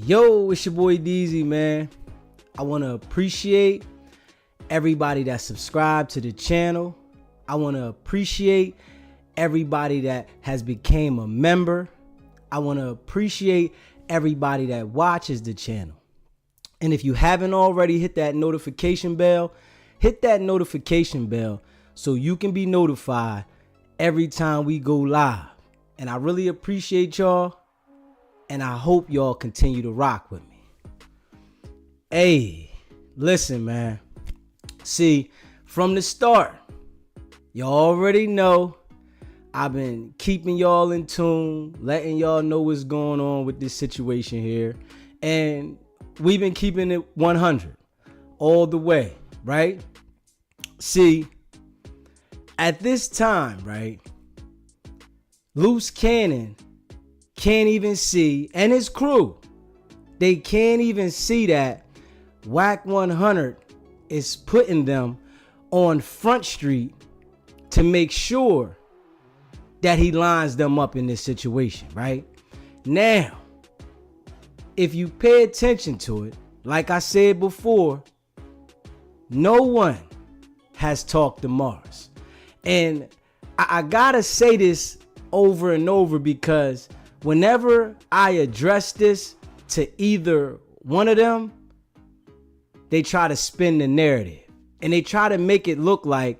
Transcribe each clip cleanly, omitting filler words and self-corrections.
Yo, it's your boy DZ, man. I want to appreciate everybody that subscribed to the channel. I want to appreciate everybody that has became a member. I want to appreciate everybody that watches the channel. And if you haven't already hit that notification bell, hit that notification bell so you can be notified every time we go live. And I really appreciate y'all. And I hope y'all continue to rock with me. Hey, listen, man. See, from the start, y'all already know I've been keeping y'all in tune, letting y'all know what's going on with this situation here. And we've been keeping it 100 all the way, right? See, at this time, right, Loose Cannon can't even see, and his crew, they can't even see that Wack 100 is putting them on Front Street to make sure that he lines them up in this situation, right? Now, if you pay attention to it, like I said before, no one has talked to Mars. And I gotta say this over and over because whenever I address this to either one of them, they try to spin the narrative and they try to make it look like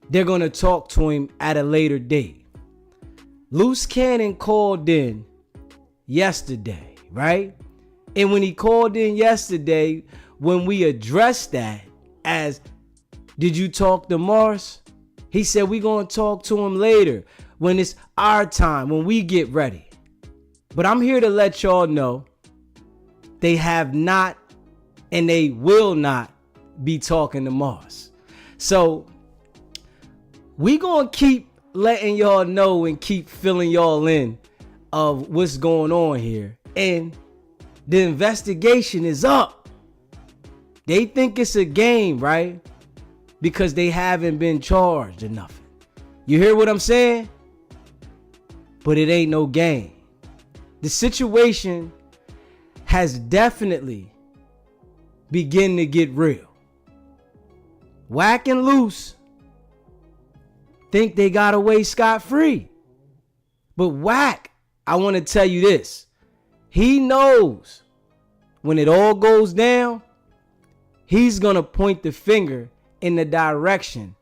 they're going to talk to him at a later date. Loose Cannon called in yesterday, right? And when he called in yesterday, when we addressed that as, did you talk to Mars? He said, we're going to talk to him later when it's our time, when we get ready. But I'm here to let y'all know they have not and they will not be talking to Mars. So we gonna keep letting y'all know and keep filling y'all in of what's going on here. And the investigation is up. They think it's a game, right? Because they haven't been charged or nothing. You hear what I'm saying? But it ain't no game. The situation has definitely begun to get real. Wack and Luce think they got away scot-free. But Wack, I want to tell you this. He knows when it all goes down, he's going to point the finger in the direction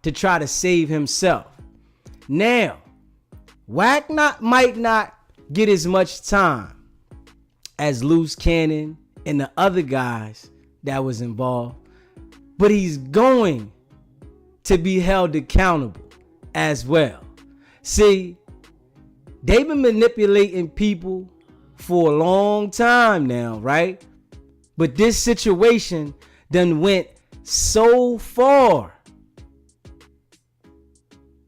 to try to save himself. Now, Wack might not get as much time as Loose Cannon and the other guys that was involved, but he's going to be held accountable as well. See, they've been manipulating people for a long time now, right? But this situation done went so far.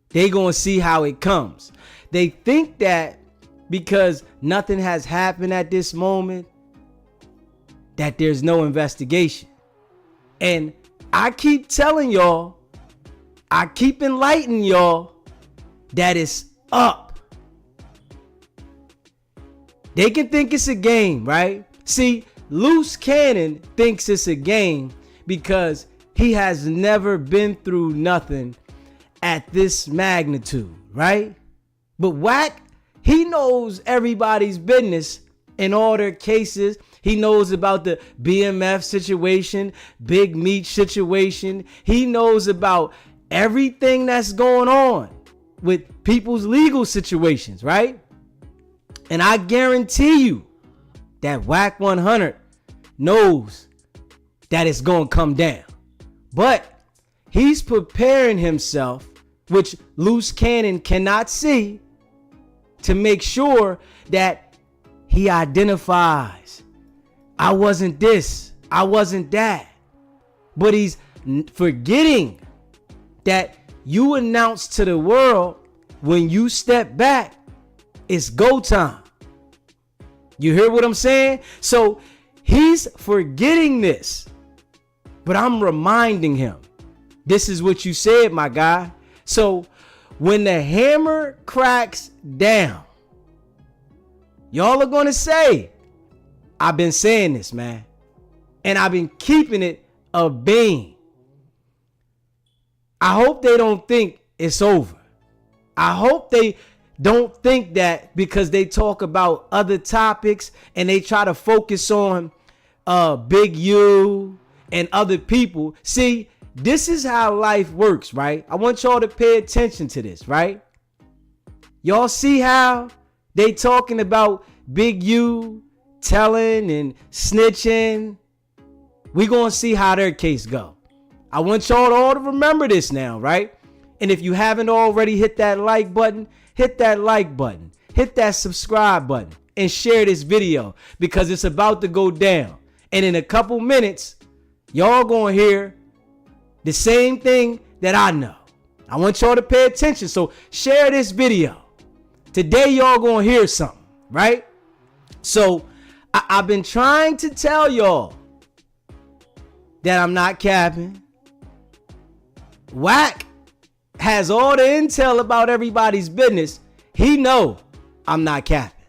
They gonna see how it comes. They think that because nothing has happened at this moment, that there's no investigation. And I keep telling y'all, I keep enlightening y'all that it's up. They can think it's a game, right? See, Loose Cannon thinks it's a game because he has never been through nothing at this magnitude, right? But Wack, he knows everybody's business in all their cases. He knows about the BMF situation, Big Meat situation. He knows about everything that's going on with people's legal situations, right? And I guarantee you that Wack 100 knows that it's going to come down. But he's preparing himself, which Loose Cannon cannot see, to make sure that he identifies, I wasn't this, I wasn't that. But he's forgetting that you announce to the world when you step back, it's go time. You hear what I'm saying? So he's forgetting this, but I'm reminding him, this is what you said, my guy. So when the hammer cracks down, y'all are going to say, I've been saying this, man. And I've been keeping it a bean. I hope they don't think it's over. I hope they don't think that because they talk about other topics and they try to focus on Big U and other people. See, this is how life works, right? I want y'all to pay attention to this, right? Y'all see how they talking about Big U telling and snitching? We gonna see how their case go. I want y'all all to remember this now, right? And if you haven't already, hit that like button, hit that like button, hit that subscribe button, and share this video because it's about to go down. And in a couple minutes, y'all gonna hear the same thing that I know. I want y'all to pay attention. So share this video. Today, y'all gonna hear something, right? So I've been trying to tell y'all that I'm not capping. Wack has all the intel about everybody's business. He know I'm not capping.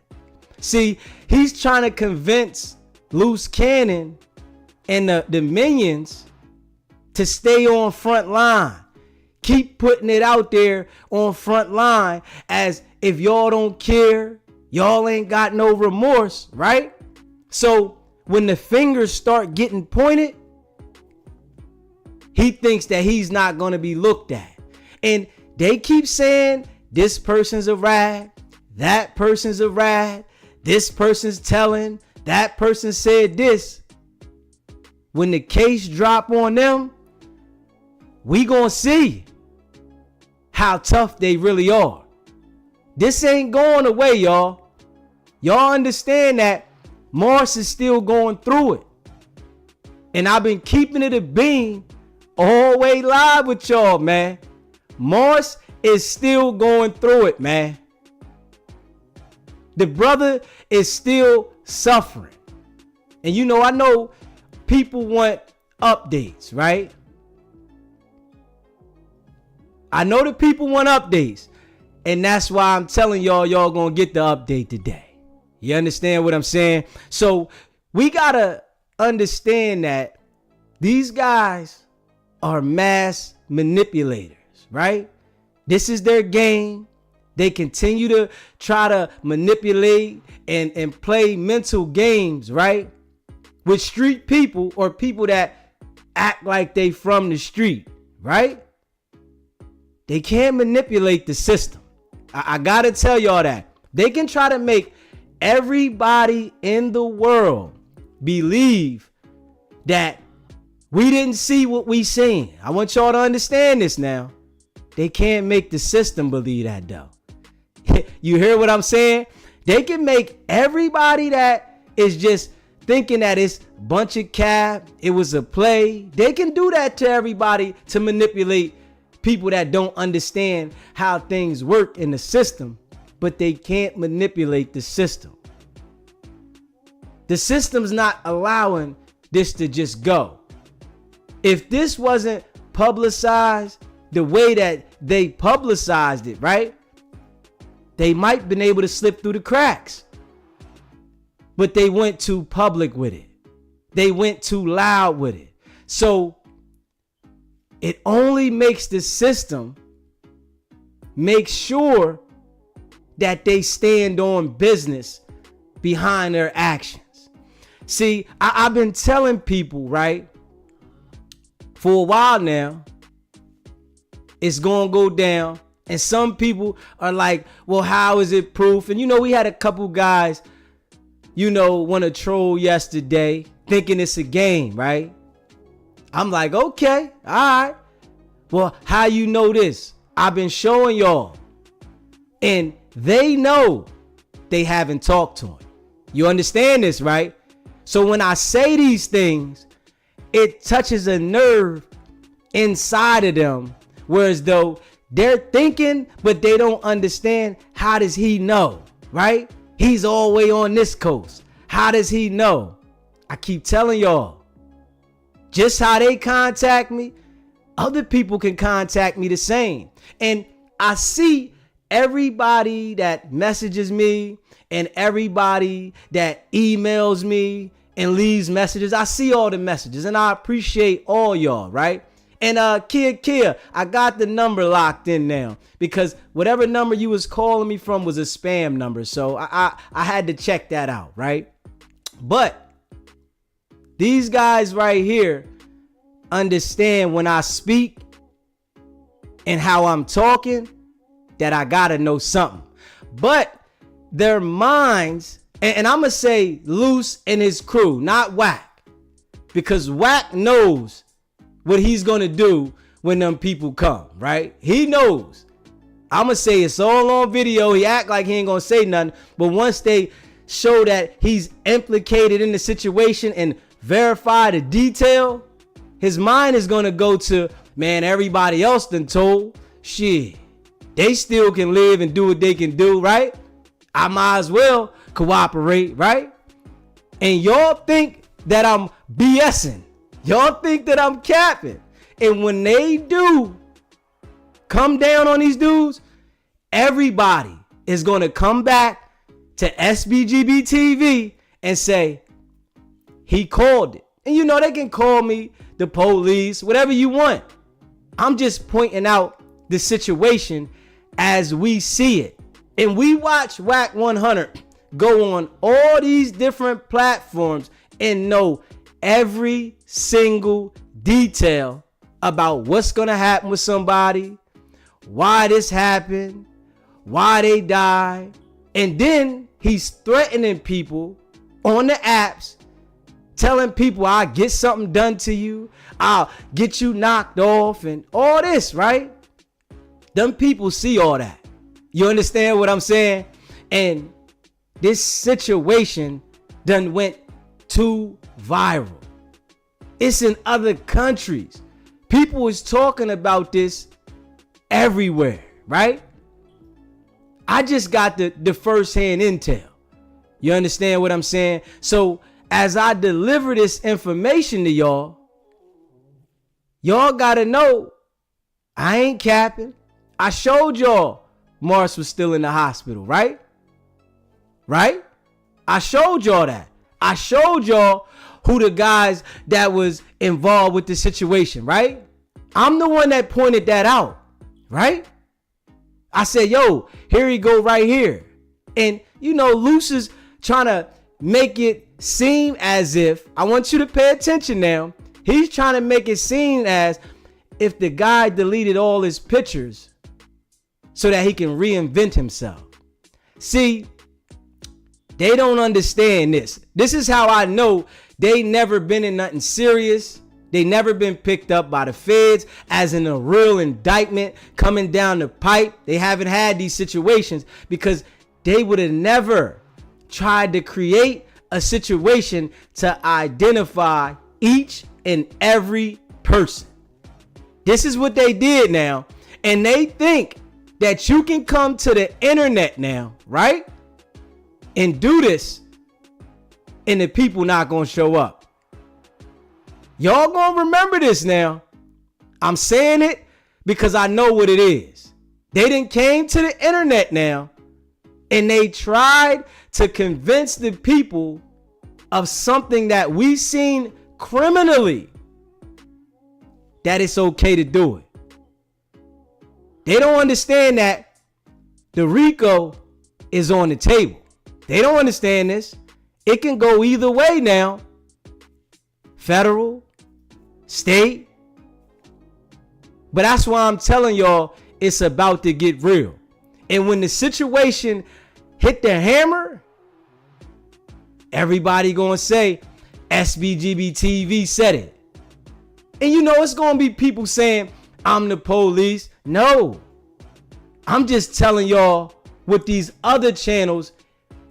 See, he's trying to convince Luce Cannon and the Minions to stay on front line. Keep putting it out there on front line as if y'all don't care, y'all ain't got no remorse, right? So when the fingers start getting pointed, he thinks that he's not going to be looked at. And they keep saying this person's a rat, that person's a rat, this person's telling, that person said this. When the case drop on them, we gonna see how tough they really are. This ain't going away, y'all. Y'all understand that Mars is still going through it. And I've been keeping it a beam all the way live with y'all, man. Mars is still going through it, man. The brother is still suffering. And you know, I know people want updates, right? I know the people want updates. And that's why I'm telling y'all gonna get the update today. You understand what I'm saying? So we gotta understand that these guys are mass manipulators, right? This is their game. They continue to try to manipulate and play mental games, right? With street people or people that act like they from the street, right? They can't manipulate the system. I gotta tell y'all that. They can try to make everybody in the world believe that we didn't see what we seen. I want y'all to understand this now. They can't make the system believe that though. You hear what I'm saying? They can make everybody that is just thinking that it's a bunch of cap, it was a play. They can do that to everybody to manipulate people that don't understand how things work in the system, but they can't manipulate the system. The system's not allowing this to just go. If this wasn't publicized the way that they publicized it, right? They might have been able to slip through the cracks. But they went too public with it. They went too loud with it. So it only makes the system make sure that they stand on business behind their actions. See, I've been telling people, right, for a while now, it's going to go down. And some people are like, well, how is it proof? And, you know, we had a couple guys, you know, want to troll yesterday thinking it's a game, right? I'm like, okay, all right. Well, how you know this? I've been showing y'all. And they know they haven't talked to him. You understand this, right? So when I say these things, it touches a nerve inside of them. Whereas though they're thinking, but they don't understand, how does he know, right? He's all the way on this coast. How does he know? I keep telling y'all, just how they contact me, other people can contact me the same. And I see everybody that messages me and everybody that emails me and leaves messages, I see all the messages and I appreciate all y'all, right? And Kia, I got the number locked in now because whatever number you was calling me from was a spam number. So I had to check that out, right? But these guys right here understand when I speak and how I'm talking that I gotta know something. But their minds, and I'm gonna say Luce and his crew, not Wack, because Wack knows what he's gonna do when them people come, right? He knows. I'm gonna say it's all on video. He act like he ain't gonna say nothing, but once they show that he's implicated in the situation and verify the detail, his mind is gonna go to, man, everybody else done told, shit, they still can live and do what they can do, right? I might as well cooperate, right? And y'all think that I'm BSing. Y'all think that I'm capping. And when they do come down on these dudes, everybody is going to come back to SBGB TV and say, he called it. And you know, they can call me the police, whatever you want. I'm just pointing out the situation as we see it. And we watch Wack 100 go on all these different platforms and know every single detail about what's going to happen with somebody, why this happened, why they died. And then he's threatening people on the apps, telling people I'll get something done to you, I'll get you knocked off and all this, right? Them people see all that. You understand what I'm saying? And this situation done went too viral. It's in other countries. People is talking about this everywhere, right? I just got the first-hand intel. You understand what I'm saying? So as I deliver this information to y'all, y'all gotta know I ain't capping. I showed y'all Mars was still in the hospital, right? Right? I showed y'all that. I showed y'all who the guys that was involved with the situation, right? I'm the one that pointed that out, right? I said, yo, here he go right here. And, you know, Luce is trying to make it seem as if, I want you to pay attention now. He's trying to make it seem as if the guy deleted all his pictures so that he can reinvent himself. See, they don't understand this. This is how I know they never been in nothing serious. They never been picked up by the feds as in a real indictment coming down the pipe. They haven't had these situations because they would have never tried to create a situation to identify each and every person. This is what they did now. And they think that you can come to the internet now, right? And do this, and the people not gonna show up. Y'all gonna remember this now. I'm saying it because I know what it is. They done came to the internet now, and they tried to convince the people of something that we seen criminally, that it's okay to do it. They don't understand that the RICO is on the table. They don't understand this. It can go either way now. Federal, state. But that's why I'm telling y'all it's about to get real. And when the situation hit the hammer, everybody gonna say SBGB TV said it. And you know it's gonna be people saying I'm the police. No. I'm just telling y'all what these other channels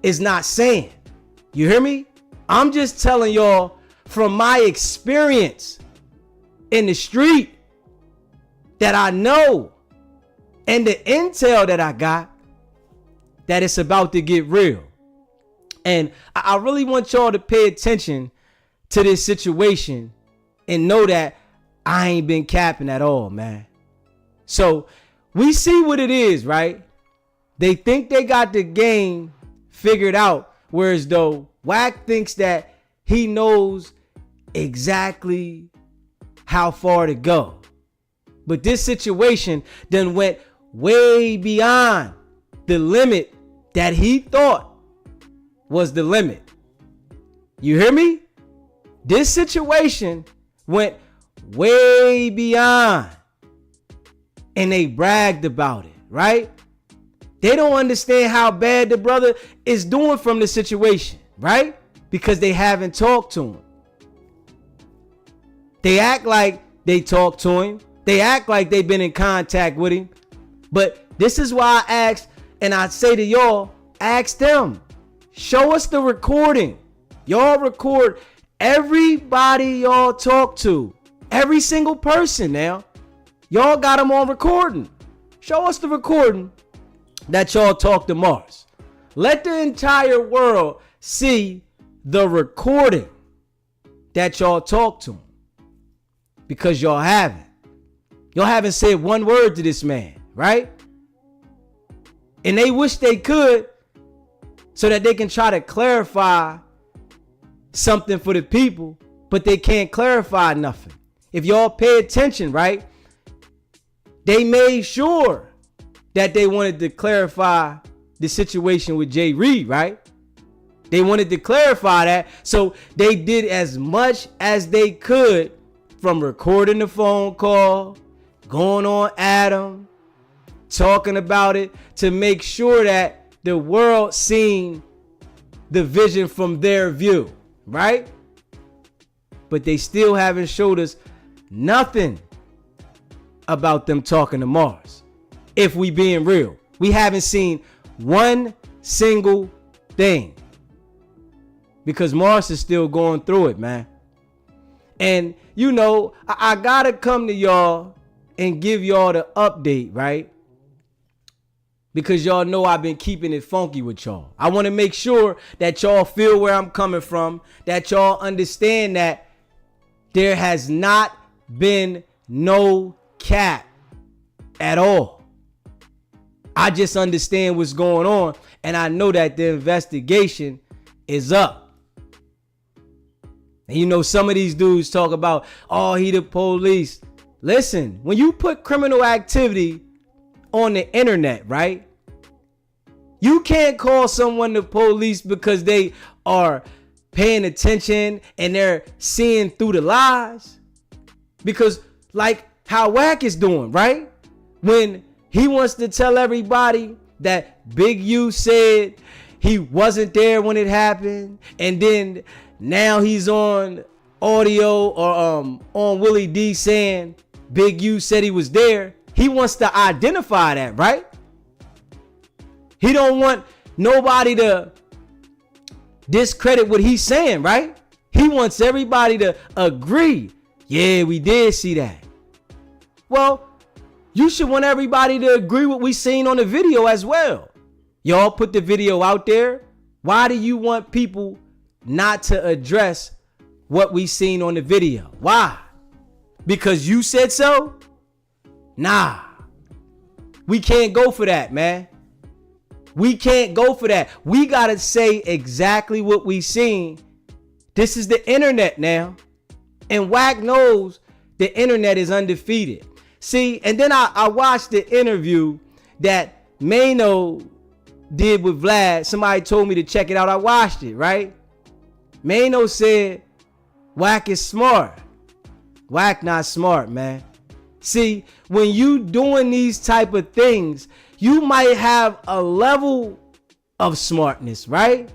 is not saying. You hear me? I'm just telling y'all from my experience in the street that I know and the intel that I got that it's about to get real. And I really want y'all to pay attention to this situation and know that I ain't been capping at all, man. So we see what it is, right? They think they got the game figured out, whereas though Wack thinks that he knows exactly how far to go. But this situation then went way beyond the limit that he thought was the limit. You hear me? This situation went way beyond, and they bragged about it, right? They don't understand how bad the brother is doing from the situation, right? Because they haven't talked to him. They act like they talked to him. They act like they've been in contact with him. But this is why I asked, and I say to y'all, ask them. Show us the recording. Y'all record everybody y'all talk to. Every single person now. Y'all got them on recording. Show us the recording that y'all talk to Mars. Let the entire world see the recording that y'all talk to him. Because y'all haven't. Y'all haven't said one word to this man, right? And they wish they could so that they can try to clarify something for the people, but they can't clarify nothing. If y'all pay attention, right? They made sure that they wanted to clarify the situation with Jay Reed, right? They wanted to clarify that, so they did as much as they could, from recording the phone call, going on Adam, talking about it, to make sure that the world seen the vision from their view, right? But they still haven't showed us nothing about them talking to Mars. If we being real, we haven't seen one single thing, because Mars is still going through it, man. And you know, I gotta come to y'all and give y'all the update, right? Because y'all know I've been keeping it funky with y'all. I want to make sure that y'all feel where I'm coming from, that y'all understand that there has not been no cap at all. I just understand what's going on, and I know that the investigation is up. And you know, some of these dudes talk about, oh, he the police. Listen, when you put criminal activity on the internet, right? You can't call someone the police because they are paying attention and they're seeing through the lies. Because like how Wack is doing, right? When he wants to tell everybody that Big U said he wasn't there when it happened, and then now he's on audio or on Willie D saying Big U said he was there. He wants to identify that, right? He don't want nobody to discredit what he's saying, right? He wants everybody to agree. Yeah, we did see that. Well, you should want everybody to agree what we seen on the video as well. Y'all put the video out there. Why do you want people not to address what we seen on the video? Why? Because you said so? Nah. We can't go for that, man. We can't go for that. We gotta say exactly what we seen. This is the internet now. And Wack knows the internet is undefeated. See, and then I watched the interview that Mano did with Vlad. Somebody told me to check it out. I watched it, right? Mano said Wack is smart. Wack not smart, man. See, when you doing these type of things, you might have a level of smartness, right?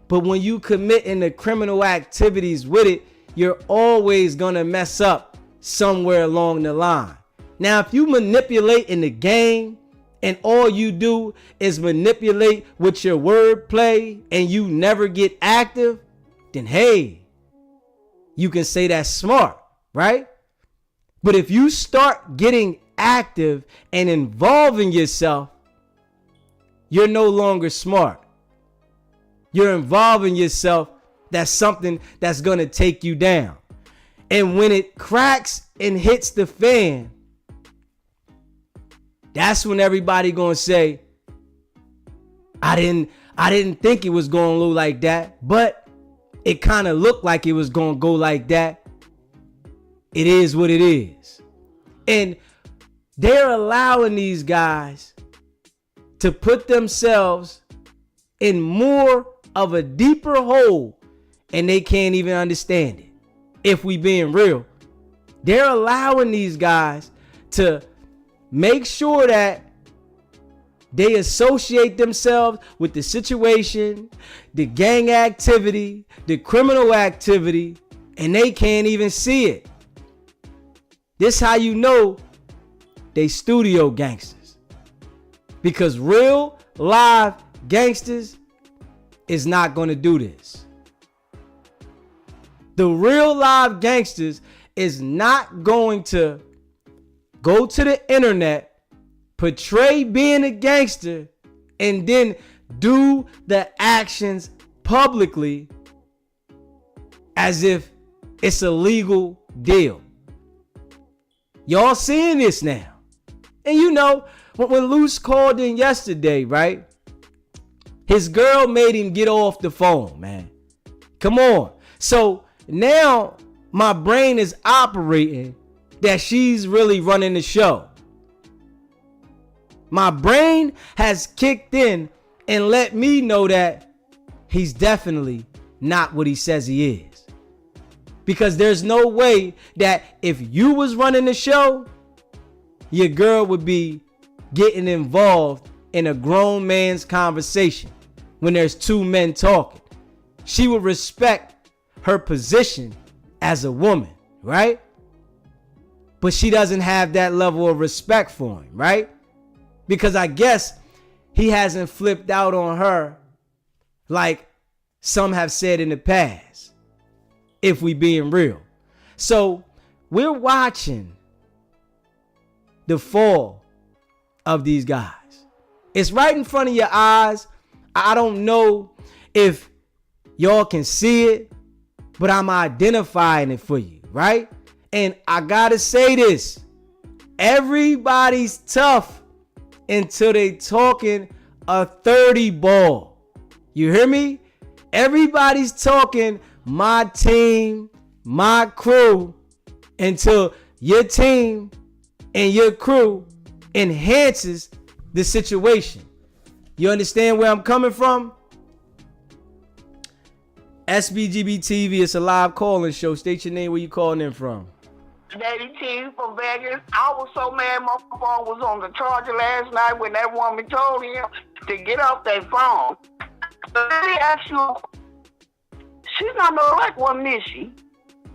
But when you committing the criminal activities with it, you're always gonna mess up somewhere along the line. Now, if you manipulate in the game and all you do is manipulate with your wordplay and you never get active, then hey, you can say that's smart, right? But if you start getting active and involving yourself, you're no longer smart. You're involving yourself. That's something that's going to take you down. And when it cracks and hits the fan, That's when everybody gonna say, I didn't think it was gonna look like that, but it kind of looked like it was gonna go like that. It is what it is. And they're allowing these guys to put themselves in more of a deeper hole, and they can't even understand it. If we being real, they're allowing these guys to make sure that they associate themselves with the situation, the gang activity, the criminal activity, and they can't even see it. This how you know they studio gangsters. Because real live gangsters is not going to do this. The real live gangsters is not going to go to the internet, portray being a gangster, and then do the actions publicly as if it's a legal deal. Y'all seeing this now. And you know, when Luce called in yesterday, right? His girl made him get off the phone, man. Come on. So now my brain is operating that she's really running the show. My brain has kicked in and let me know that he's definitely not what he says he is. Because there's no way that if you was running the show, your girl would be getting involved in a grown man's conversation when there's two men talking. She would respect her position as a woman, right? But she doesn't have that level of respect for him, right? Because I guess he hasn't flipped out on her like some have said in the past, if we being real. So we're watching the fall of these guys. It's right in front of your eyes. I don't know if y'all can see it, but I'm identifying it for you, right? And I gotta say this. Everybody's tough until they talking a 30 ball. You hear me? Everybody's talking my team, my crew, until your team and your crew enhances the situation. You understand where I'm coming from? SBGB TV, it's a live calling show. State your name, where you calling in from. Daddy T from Vegas. I was so mad my phone was on the charger last night when that woman told him to get off that phone. Let me ask you, she's not no black woman, is she?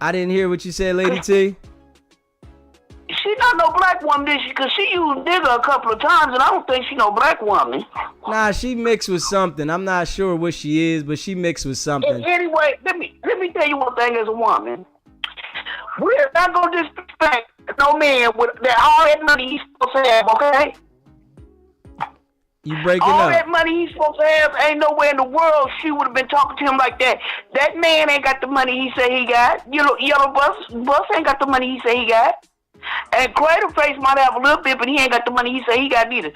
I didn't hear what you said, Lady T. She's not no black woman, is she? Because she used nigga a couple of times, and I don't think she no black woman. Nah, she mixed with something. I'm not sure what she is, but she mixed with something. Anyway, let me tell you one thing as a woman. We're not going to disrespect no man with that all that money he's supposed to have, okay? You breaking all up. That money he's supposed to have, ain't nowhere in the world she would have been talking to him like that. That man ain't got the money he say he got. You know, Yellow Bus ain't got the money he say he got. And Craterface might have a little bit, but he ain't got the money he say he got either.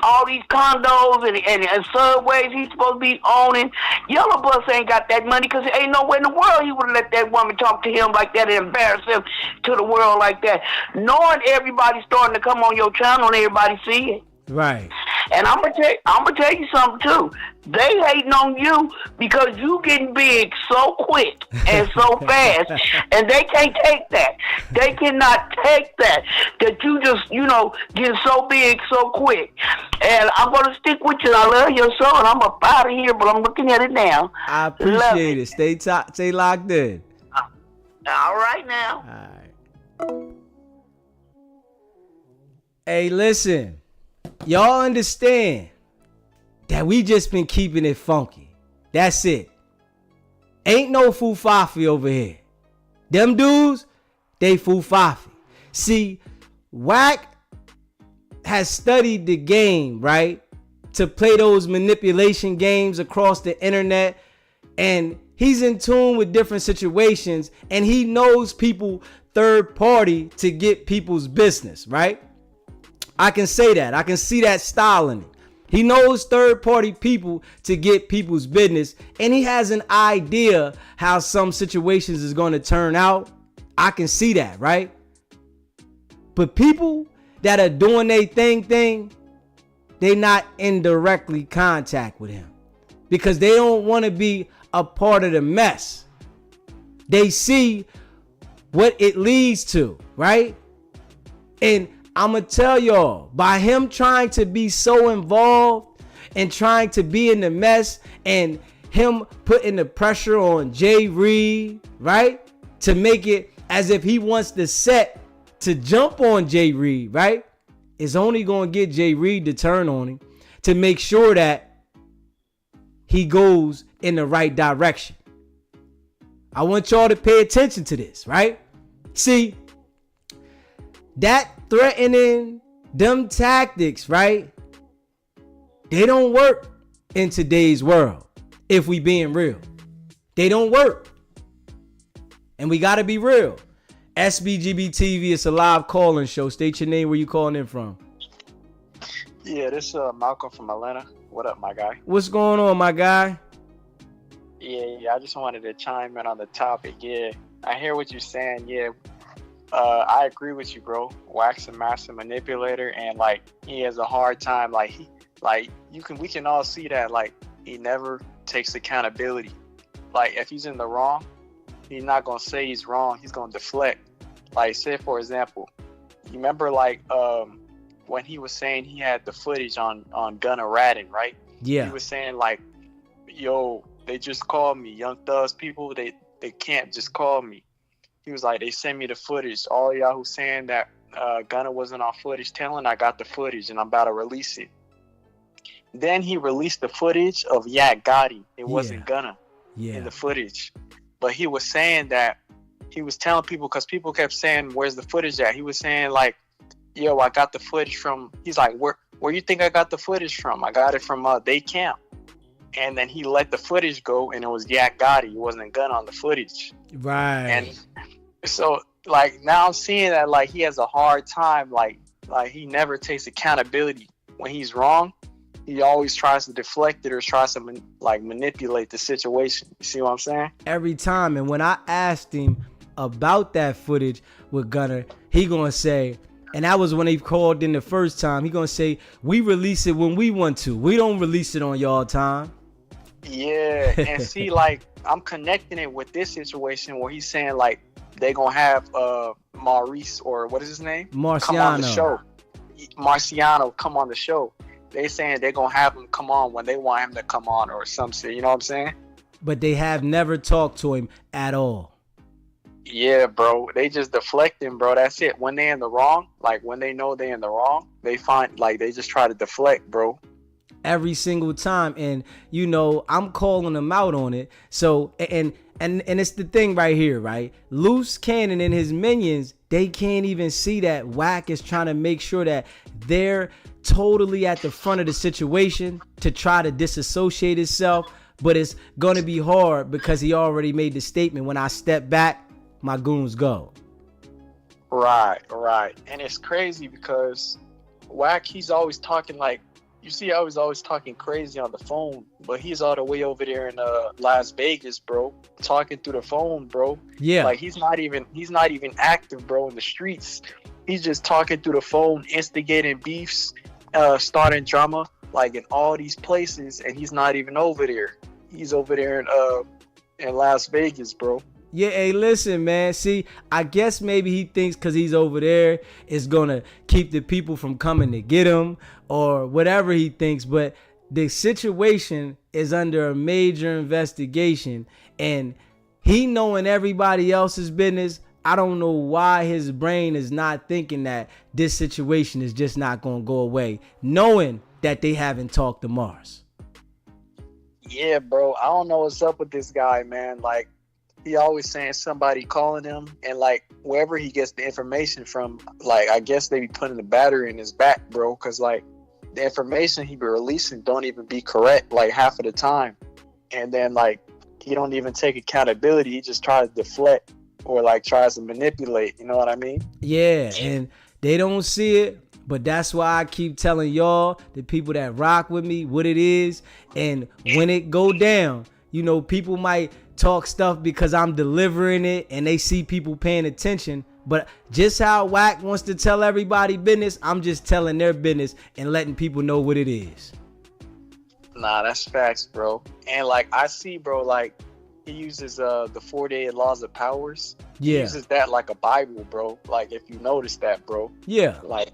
All these condos and subways he's supposed to be owning. Yellow Bus ain't got that money because ain't nowhere in the world he would have let that woman talk to him like that and embarrass him to the world like that. Knowing everybody's starting to come on your channel and everybody see it. Right. And I'm gonna tell you something too. They hating on you because you getting big so quick and so fast, and they can't take that. They cannot take that you just, get so big so quick. And I'm gonna stick with you. I love your soul, and I'm up out of here, but I'm looking at it now. I appreciate it. Stay locked in. All right now. All right. Hey, listen. Y'all understand that we just been keeping it funky. That's it. Ain't no foo-fafi over here. Them dudes, they foo-fafi. See, Wack has studied the game, right? To play those manipulation games across the internet. And he's in tune with different situations. And he knows people third party to get people's business, right? I can say that. I can see that style in it. He knows third-party people to get people's business, and he has an idea how some situations is going to turn out. I can see that, right? But people that are doing their thing, they not in directly contact with him because they don't want to be a part of the mess. They see what it leads to, right? And I'm going to tell y'all, by him trying to be so involved and trying to be in the mess and him putting the pressure on Jay Reed, right? To make it as if he wants the set to jump on Jay Reed, right? It's only going to get Jay Reed to turn on him to make sure that he goes in the right direction. I want y'all to pay attention to this, right? See, that threatening, them tactics, right? They don't work in today's world. If we being real, they don't work. And we got to be real. SBGB TV, it's a live calling show. State your name, where you calling in from. Yeah, this Malcolm from Atlanta. What up, my guy? What's going on, my guy? Yeah, I just wanted to chime in on the topic. Yeah, I hear what you're saying. Yeah, I agree with you, bro. Wack's a massive manipulator, and like he has a hard time. We can all see that. Like he never takes accountability. Like if he's in the wrong, he's not gonna say he's wrong. He's gonna deflect. Like say for example, you remember like when he was saying he had the footage on Gunna ratting, right? Yeah. He was saying like, yo, they just called me, Young Thugs people. They can't just call me. He was like, they sent me the footage. All y'all who saying that Gunna wasn't on footage telling, I got the footage and I'm about to release it. Then he released the footage of Yak Gotti. It wasn't Gunna in the footage. But he was saying that he was telling people, because people kept saying, where's the footage at? He was saying like, yo, I got the footage from, he's like, where you think I got the footage from? I got it from they camp. And then he let the footage go and it was Yak Gotti. It wasn't Gunna on the footage. Right. And so like now I'm seeing that like he has a hard time, like he never takes accountability. When he's wrong, he always tries to deflect it or tries to manipulate the situation. You see what I'm saying? Every time. And when I asked him about that footage with Gunna, he gonna say, and that was when he called in the first time, he gonna say, we release it when we want to. We don't release it on y'all time. Yeah, and see, like, I'm connecting it with this situation where he's saying, like, they gonna have Maurice, or what is his name? Marciano. Come on the show. Marciano come on the show. They saying they're gonna have him come on when they want him to come on or some shit, you know what I'm saying? But they have never talked to him at all. Yeah, bro. They just deflecting, bro. That's it. When they in the wrong, like when they know they in the wrong, they find like they just try to deflect, bro. Every single time. And you know, I'm calling them out on it. So and it's the thing right here, right? Luce Cannon and his minions, they can't even see that Wack is trying to make sure that they're totally at the front of the situation to try to disassociate himself. But it's gonna be hard because he already made the statement, when I step back, my goons go. Right. And it's crazy because Wack, he's always talking like, you see how he's always talking crazy on the phone, but he's all the way over there in Las Vegas, bro, talking through the phone, bro. Yeah. Like he's not even active, bro, in the streets. He's just talking through the phone, instigating beefs, starting drama, like in all these places, and he's not even over there. He's over there in Las Vegas, bro. Yeah, hey, listen, man. See, I guess maybe he thinks because he's over there, it's going to keep the people from coming to get him or whatever he thinks. But the situation is under a major investigation, and he knowing everybody else's business. I don't know why his brain is not thinking that this situation is just not going to go away, knowing that they haven't talked to Mars. Yeah, bro. I don't know what's up with this guy, man. Like, he always saying somebody calling him, and like wherever he gets the information from, like I guess they be putting the battery in his back, bro, because like the information he be releasing don't even be correct like half of the time, and then like he don't even take accountability. He just tries to deflect or like tries to manipulate, you know what I mean? Yeah, and they don't see it. But that's why I keep telling y'all, the people that rock with me, what it is. And when it go down, you know, people might talk stuff because I'm delivering it and they see people paying attention. But just how Wack wants to tell everybody business, I'm just telling their business and letting people know what it is. Nah, that's facts, bro. And like I see, bro, like he uses the 48 laws of powers. Yeah. He uses that like a Bible, bro. Like if you notice that, bro. Yeah. Like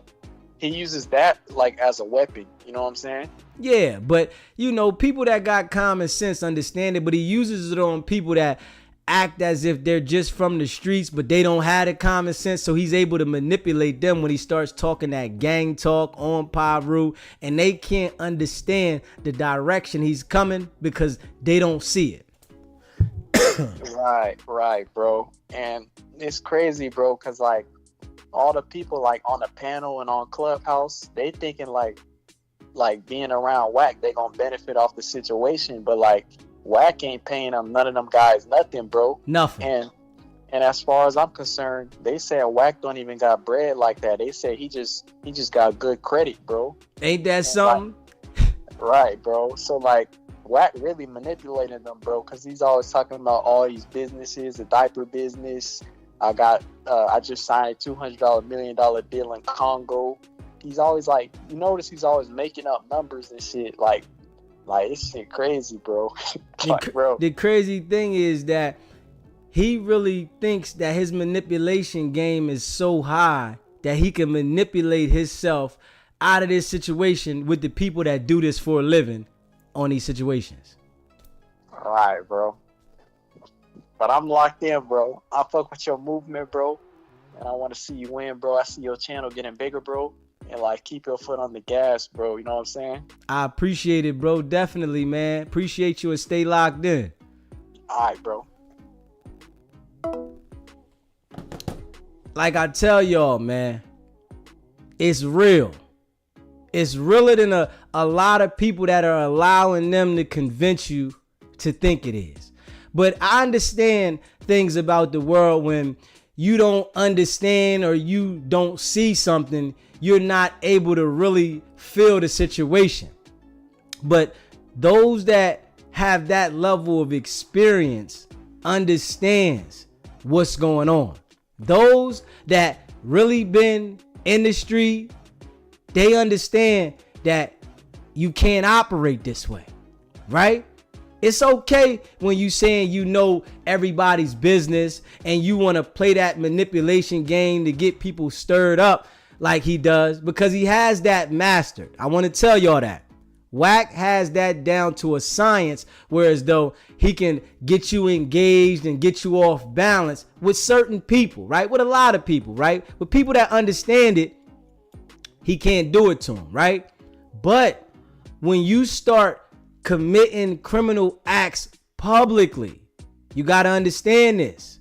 he uses that like as a weapon. You know what I'm saying? Yeah, but you know, people that got common sense understand it, but he uses it on people that act as if they're just from the streets, but they don't have the common sense. So he's able to manipulate them when he starts talking that gang talk on Pyru, and they can't understand the direction he's coming because they don't see it. Right, bro. And it's crazy, bro, because like all the people like on the panel and on Clubhouse, they thinking like being around Wack, they gonna benefit off the situation, but like Wack ain't paying them, none of them guys, nothing, bro. Nothing. And as far as I'm concerned, they said Wack don't even got bread like that. They say he just got good credit, bro. Ain't that something? Right, bro. So like Wack really manipulating them, bro, because he's always talking about all these businesses, the diaper business. I just signed a $200 million deal in Congo. He's always like, you notice he's always making up numbers and shit. Like this shit crazy, bro. Bro. The crazy thing is that he really thinks that his manipulation game is so high that he can manipulate himself out of this situation with the people that do this for a living on these situations. All right, bro. But I'm locked in, bro. I fuck with your movement, bro. And I want to see you win, bro. I see your channel getting bigger, bro. And like keep your foot on the gas, bro. You know what I'm saying? I appreciate it, bro. Definitely, man. Appreciate you and stay locked in. All right, bro. Like I tell y'all, man, it's real. It's realer than a lot of people that are allowing them to convince you to think it is. But I understand things about the world when you don't understand or you don't see something, you're not able to really feel the situation. But those that have that level of experience understands what's going on. Those that really been in the street, they understand that you can't operate this way, right? It's okay when you saying you know everybody's business and you want to play that manipulation game to get people stirred up like he does, because he has that mastered. I want to tell y'all that. Wack has that down to a science, whereas though he can get you engaged and get you off balance with certain people, right? With a lot of people, right? With people that understand it, he can't do it to them, right? But when you start committing criminal acts publicly, you got to understand this.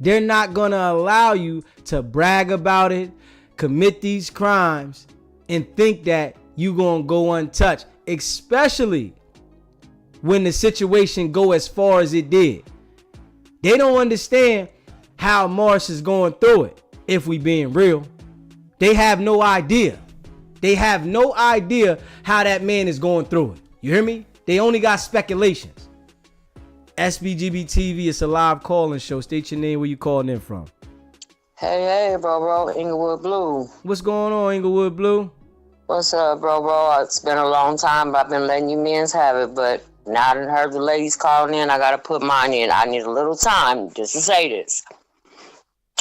They're not going to allow you to brag about it, commit these crimes, and think that you going to go untouched, especially when the situation go as far as it did. They don't understand how Marsh is going through it, if we being real. They have no idea. They have no idea how that man is going through it. You hear me? They only got speculations. SBGB TV, it's a live calling show. State your name, where you calling in from. Hey, bro, Inglewood Blue. What's going on, Inglewood Blue? What's up, bro? It's been a long time, but I've been letting you men's have it, but now I done heard the ladies calling in, I gotta put mine in. I need a little time just to say this.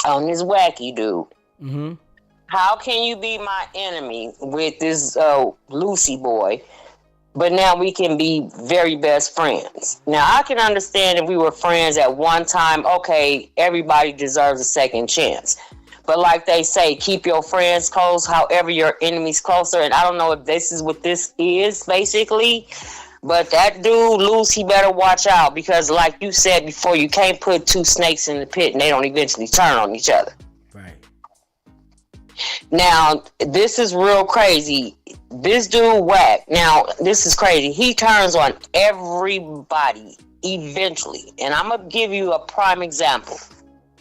On this wacky dude. Mm-hmm. How can you be my enemy with this Lucy boy, but now we can be very best friends? Now, I can understand if we were friends at one time, okay, everybody deserves a second chance. But like they say, keep your friends close, however your enemies closer. And I don't know if this is what this is, basically. But that dude, Luce, he better watch out. Because like you said before, you can't put two snakes in the pit and they don't eventually turn on each other. Right. Now, this is real crazy. This dude, Wack, now, this is crazy. He turns on everybody eventually. And I'm going to give you a prime example.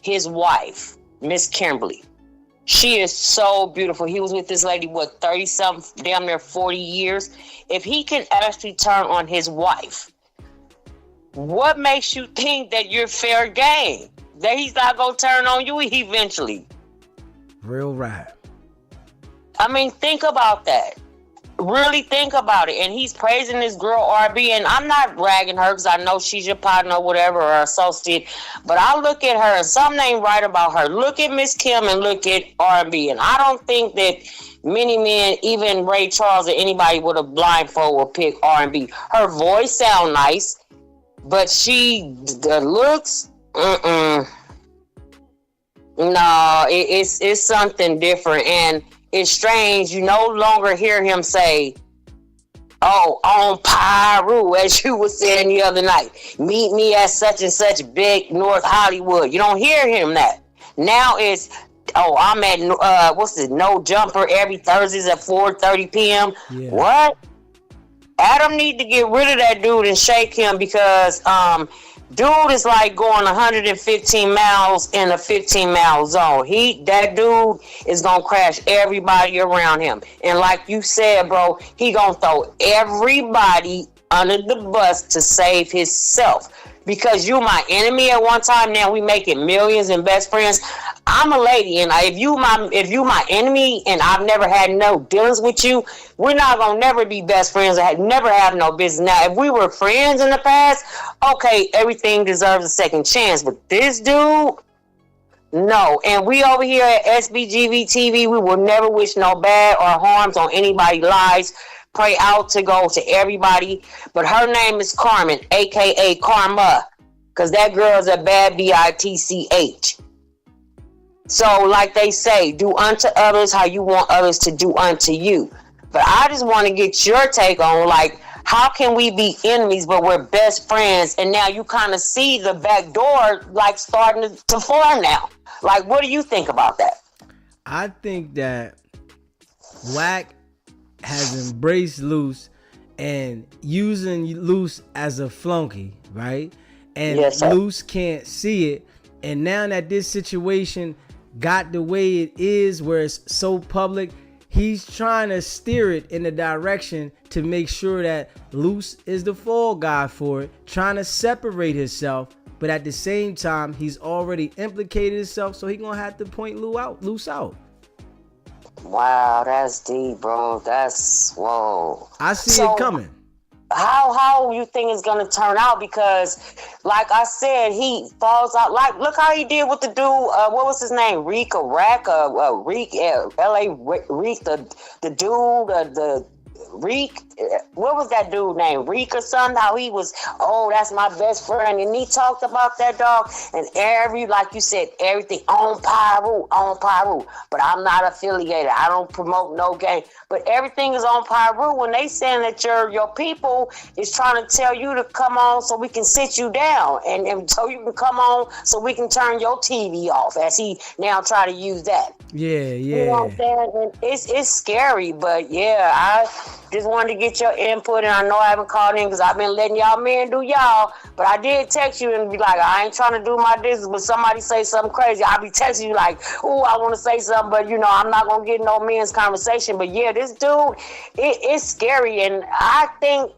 His wife, Miss Kimberly. She is so beautiful. He was with this lady, 30 something, damn near 40 years. If he can actually turn on his wife, what makes you think that you're fair game? That he's not going to turn on you eventually? Real rap. I mean, think about that. Really think about it. And he's praising this girl RB, and I'm not ragging her because I know she's your partner or whatever, or associate, but I look at her and something ain't right about her. Look at Miss Kim and look at RB, and I don't think that many men, even Ray Charles or anybody, would have blindfold or pick R&B. Her voice sound nice, but the looks, no, it's something different. And it's strange. You no longer hear him say, "Oh, on Pyru," as you were saying the other night. "Meet me at such and such big North Hollywood." You don't hear him that. Now it's, "Oh, I'm at No Jumper every Thursdays at 4:30 p.m. Yeah. What? Adam need to get rid of that dude and shake him, because dude is like going 115 miles in a 15-mile zone. That dude is gonna crash everybody around him. And like you said, bro, he gonna throw everybody under the bus to save himself. Because you my enemy at one time, now we making millions and best friends. I'm a lady, and if you my enemy and I've never had no dealings with you, we're not gonna never be best friends or never have no business. Now, if we were friends in the past, okay, everything deserves a second chance. But this dude, no. And we over here at SBGV TV, we will never wish no bad or harms on anybody's lives. Pray out to go to everybody. But her name is Carmen, aka Karma, because that girl is a bad bitch. So like they say, do unto others how you want others to do unto you. But I just want to get your take on, like, how can we be enemies but we're best friends? And now you kind of see the back door like starting to form now. Like, what do you think about that? I think that Wack has embraced Luce and using Luce as a flunky, right? And yes, Luce can't see it. And now that this situation got the way it is, where it's so public, he's trying to steer it in the direction to make sure that Luce is the fall guy for it, trying to separate himself. But at the same time, he's already implicated himself, so he's gonna have to point Luce out. Wow, that's deep, bro. That's, whoa. I see it coming. How you think it's gonna turn out? Because, like I said, he falls out. Like, look how he did with the dude. What was his name? Reek or Rack? Reek, L.A. Reek. The dude. The Reek. What was that dude named? Reek or something? How he was, "Oh, that's my best friend," and he talked about that dog. And like you said, everything on Pyru. But I'm not affiliated. I don't promote no game. But everything is on Pyru when they saying that your people is trying to tell you to come on so we can sit you down, and so you can come on so we can turn your TV off, as he now try to use that. Yeah. You know what I'm saying? And it's scary, but yeah, I just wanted to get your input, and I know I haven't called in because I've been letting y'all men do y'all, but I did text you and be like, I ain't trying to do my business, but somebody say something crazy, I'll be texting you like, "Ooh, I want to say something," but I'm not going to get no men's conversation. But yeah, this dude, it's scary, and I think,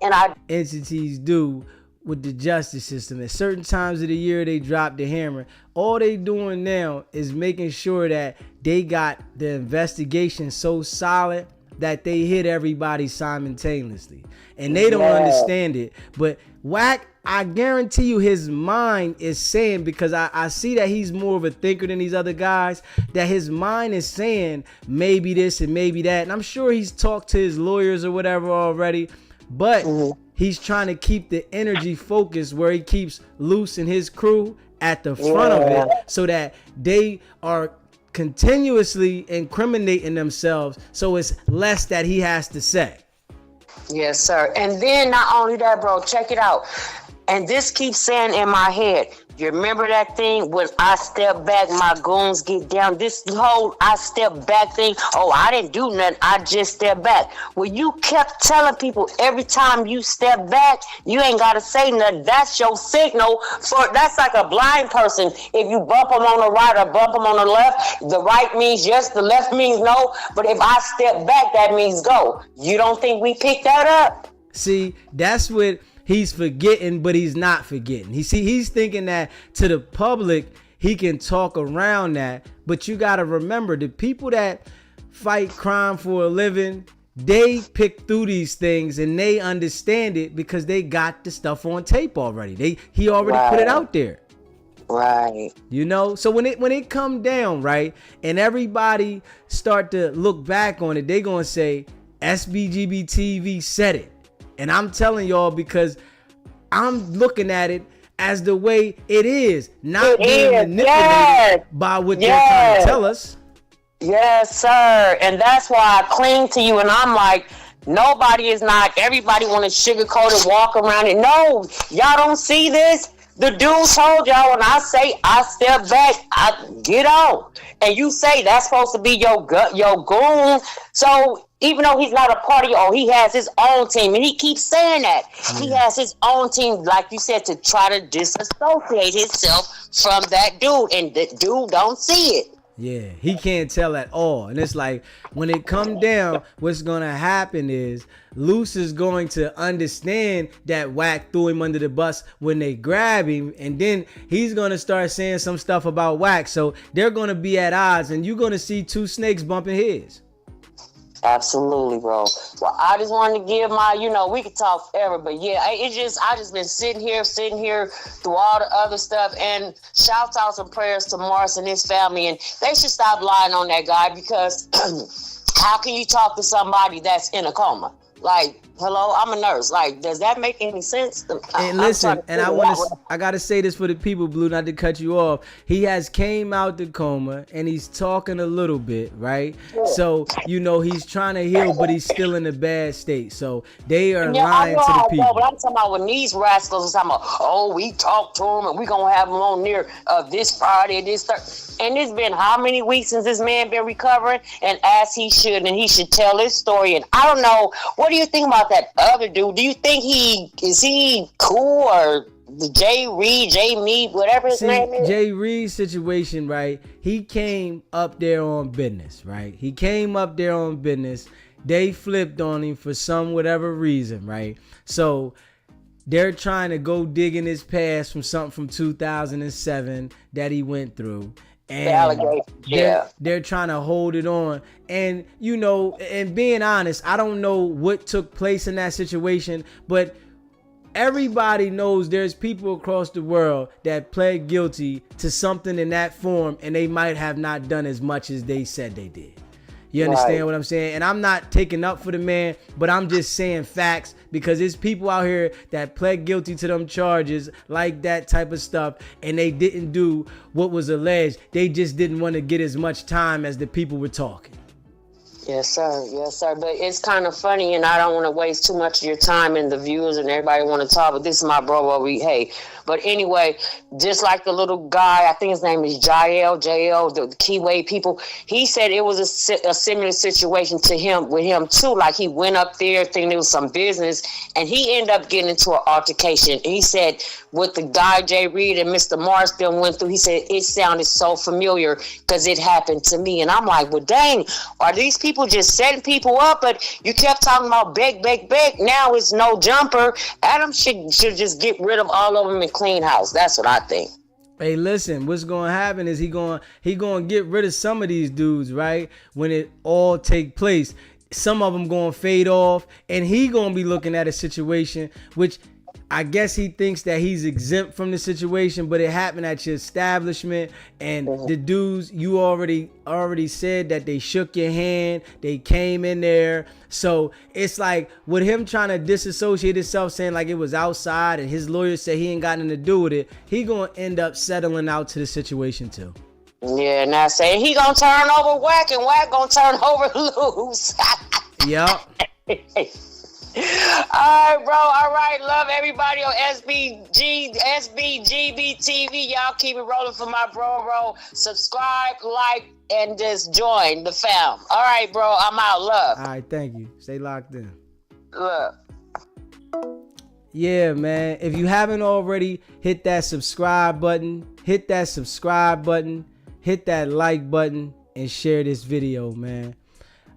entities do with the justice system. At certain times of the year, they drop the hammer. All they doing now is making sure that they got the investigation so solid that they hit everybody simultaneously, and they don't understand it. But Wack, I guarantee you his mind is saying, because I see that he's more of a thinker than these other guys, that his mind is saying maybe this and maybe that. And I'm sure he's talked to his lawyers or whatever already, but he's trying to keep the energy focused where he keeps Luce and his crew at the front of it, so that they are continuously incriminating themselves, so it's less that he has to say. Yes, sir. And then not only that, bro, check it out. And this keeps saying in my head, you remember that thing when I step back, my goons get down? This whole I step back thing, oh, I didn't do nothing, I just step back. Well, you kept telling people every time you step back, you ain't got to say nothing. That's your signal. That's like a blind person. If you bump them on the right or bump them on the left, the right means yes, the left means no. But if I step back, that means go. You don't think we picked that up? See, that's what he's forgetting, but he's not forgetting. He's thinking that to the public, he can talk around that. But you got to remember, the people that fight crime for a living, they pick through these things and they understand it because they got the stuff on tape already. He already put it out there. Right. You know, so when it come down, right, and everybody start to look back on it, they gonna say SBGB TV said it. And I'm telling y'all because I'm looking at it as the way it is, not being manipulated by what they're trying to tell us. Yes, sir. And that's why I cling to you. And I'm like, nobody is not. Everybody want to sugarcoat it, walk around it. No, y'all don't see this. The dude told y'all when I say I step back, I get on. And you say that's supposed to be your goon. So even though he's not a party, or he has his own team, and he keeps saying that. He has his own team, like you said, to try to disassociate himself from that dude. And the dude don't see it. Yeah, he can't tell at all. And it's like, when it come down, what's going to happen is Luce is going to understand that Wack threw him under the bus when they grab him. And then he's going to start saying some stuff about Wack. So they're going to be at odds, and you're going to see two snakes bumping heads. Absolutely, bro. Well, I just wanted to give my, we could talk forever, but yeah, I just been sitting here through all the other stuff, and shout outs and prayers to Morris and his family, and they should stop lying on that guy, because how can you talk to somebody that's in a coma? Like, hello, I'm a nurse. Like, does that make any sense? And listen, and I gotta say this for the people, Blue, not to cut you off. He has came out the coma and he's talking a little bit, right? Yeah. So, he's trying to heal, but he's still in a bad state. So they are lying to the people. But I'm talking about when these rascals are talking about, oh, we talked to him and we gonna have him on near this Friday, this Thursday. And it's been how many weeks since this man been recovering? And as he should, and he should tell his story. And I don't know, what do you think about that other dude? Do you think is he cool, or the Jay Mead, whatever his name is? Jay Reed's situation, right? He came up there on business, right? He came up there on business. They flipped on him for whatever reason, right? So they're trying to go dig in his past from something from 2007 that he went through. And they're trying to hold it on. And, and being honest, I don't know what took place in that situation, but everybody knows there's people across the world that pled guilty to something in that form, and they might have not done as much as they said they did. You understand what I'm saying? And I'm not taking up for the man, but I'm just saying facts, because there's people out here that pled guilty to them charges, like that type of stuff, and they didn't do what was alleged. They just didn't want to get as much time as the people were talking. Yes, sir. Yes, sir. But it's kind of funny, and I don't want to waste too much of your time and the viewers and everybody want to talk, but this is my bro where hey. But anyway, just like the little guy, I think his name is JL, the Keyway people, he said it was a similar situation to him, with him too. Like, he went up there thinking it was some business, and he ended up getting into an altercation. He said what the guy Jay Reed and Mr. Marston went through, he said it sounded so familiar because it happened to me. And I'm like, well, dang, are these people just setting people up? But you kept talking about beg. Now it's no jumper. Adam should just get rid of all of them and clean house. That's what I think. Hey, listen, what's going to happen is he going to get rid of some of these dudes, right? When it all take place, some of them going to fade off, and he going to be looking at a situation which I guess he thinks that he's exempt from the situation, but it happened at your establishment, and the dudes, you already said that they shook your hand, they came in there. So it's like, with him trying to disassociate himself, saying like it was outside, and his lawyer said he ain't got nothing to do with it, he gonna end up settling out to the situation too. Yeah, now saying he gonna turn over Wack, and Wack gonna turn over Luce. Yep. All right, bro. All right. Love everybody on SBGB TV. Y'all keep it rolling for my bro. Subscribe, like, and just join the fam. All right, bro. I'm out. Love. All right, thank you. Stay locked in. Love. Yeah, man. If you haven't already, hit that subscribe button. Hit that like button, and share this video, man.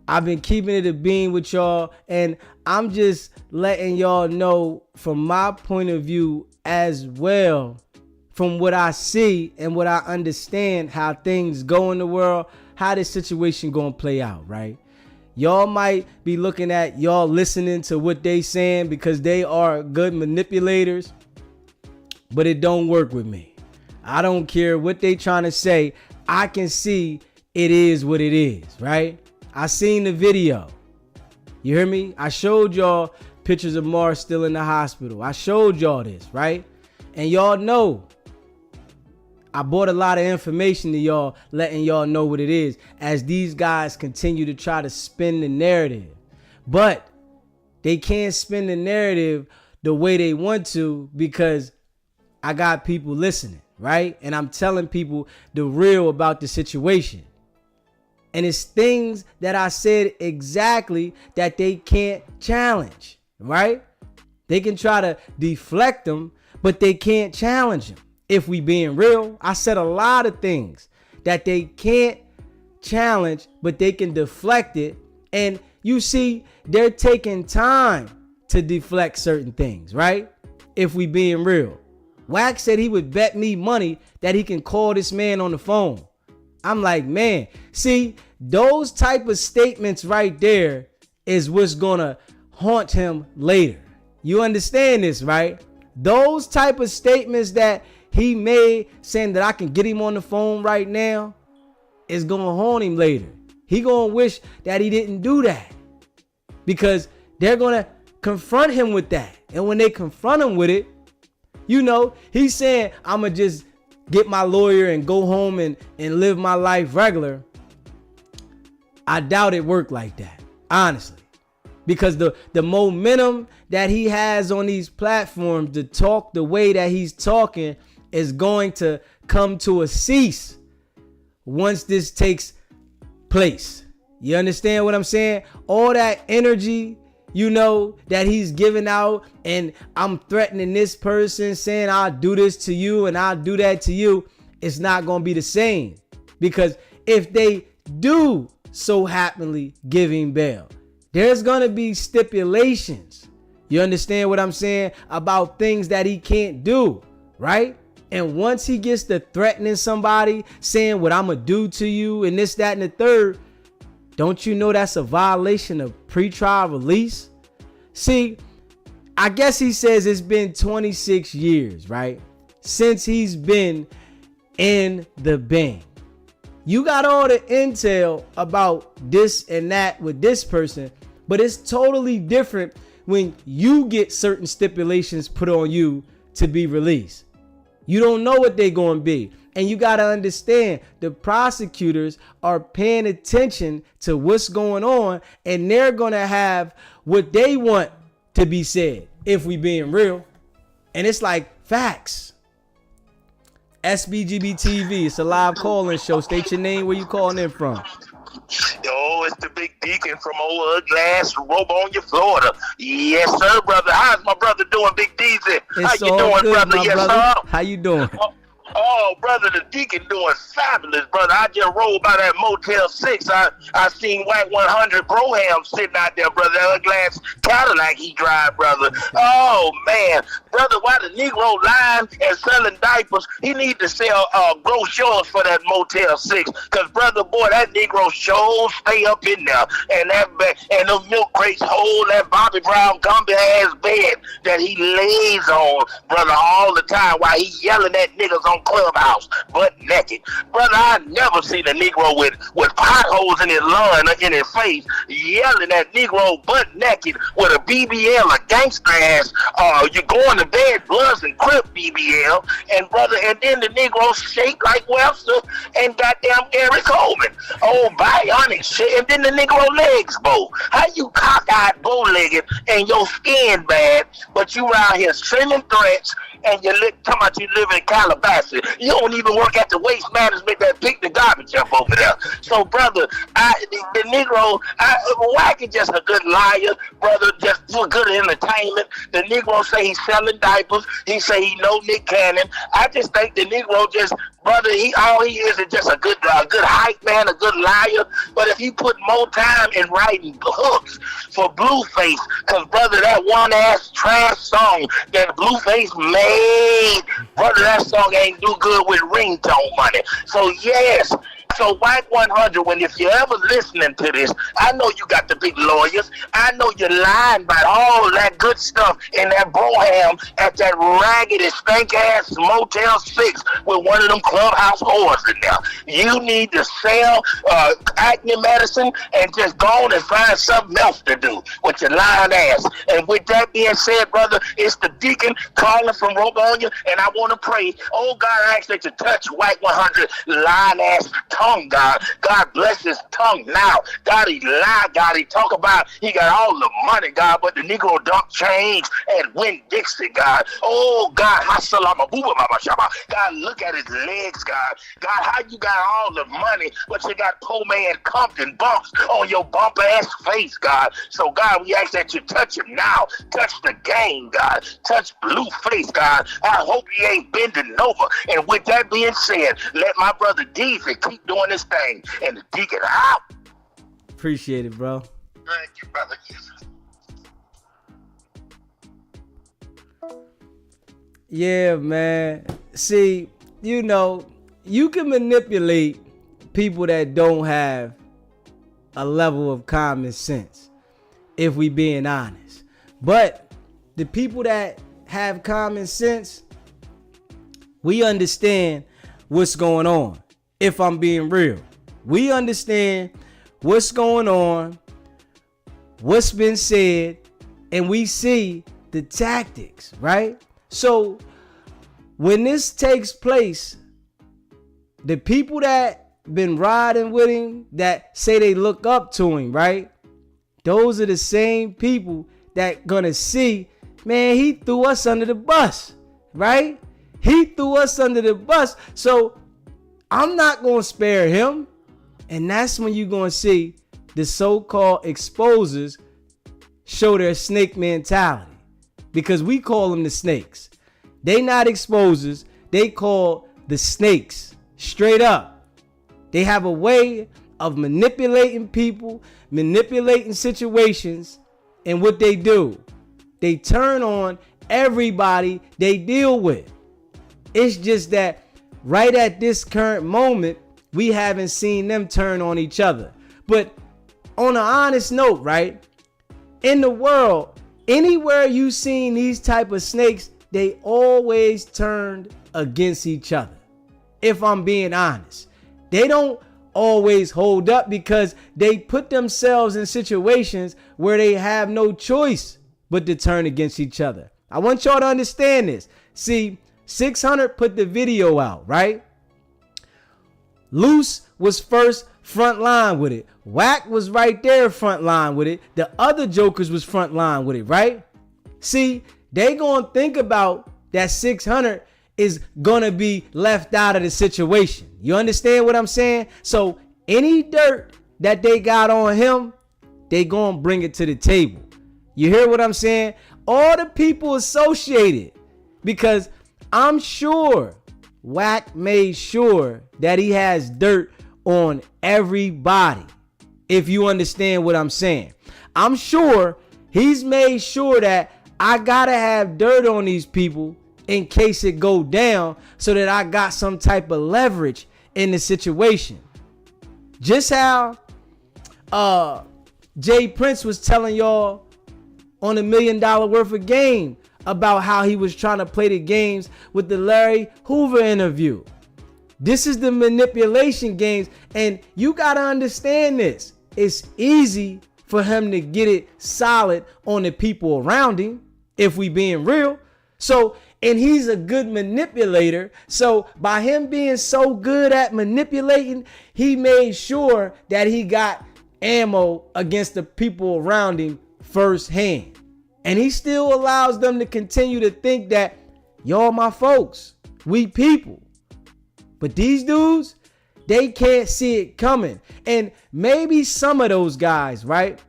I've been keeping it a bean with y'all, and I'm just letting y'all know from my point of view as well, from what I see and what I understand how things go in the world, how this situation gonna play out, right? Y'all might be looking at y'all listening to what they saying because they are good manipulators, but it don't work with me. I don't care what they trying to say. I can see it is what it is, right? I seen the video. You hear me? I showed y'all pictures of Mars still in the hospital. I showed y'all this, right? And y'all know I brought a lot of information to y'all, letting y'all know what it is as these guys continue to try to spin the narrative. But they can't spin the narrative the way they want to because I got people listening, right? And I'm telling people the real about the situation. And it's things that I said exactly that they can't challenge, right? They can try to deflect them, but they can't challenge them. If we being real, I said a lot of things that they can't challenge, but they can deflect it. And you see, they're taking time to deflect certain things, right? If we being real. Wack said he would bet me money that he can call this man on the phone. I'm like, man, see, those type of statements right there is what's gonna haunt him later. You understand this, right? Those type of statements that he made saying that I can get him on the phone right now is gonna haunt him later. He gonna wish that he didn't do that because they're gonna confront him with that. And when they confront him with it, you know, he's saying, I'm gonna just get my lawyer and go home and live my life regular. I doubt it worked like that, honestly, because the momentum that he has on these platforms to talk the way that he's talking is going to come to a cease once this takes place. You understand what I'm saying? All that energy, you know, that he's giving out, and I'm threatening this person saying I'll do this to you and I'll do that to you, it's not going to be the same. Because if they do so happily give him bail, there's going to be stipulations. You understand what I'm saying? About things that he can't do, right? And once he gets to threatening somebody, saying what I'm going to do to you and this, that, and the third, don't you know that's a violation of pretrial release? See, I guess he says it's been 26 years, right? Since he's been in the bang. You got all the intel about this and that with this person, but it's totally different when you get certain stipulations put on you to be released. You don't know what they're going to be. And you got to understand, the prosecutors are paying attention to what's going on, and they're going to have what they want to be said, if we being real. And it's like facts. SBGB TV, it's a live call-in show. State your name, where you calling in from. Yo, it's the big Deacon from old Glass Robonia, Florida. Yes, sir, brother. How's my brother doing, Big DZ? How you doing, good, brother? Yes, brother. sir. How you doing? Oh, brother, the Deacon doing fabulous, brother. I just rolled by that Motel 6. I seen Wack 100 Broham sitting out there, brother. That glass Cadillac he drive, brother. Oh, man. Brother, why the Negro lying and selling diapers? He need to sell brochures for that Motel 6. Because, brother, boy, that Negro sure stay up in there. And the milk crates hold that Bobby Brown Gumby-ass bed that he lays on, brother, all the time while he yelling at niggas on clubhouse, butt naked. Brother, I never seen a Negro with potholes in his lung, in his face, yelling at Negro butt naked with a BBL, a gangster ass. You going to bed, Bloods and Crip BBL, and brother, and then the Negro shake like Webster and goddamn Eric Coleman. Oh, bionic shit, and then the Negro legs bow. How you cockeyed, bow-legged, and your skin bad, but you around here sending threats, and you talking about you live in Calabasas. You don't even work at the waste management that pick the garbage up over there. So, brother, the Negro, Wack is just a good liar, brother, just for good entertainment. The Negro say he's selling diapers. He say he know Nick Cannon. I just think the Negro just, brother, all he is just a good hype man, a good liar. But if he put more time in writing hooks for Blueface, because, brother, that one-ass trash song that Blueface made, brother, that song ain't do good with ringtone money. So, yes. So Wack 100, if you're ever listening to this, I know you got the big lawyers. I know you're lying about all that good stuff in that Broham at that raggedy, stank-ass Motel 6 with one of them clubhouse whores in there. You need to sell acne medicine and just go on and find something else to do with your lying ass. And with that being said, brother, it's the Deacon calling from Robonia, and I want to pray. Oh, God, I ask that you touch Wack 100 lying ass tongue, God. God bless his tongue now. God, he lied. God, he talk about he got all the money, God, but the Negro don't change and win Dixie, God. Oh, God, God, look at his legs, God. God, how you got all the money, but you got poor man Compton bumps on your bump ass face, God. So, God, we ask that you touch him now. Touch the game, God. Touch Blueface, God. I hope he ain't bending over. And with that being said, let my brother Deacon keep doing this thing, and the Deacon out. Appreciate it, bro. Thank you, brother. Yeah, man. See, you know, you can manipulate people that don't have a level of common sense, if we being honest. But the people that have common sense, we understand what's going on. If I'm being real, we understand what's going on, what's been said, and we see the tactics, right? So when this takes place, the people that been riding with him, that say they look up to him, right? Those are the same people that gonna see, man, he threw us under the bus, right? He threw us under the bus. So I'm not going to spare him. And that's when you're going to see the so-called exposers show their snake mentality. Because we call them the snakes. They not exposers. They call the snakes. Straight up. They have a way of manipulating people, manipulating situations. And what they do, they turn on everybody they deal with. It's just that right at this current moment, we haven't seen them turn on each other. But on an honest note, right? In the world, anywhere you seen these type of snakes, they always turned against each other. If I'm being honest, they don't always hold up because they put themselves in situations where they have no choice but to turn against each other. I want y'all to understand this. See, 600 put the video out, right? Luce was first front line with it. Wack was right there front line with it. The other jokers was front line with it, right? See, they gonna think about that 600 is gonna be left out of the situation. You understand what I'm saying? So any dirt that they got on him, they gonna bring it to the table. You hear what I'm saying? All the people associated, because I'm sure Wack made sure that he has dirt on everybody. If you understand what I'm saying, I'm sure he's made sure that I gotta have dirt on these people in case it go down, so that I got some type of leverage in the situation. Just how Jay Prince was telling y'all on $1 million worth of game about how he was trying to play the games with the Larry Hoover interview. This is the manipulation games, and you got to understand this. It's easy for him to get it solid on the people around him, if we being real. So, and he's a good manipulator. So by him being so good at manipulating, he made sure that he got ammo against the people around him firsthand. And he still allows them to continue to think that y'all my folks, we people. But these dudes, they can't see it coming. And maybe some of those guys, right,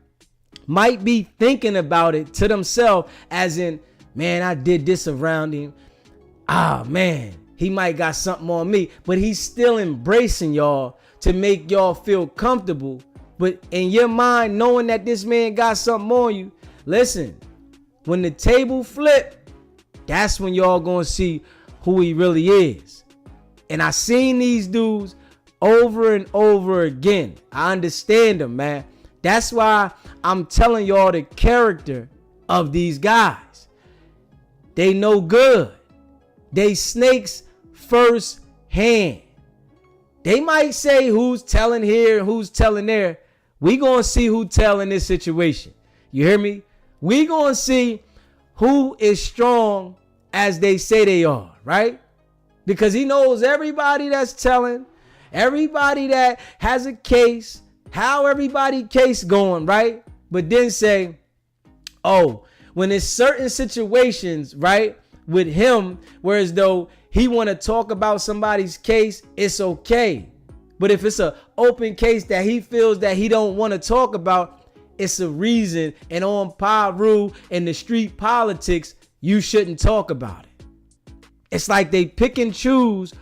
might be thinking about it to themselves as in, man, I did this around him. Ah, man, he might got something on me. But he's still embracing y'all to make y'all feel comfortable. But in your mind, knowing that this man got something on you, listen, when the table flip, that's when y'all gonna see who he really is. And I seen these dudes over and over again. I understand them, man. That's why I'm telling y'all the character of these guys. They no good. They snakes first hand. They might say who's telling here and who's telling there. We gonna see who telling this situation. You hear me? We gonna see who is strong as they say they are, right? Because he knows everybody that's telling, everybody that has a case, how everybody case going, right? But then say, oh, when it's certain situations, right, with him, whereas though he want to talk about somebody's case, it's okay. But if it's an open case that he feels that he don't want to talk about, it's a reason. And on Paru and the street politics, you shouldn't talk about it. It's like they pick and choose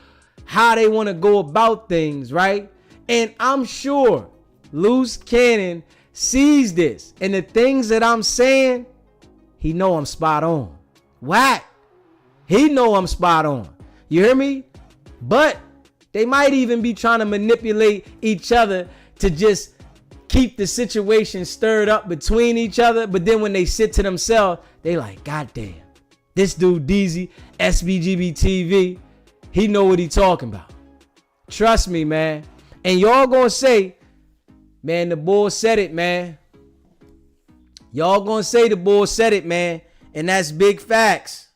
how they want to go about things, right? And I'm sure Luce Cannon sees this. And the things that I'm saying, he know I'm spot on. Wack, he know I'm spot on. You hear me? But they might even be trying to manipulate each other to just keep the situation stirred up between each other. But then when they sit to themselves, they like, God damn, this dude DZ, SBGB TV, he know what he talking about. Trust me, man. And y'all gonna say, man, the bull said it, man. Y'all gonna say the bull said it, man. And that's big facts.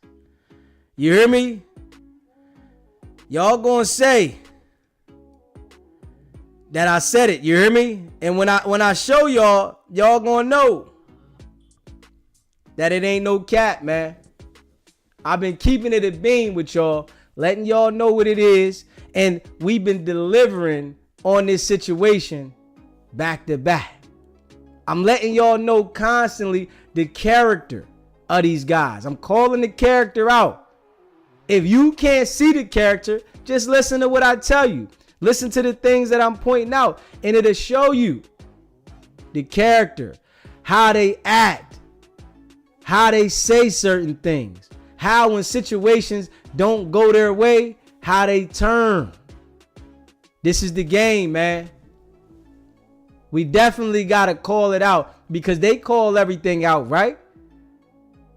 You hear me? Y'all gonna say that I said it. You hear me? And when I show y'all, y'all gonna know that it ain't no cap, man. I've been keeping it a beam with y'all, letting y'all know what it is. And we've been delivering on this situation back to back. I'm letting y'all know constantly the character of these guys. I'm calling the character out. If you can't see the character, just listen to what I tell you. Listen to the things that I'm pointing out, and it'll show you the character, how they act, how they say certain things, how when situations don't go their way, how they turn. This is the game, man. We definitely got to call it out because they call everything out, right?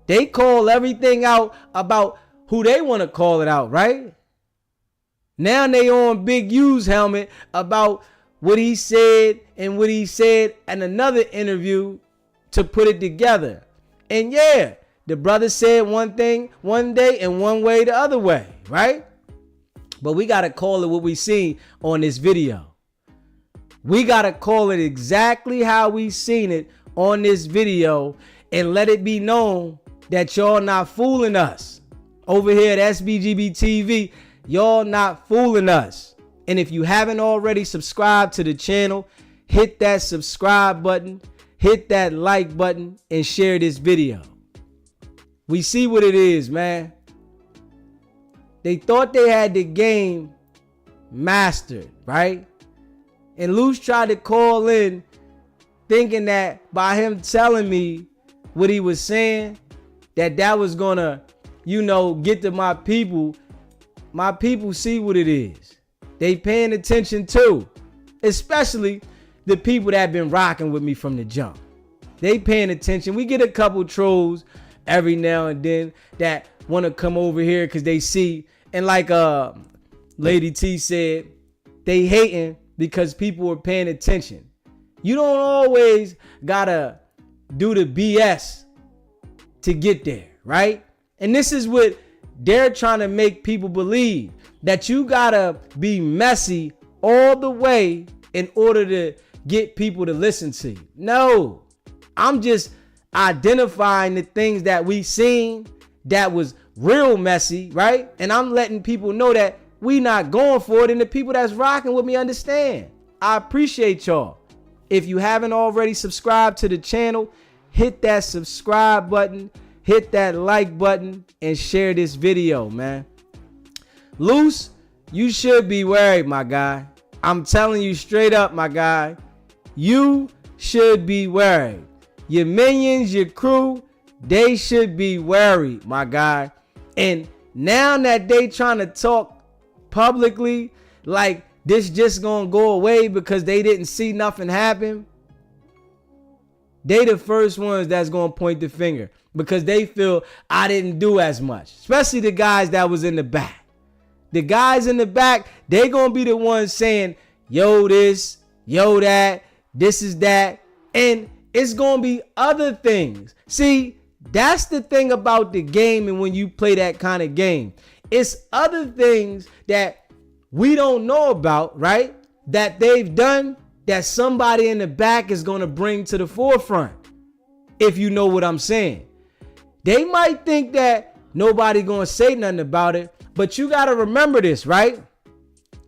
They call everything out about who they want to call it out, right? Now they on Big U's helmet about what he said and what he said in another interview to put it together. And yeah, the brother said one thing one day and one way the other way, right? But we got to call it what we see on this video. We got to call it exactly how we seen it on this video and let it be known that y'all not fooling us. Over here at SBGB TV, y'all not fooling us. And if you haven't already subscribed to the channel, hit that subscribe button, hit that like button, and share this video. We see what it is, man. They thought they had the game mastered, right? And Luce tried to call in thinking that by him telling me what he was saying, that was gonna, get to my people. My people see what it is. They paying attention too. Especially the people that been rocking with me from the jump. They paying attention. We get a couple trolls every now and then that want to come over here because they see, and like Lady T said, they hating because people are paying attention. You don't always gotta do the BS to get there, right? And this is what they're trying to make people believe, that you gotta be messy all the way in order to get people to listen to you. No, I'm just identifying the things that we seen that was real messy, right? And I'm letting people know that we not going for it, and the people that's rocking with me understand. I appreciate y'all. If you haven't already subscribed to the channel, hit that subscribe button, hit that like button, and share this video, man. Luce, you should be worried, my guy. I'm telling you straight up, my guy. You should be worried. Your minions, your crew, they should be worried, my guy. And now that they trying to talk publicly like this just gonna go away because they didn't see nothing happen, they the first ones that's gonna point the finger because they feel I didn't do as much, especially the guys that was in the back. The guys in the back, they gonna be the ones saying, yo this, yo that, this is that, and it's gonna be other things. See, that's the thing about the game, and when you play that kind of game, it's other things that we don't know about, right? That they've done that somebody in the back is gonna bring to the forefront. If you know what I'm saying. They might think that nobody gonna say nothing about it, but you gotta remember this, right?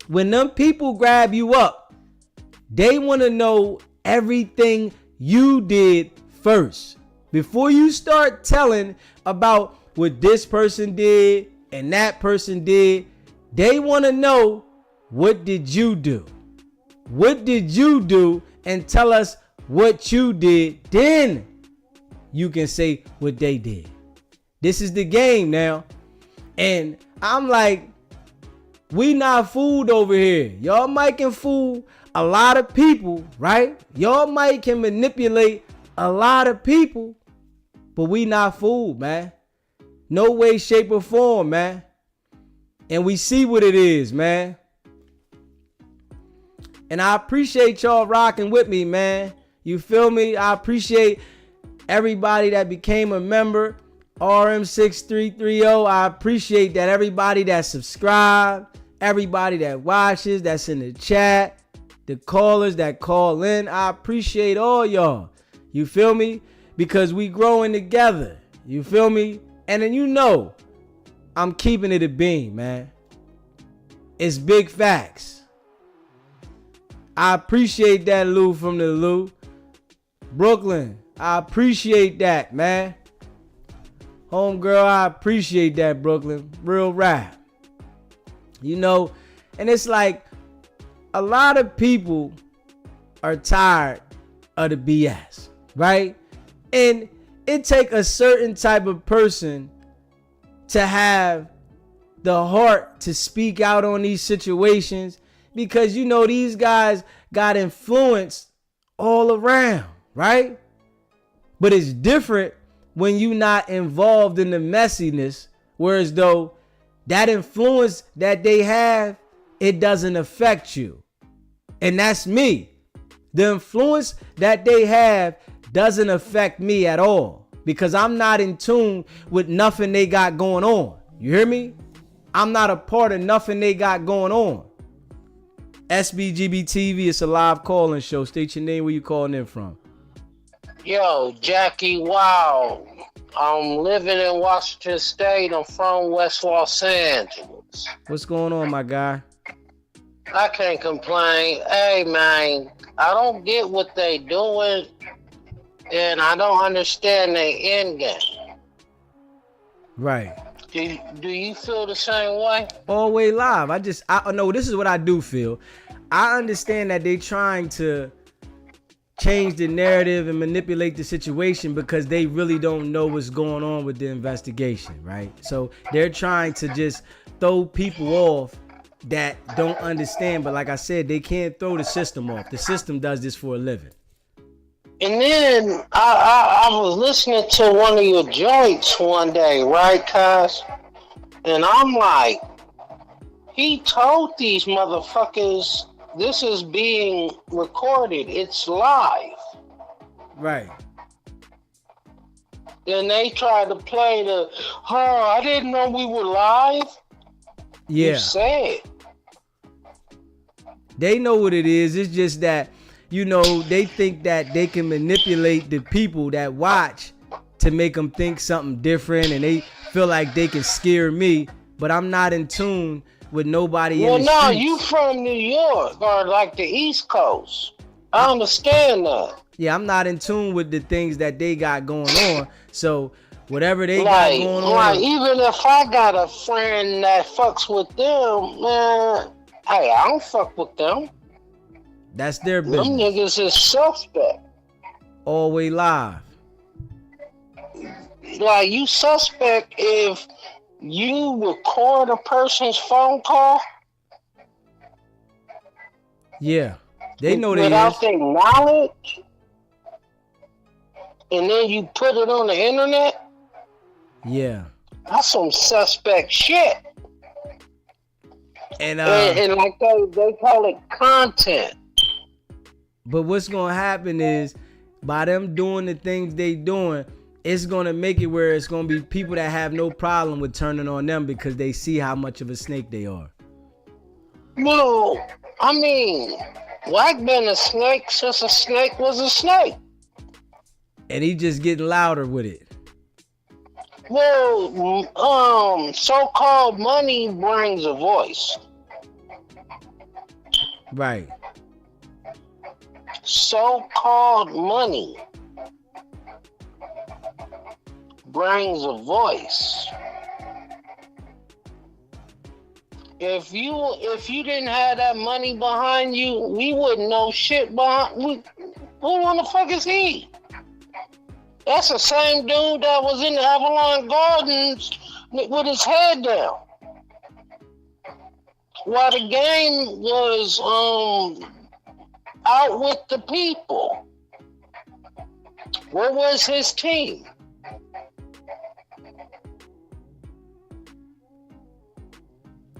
When them people grab you up, they wanna know everything you did first. Before you start telling about what this person did and that person did, they wanna know, what did you do? What did you do? And tell us what you did. Then you can say what they did. This is the game now. And I'm like, we not fooled over here. Y'all might can fool a lot of people, right? Y'all might can manipulate a lot of people, but we not fooled, man. No way, shape, or form, man. And we see what it is, man. And I appreciate y'all rocking with me, man. You feel me? I appreciate everybody that became a member. RM6330. I appreciate that everybody that subscribed, everybody that watches, that's in the chat, the callers that call in. I appreciate all y'all. You feel me? Because we growing together. You feel me? And then you know, I'm keeping it a beam, man. It's big facts. I appreciate that, Lou from the Lou. Brooklyn, I appreciate that, man. Homegirl, I appreciate that, Brooklyn. Real rap. You know, and it's like a lot of people are tired of the BS, right? And it take a certain type of person to have the heart to speak out on these situations, because you know these guys got influence all around, right? But it's different when you not involved in the messiness, whereas though that influence that they have, it doesn't affect you. And that's me. The influence that they have doesn't affect me at all, because I'm not in tune with nothing they got going on. You hear me? I'm not a part of nothing they got going on. SBGB TV, it's a live calling show. State your name, where you calling in from. Yo, Jackie, wow. I'm living in Washington State. I'm from West Los Angeles. What's going on, my guy? I can't complain. Hey, man, I don't get what they doing, and I don't understand their end game. Right. Do you feel the same way? Always live. I know this is what I do feel. I understand that they trying to change the narrative and manipulate the situation because they really don't know what's going on with the investigation, right? So they're trying to just throw people off that don't understand. But like I said, they can't throw the system off. The system does this for a living. And then I was listening to one of your joints one day, right, cuz? And I'm like, he told these motherfuckers this is being recorded. It's live. Right. Then they tried to play the, I didn't know we were live. Yeah. You said. They know what it is. It's just that, you know, they think that they can manipulate the people that watch to make them think something different, and they feel like they can scare me, but I'm not in tune with nobody in the streets. Well, no, you from New York or like the East Coast. I understand that. Yeah, I'm not in tune with the things that they got going on. So whatever they got going on. Like, even if I got a friend that fucks with them, man, hey, I don't fuck with them. That's their business. Them niggas is suspect. Always live. Like, you suspect if you record a person's phone call. Yeah. They know they without is. their knowledge. And then you put it on the internet. Yeah. That's some suspect shit. And like they call it content. But what's gonna happen is, by them doing the things they doing, it's gonna make it where it's gonna be people that have no problem with turning on them because they see how much of a snake they are. No, I mean, Wack been a snake since a snake was a snake. And he just getting louder with it. Well, so-called money brings a voice. Right. So-called money brings a voice. If you didn't have that money behind you, we wouldn't know shit behind. Who the fuck is he? That's the same dude that was in the Avalon Gardens with his head down. While the game was out with the people. Where was his team?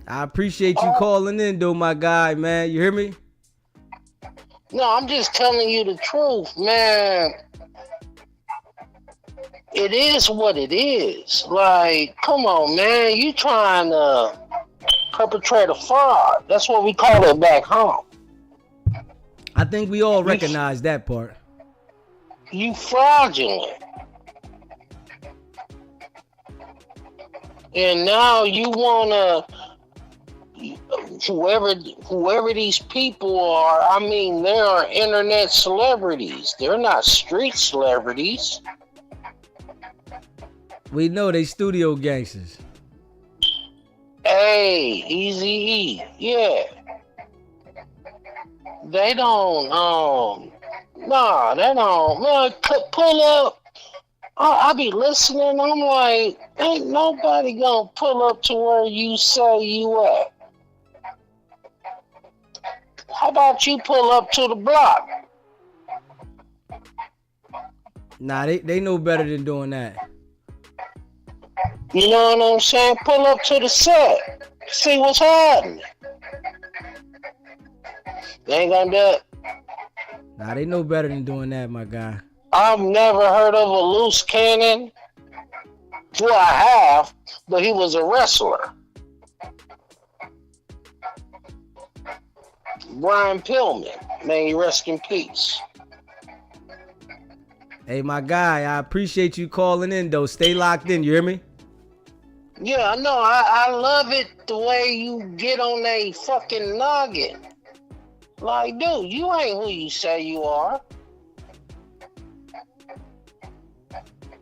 I appreciate you calling in, though, my guy, man. You hear me? No, I'm just telling you the truth, man. It is what it is. Like, come on, man. You trying to perpetrate a fraud. That's what we call it back home. I think we all recognize that part. You fraudulent. And now you wanna, whoever these people are, I mean, they are internet celebrities. They're not street celebrities. We know they studio gangsters. Hey, Easy E, yeah. They don't, they don't, man, pull up. I be listening, I'm like, ain't nobody gonna pull up to where you say you at. How about you pull up to the block? Nah, they know better than doing that. You know what I'm saying? Pull up to the set. See what's happening. They ain't gonna do it. Nah, they know better than doing that, my guy. I've never heard of a Luce cannon. Well, I have, but he was a wrestler. Brian Pillman, may he rest in peace. Hey, my guy, I appreciate you calling in, though. Stay locked in, you hear me? Yeah, I know. I love it the way you get on a fucking noggin. Like, dude, you ain't who you say you are.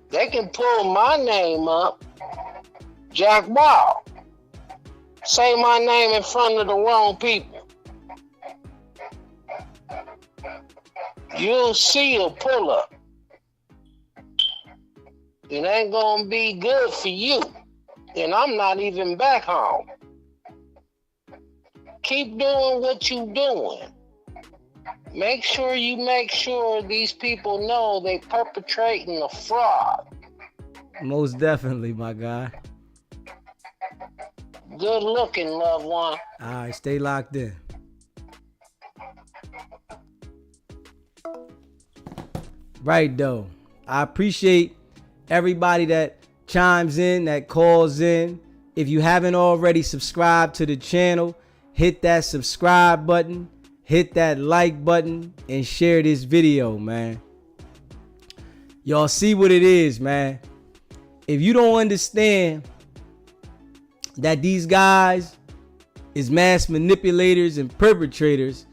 They can pull my name up, Jack Ball. Say my name in front of the wrong people. You'll see a pull up. It ain't gonna be good for you. And I'm not even back home. Keep doing what you doing. make sure these people know they perpetrating a fraud. Most definitely, my guy. Good looking, loved one. All right, stay locked in. Right, though. I appreciate everybody that chimes in, that calls in. If you haven't already subscribed to the channel, hit that subscribe button, hit that like button, and share this video, man. Y'all see what it is, man. If you don't understand that these guys is mass manipulators and perpetrators,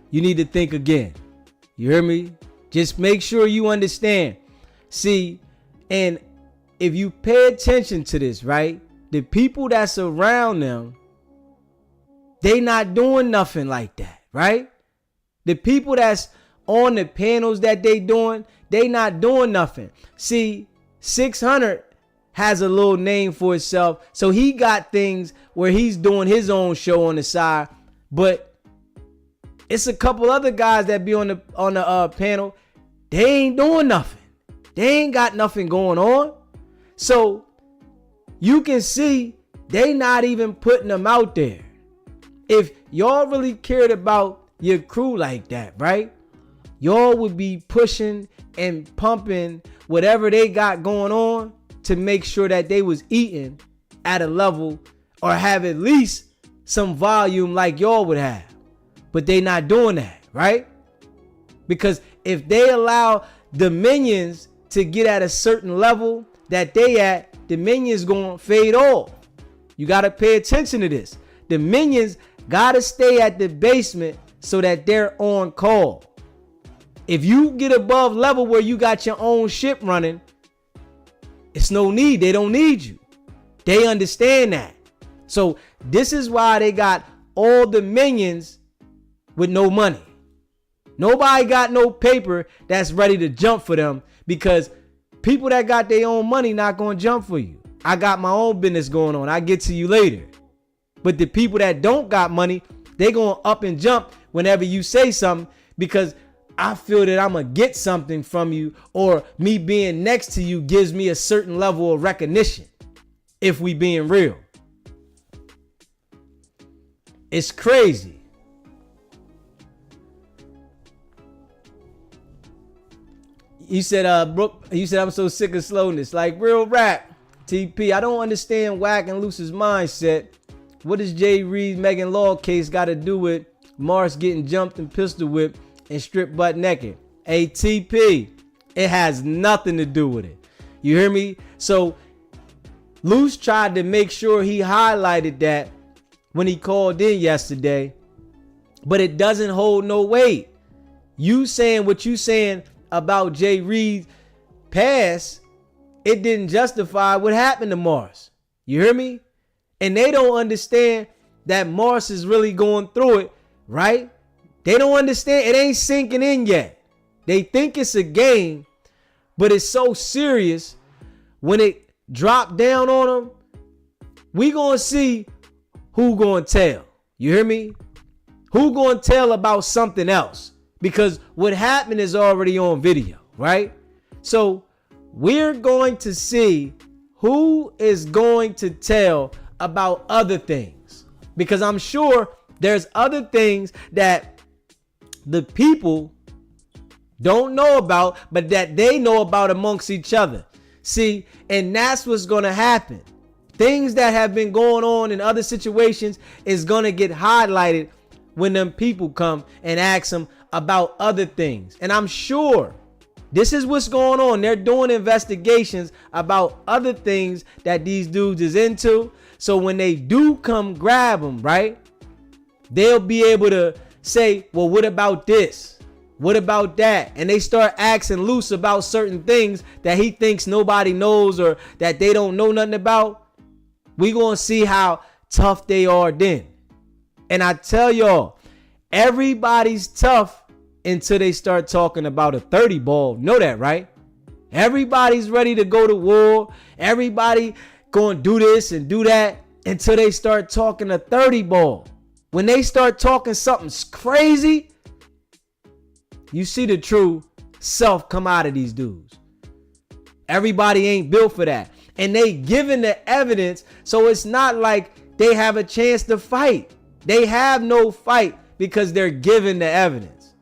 you need to think again. You hear me? Just make sure you understand. See, and if you pay attention to this, right? The people that's around them, they not doing nothing like that, right? The people that's on the panels that they doing, they not doing nothing. See, 600 has a little name for itself, so he got things where he's doing his own show on the side, but it's a couple other guys that be on the panel. They ain't doing nothing. They ain't got nothing going on. So you can see they not even putting them out there. If y'all really cared about your crew like that, right? Y'all would be pushing and pumping whatever they got going on to make sure that they was eating at a level or have at least some volume like y'all would have. But they not doing that, right? Because if they allow the minions to get at a certain level that they at, the minions gonna fade off. You gotta pay attention to this. The minions gotta stay at the basement so that they're on call. If you get above level where you got your own ship running, it's no need. They don't need you. They understand that. So this is why they got all the minions with no money. Nobody got no paper that's ready to jump for them, because people that got their own money not going to jump for you. I got my own business going on. I get to you later. But the people that don't got money, they going to up and jump whenever you say something, because I feel that I'm going to get something from you, or me being next to you gives me a certain level of recognition, if we being real. It's crazy. You said, Brooke, you said I'm so sick of slowness. Like, real rap. TP, I don't understand Wack and Luce's mindset. What does Jay Reed's Megan Law case got to do with Mars getting jumped and pistol whipped and stripped butt naked? ATP, it has nothing to do with it. You hear me? So Luce tried to make sure he highlighted that when he called in yesterday, but it doesn't hold no weight. You saying what you saying about Jay Reed's past, it didn't justify what happened to Mars. You hear me? And they don't understand that Mars is really going through it, right? They don't understand. It ain't sinking in yet. They think it's a game, but it's so serious. When it drop down on them, we gonna see who gonna tell. You hear me? Who gonna tell about something else? Because what happened is already on video, right? So we're going to see who is going to tell about other things, because I'm sure there's other things that the people don't know about, but that they know about amongst each other. See, and that's what's going to happen. Things that have been going on in other situations is going to get highlighted when them people come and ask them about other things. And I'm sure this is what's going on. They're doing investigations about other things that these dudes is into. So when they do come grab them, right, they'll be able to say, well, what about this? What about that? And they start asking Luce about certain things that he thinks nobody knows, or that they don't know nothing about. We gonna see how tough they are then. And I tell y'all, everybody's tough until they start talking about a 30 ball. Know that, right? Everybody's ready to go to war. Everybody going to do this and do that until they start talking a 30 ball. When they start talking something crazy, You see the true self come out of these dudes. Everybody ain't built for that. And they giving the evidence, so it's not like they have a chance to fight. They have no fight because they're giving the evidence.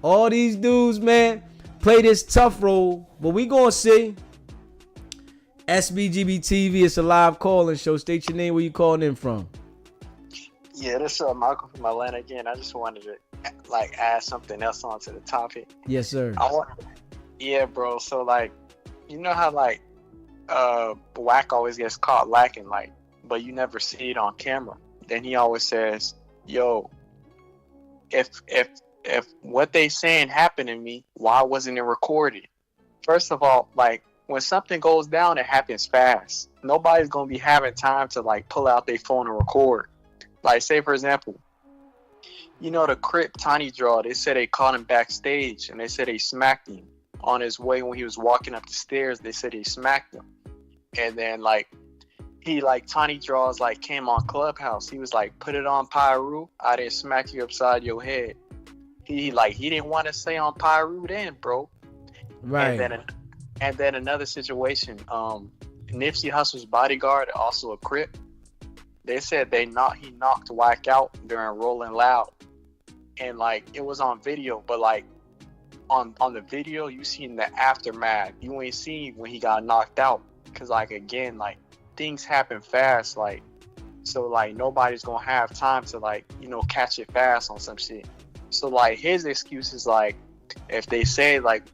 All these dudes, man, play this tough role, but we gonna see. SBGB TV, it's a live call-in show. State your name, where you calling in from. Yeah, this is Michael from Atlanta again. I just wanted to like add something else onto the topic. Yes, sir. Yeah, bro. So like, you know how like Wack always gets caught lacking, like, but you never see it on camera. Then he always says, "Yo, if what they saying happened to me, why wasn't it recorded?" First of all, like, when something goes down, it happens fast. Nobody's gonna be having time to like pull out their phone and record. Like, say for example, you know the Crip Tiny Draw, they said they caught him backstage and they said they smacked him on his way when he was walking up the stairs. They said he smacked him, and then like he like Tiny Draws like came on Clubhouse. He was like, "Put it on Pyru. I didn't smack you upside your head." He didn't want to say on Pyru then, bro. Right. And then another situation, Nipsey Hussle's bodyguard, also a Crip, they said he knocked Wack out during Rolling Loud. And like, it was on video, but like on the video, you seen the aftermath. You ain't seen when he got knocked out. Cause like, again, like, things happen fast, like, so like nobody's gonna have time to like, you know, catch it fast on some shit. So like his excuse is like, if they say like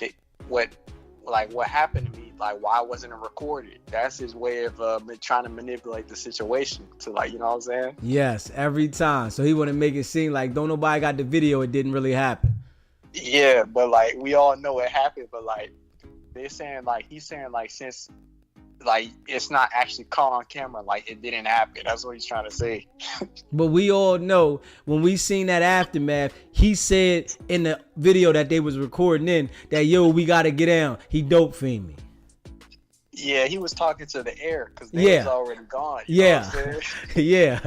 what happened to me, like, why wasn't it recorded? That's his way of trying to manipulate the situation to, like, you know what I'm saying? Yes, every time. So he want to make it seem like don't nobody got the video, it didn't really happen. Yeah, but like we all know it happened, but like he's saying like since like it's not actually caught on camera, like it didn't happen. That's what he's trying to say. But we all know when we seen that aftermath, he said in the video that they was recording in that, "Yo, we gotta get down. He dope fiend me." Yeah, he was talking to the air because they was already gone. You know what I'm saying? Yeah.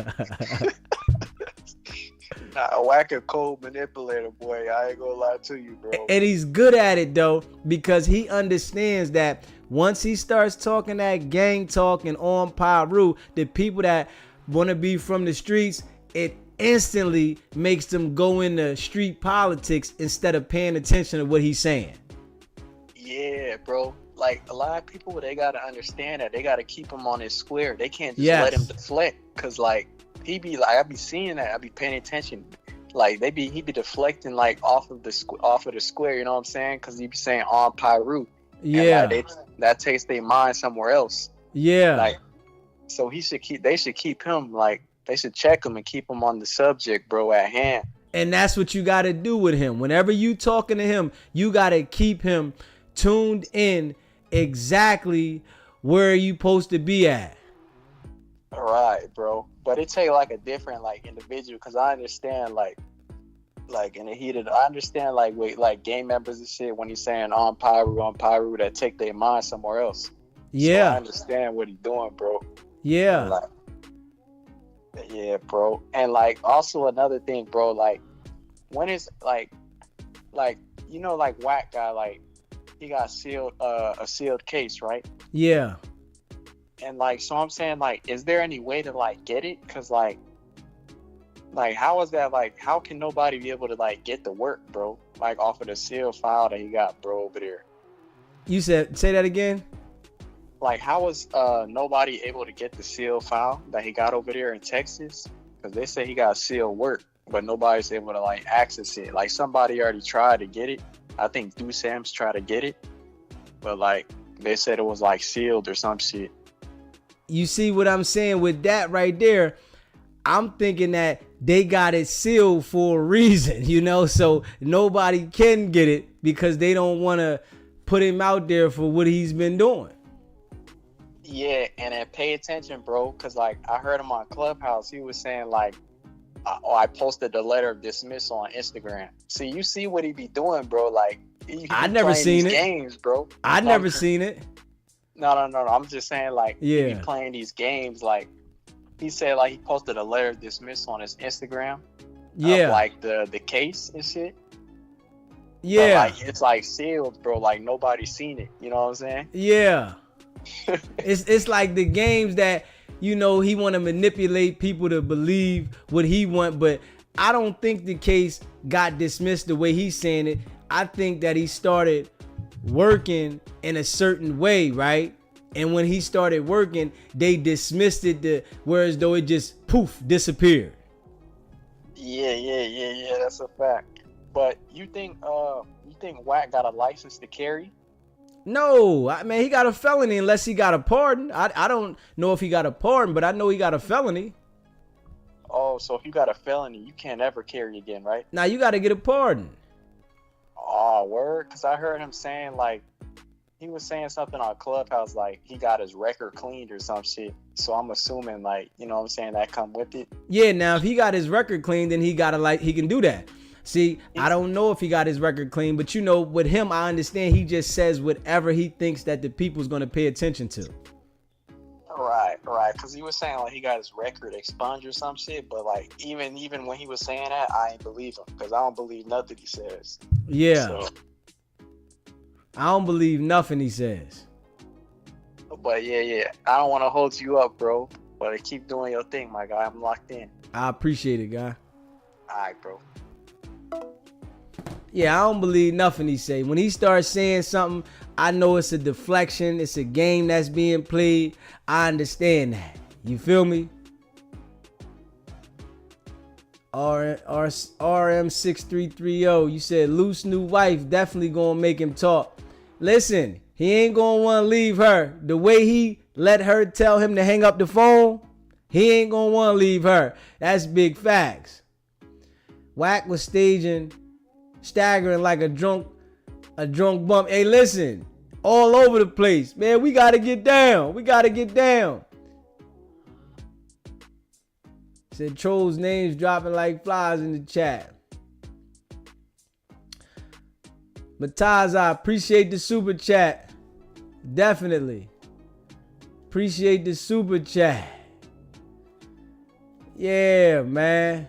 Nah, Wack a cold manipulator, boy. I ain't gonna lie to you, bro. And he's good at it though, because he understands that once he starts talking that gang talk and on Pyru, the people that want to be from the streets, it instantly makes them go into street politics instead of paying attention to what he's saying. Yeah, bro. Like, a lot of people, they gotta understand that they gotta keep him on his square. They can't just let him deflect, cause like he be like, I be seeing that, I be paying attention. Like he be deflecting like off of the square. You know what I'm saying? Cause he be saying on Pyru. Yeah, like, that takes their mind somewhere else. Yeah, like, so they should keep him, like, they should check him and keep him on the subject, bro, at hand. And that's what you got to do with him. Whenever you talking to him, you got to keep him tuned in exactly where you supposed to be at. All right, bro. But it take like a different like individual, because I understand like in the heated, I understand like with like gang members and shit when he's saying on Pyru that take their mind somewhere else. Yeah, so I understand what he's doing, bro. Yeah, like, yeah, bro. And like also another thing, bro, like when it's like you know, like Wack guy, like he got sealed a sealed case, right? Yeah. And like, so I'm saying, like, is there any way to like get it? Cause like how is that, like, how can nobody be able to like get the work, bro? Like off of the sealed file that he got, bro, over there. You said, say that again? Like, how was nobody able to get the sealed file that he got over there in Texas? Cause they say he got sealed work, but nobody's able to like access it. Like somebody already tried to get it. I think Sam's tried to get it, but like they said it was like sealed or some shit. You see what I'm saying with that right there? I'm thinking that they got it sealed for a reason, you know, so nobody can get it because they don't want to put him out there for what he's been doing. Yeah, and then pay attention, bro, because like I heard him on Clubhouse. He was saying like, I posted the letter of dismissal on Instagram. See, you see what he be doing, bro. Like, I never seen it. Games, bro. I never seen it. No. I'm just saying, like, he be playing these games. Like, he said, like, he posted a letter of dismissal on his Instagram, Yeah. of like the case and shit. Yeah. But, like, it's like sealed, bro. Like nobody's seen it. You know what I'm saying? Yeah. It's like the games that, you know, he want to manipulate people to believe what he want, but I don't think the case got dismissed the way he's saying it. I think that he started working in a certain way, right? And when he started working, they dismissed it whereas though it just poof disappeared. Yeah. That's a fact. But you think Wack got a license to carry? No, I mean, he got a felony unless he got a pardon. I don't know if he got a pardon, but I know he got a felony. Oh, so if you got a felony, you can't ever carry again, right? Now you got to get a pardon. Oh, word? Because I heard him saying, like, he was saying something on Clubhouse, like, he got his record cleaned or some shit. So I'm assuming, like, you know what I'm saying, that come with it. Yeah, now if he got his record clean, then he can do that. See, I don't know if he got his record clean, but you know, with him, I understand he just says whatever he thinks that the people's going to pay attention to. Right. Because he was saying, like, he got his record expunged or some shit, but, like, even when he was saying that, I ain't believe him, because I don't believe nothing he says. Yeah. So, I don't believe nothing he says. but yeah. I don't want to hold you up, bro, but keep doing your thing, my guy. I'm locked in. I appreciate it, guy. All right, bro. Yeah, I don't believe nothing he say. When he starts saying something, I know it's a deflection. It's a game that's being played. I understand that. You feel me? RM6330, you said Luce new wife definitely gonna make him talk. Listen, he ain't gonna wanna leave her. The way he let her tell him to hang up the phone, he ain't gonna wanna leave her. That's big facts. Wack was staggering like a drunk bump. Hey, listen, all over the place, man. We gotta get down. Said trolls names dropping like flies in the chat. Mataz, I appreciate the super chat. Definitely appreciate the super chat. Yeah, man.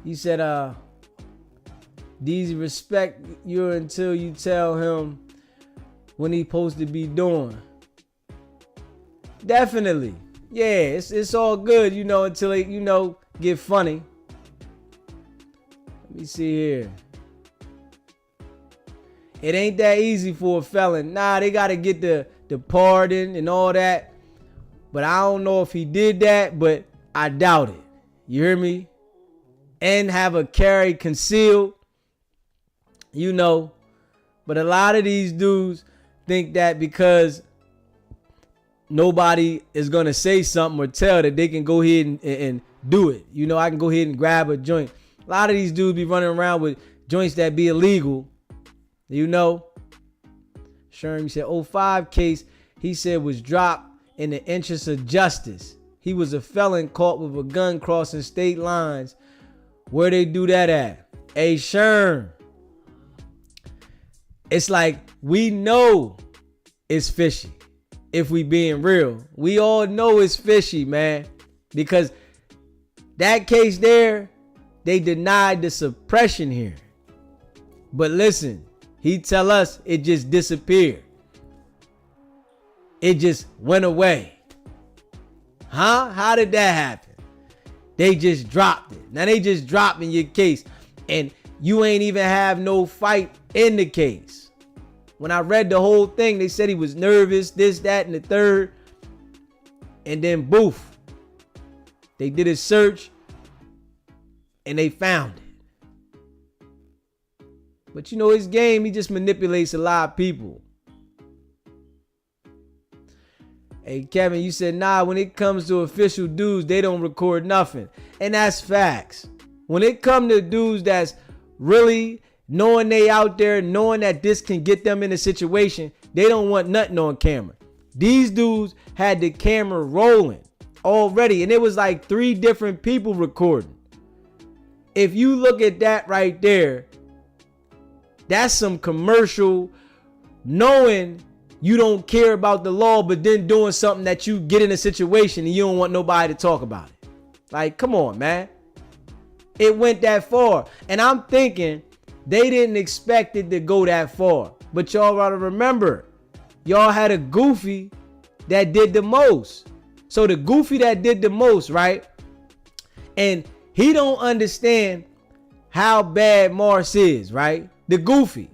He said, Deezy, respect you until you tell him when he supposed to be doing. Definitely. Yeah, it's all good, you know, until it, you know, get funny. Let me see here. It ain't that easy for a felon. Nah, they got to get the pardon and all that. But I don't know if he did that, but I doubt it. You hear me? And have a carry concealed, you know. But a lot of these dudes think that because nobody is going to say something or tell that they can go ahead and do it. You know, I can go ahead and grab a joint. A lot of these dudes be running around with joints that be illegal, you know. Sherm said 05 case, he said was dropped in the interest of justice. He was a felon caught with a gun crossing state lines. Where they do that at? Hey, Sherm. It's like we know it's fishy. If we being real, we all know it's fishy, man, because that case there, they denied the suppression here. But listen, he tell us it just disappeared. It just went away. Huh? How did that happen? They just dropped it. Now they just dropping your case and you ain't even have no fight in the case. When I read the whole thing, they said he was nervous, this, that, and the third. And then boof. They did a search and they found it. But you know his game, he just manipulates a lot of people. Hey, Kevin, you said, nah, when it comes to official dudes, they don't record nothing. And that's facts. When it comes to dudes that's really knowing they out there, knowing that this can get them in a situation, they don't want nothing on camera. These dudes had the camera rolling already, and it was like 3 different people recording. If you look at that right there, that's some commercial, knowing you don't care about the law, but then doing something that you get in a situation and you don't want nobody to talk about it. Like, come on, man. It went that far. And I'm thinking they didn't expect it to go that far. But y'all gotta remember, y'all had a goofy that did the most. So the goofy that did the most, right? And he don't understand how bad Mars is, right? The goofy.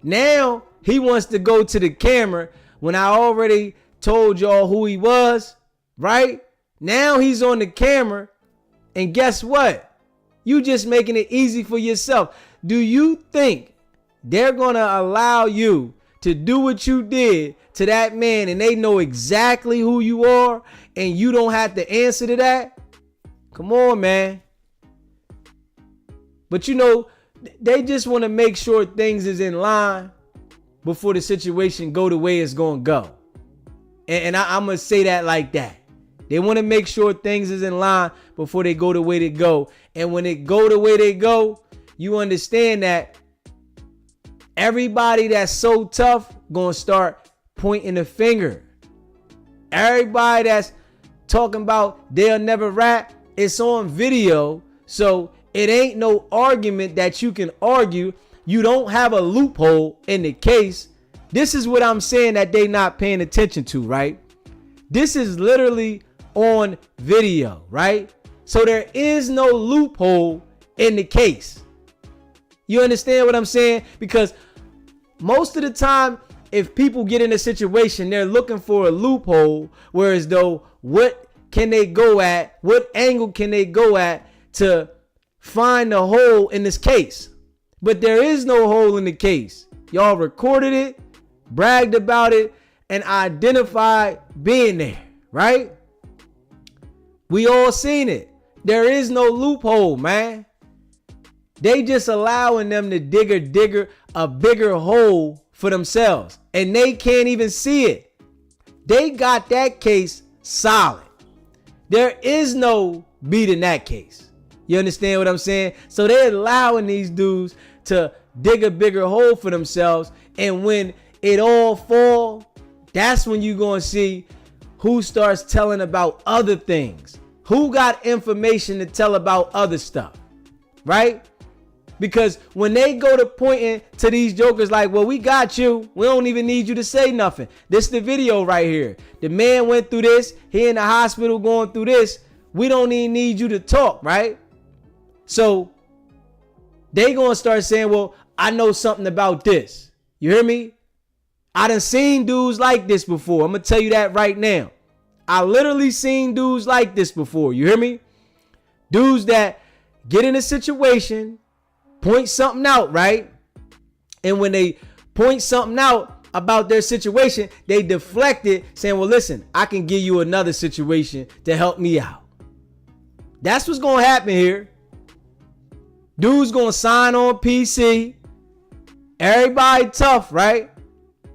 Now he wants to go to the camera when I already told y'all who he was, right? Now he's on the camera, and guess what? You just making it easy for yourself. Do you think they're gonna allow you to do what you did to that man and they know exactly who you are and you don't have to answer to that? Come on, man. But you know, they just want to make sure things is in line before the situation go the way it's gonna go. And I'm gonna say that like that. They want to make sure things is in line before they go the way they go. And when it go the way they go, you understand that everybody that's so tough gonna start pointing the finger. Everybody that's talking about they'll never rap, it's on video. So it ain't no argument that you can argue. You don't have a loophole in the case. This is what I'm saying that they not paying attention to, right? This is literally on video, right? So there is no loophole in the case. You understand what I'm saying? Because most of the time, if people get in a situation, they're looking for a loophole, whereas though, what can they go at? What angle can they go at to find a hole in this case? But there is no hole in the case. Y'all recorded it, bragged about it, and identified being there, right? We all seen it. There is no loophole, man. They just allowing them to dig a bigger hole for themselves. And they can't even see it. They got that case solid. There is no beat in that case. You understand what I'm saying? So they're allowing these dudes to dig a bigger hole for themselves. And when it all fall, that's when you're going to see who starts telling about other things. Who got information to tell about other stuff, right? Because when they go to pointing to these jokers like, well, we got you. We don't even need you to say nothing. This is the video right here. The man went through this. He in the hospital going through this. We don't even need you to talk, right? So they going to start saying, well, I know something about this. You hear me? I done seen dudes like this before. I'm going to tell you that right now. I literally seen dudes like this before. You hear me? Dudes that get in a situation, point something out, right? And when they point something out about their situation, they deflect it saying, well, listen, I can give you another situation to help me out. That's what's going to happen here. Dudes going to sign on PC. Everybody tough, right?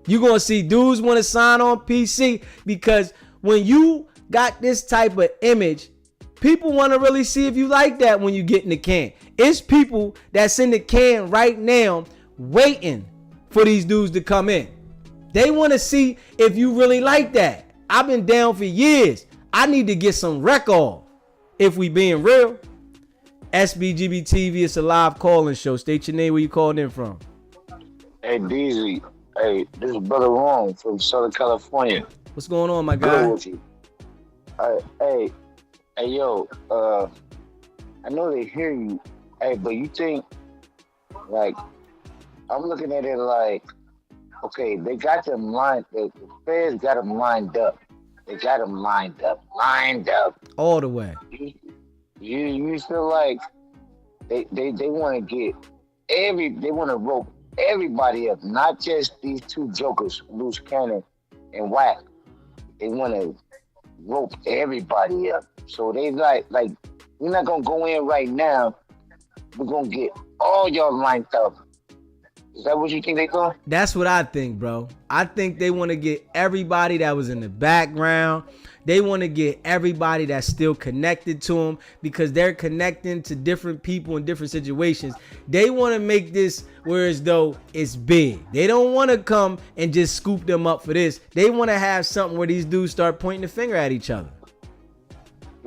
You're going to see dudes want to sign on PC because when you got this type of image, people want to really see if you like that when you get in the can. It's people that's in the can right now waiting for these dudes to come in. They want to see if you really like that. I've been down for years. I need to get some wreck off. If we being real. SBGB TV, it's a live calling show. State your name, where you called in from. Hey, DZ. Hey, this is Brother Ron from Southern California. What's going on, my guy? Hey, yo, I know they hear you. Hey, but you think, like, I'm looking at it like, okay, they got them lined, the feds got them lined up. They got them lined up. All the way. You feel like they want to get they want to rope everybody up, not just these two jokers, Luce Cannon and Wack. They want to rope everybody up. So they like we're not gonna go in right now. We're gonna get all y'all lined up. Is that what you think they doing? That's what I think, bro. I think they want to get everybody that was in the background. They want to get everybody that's still connected to them because they're connecting to different people in different situations. They want to make this whereas though it's big. They don't want to come and just scoop them up for this. They want to have something where these dudes start pointing the finger at each other.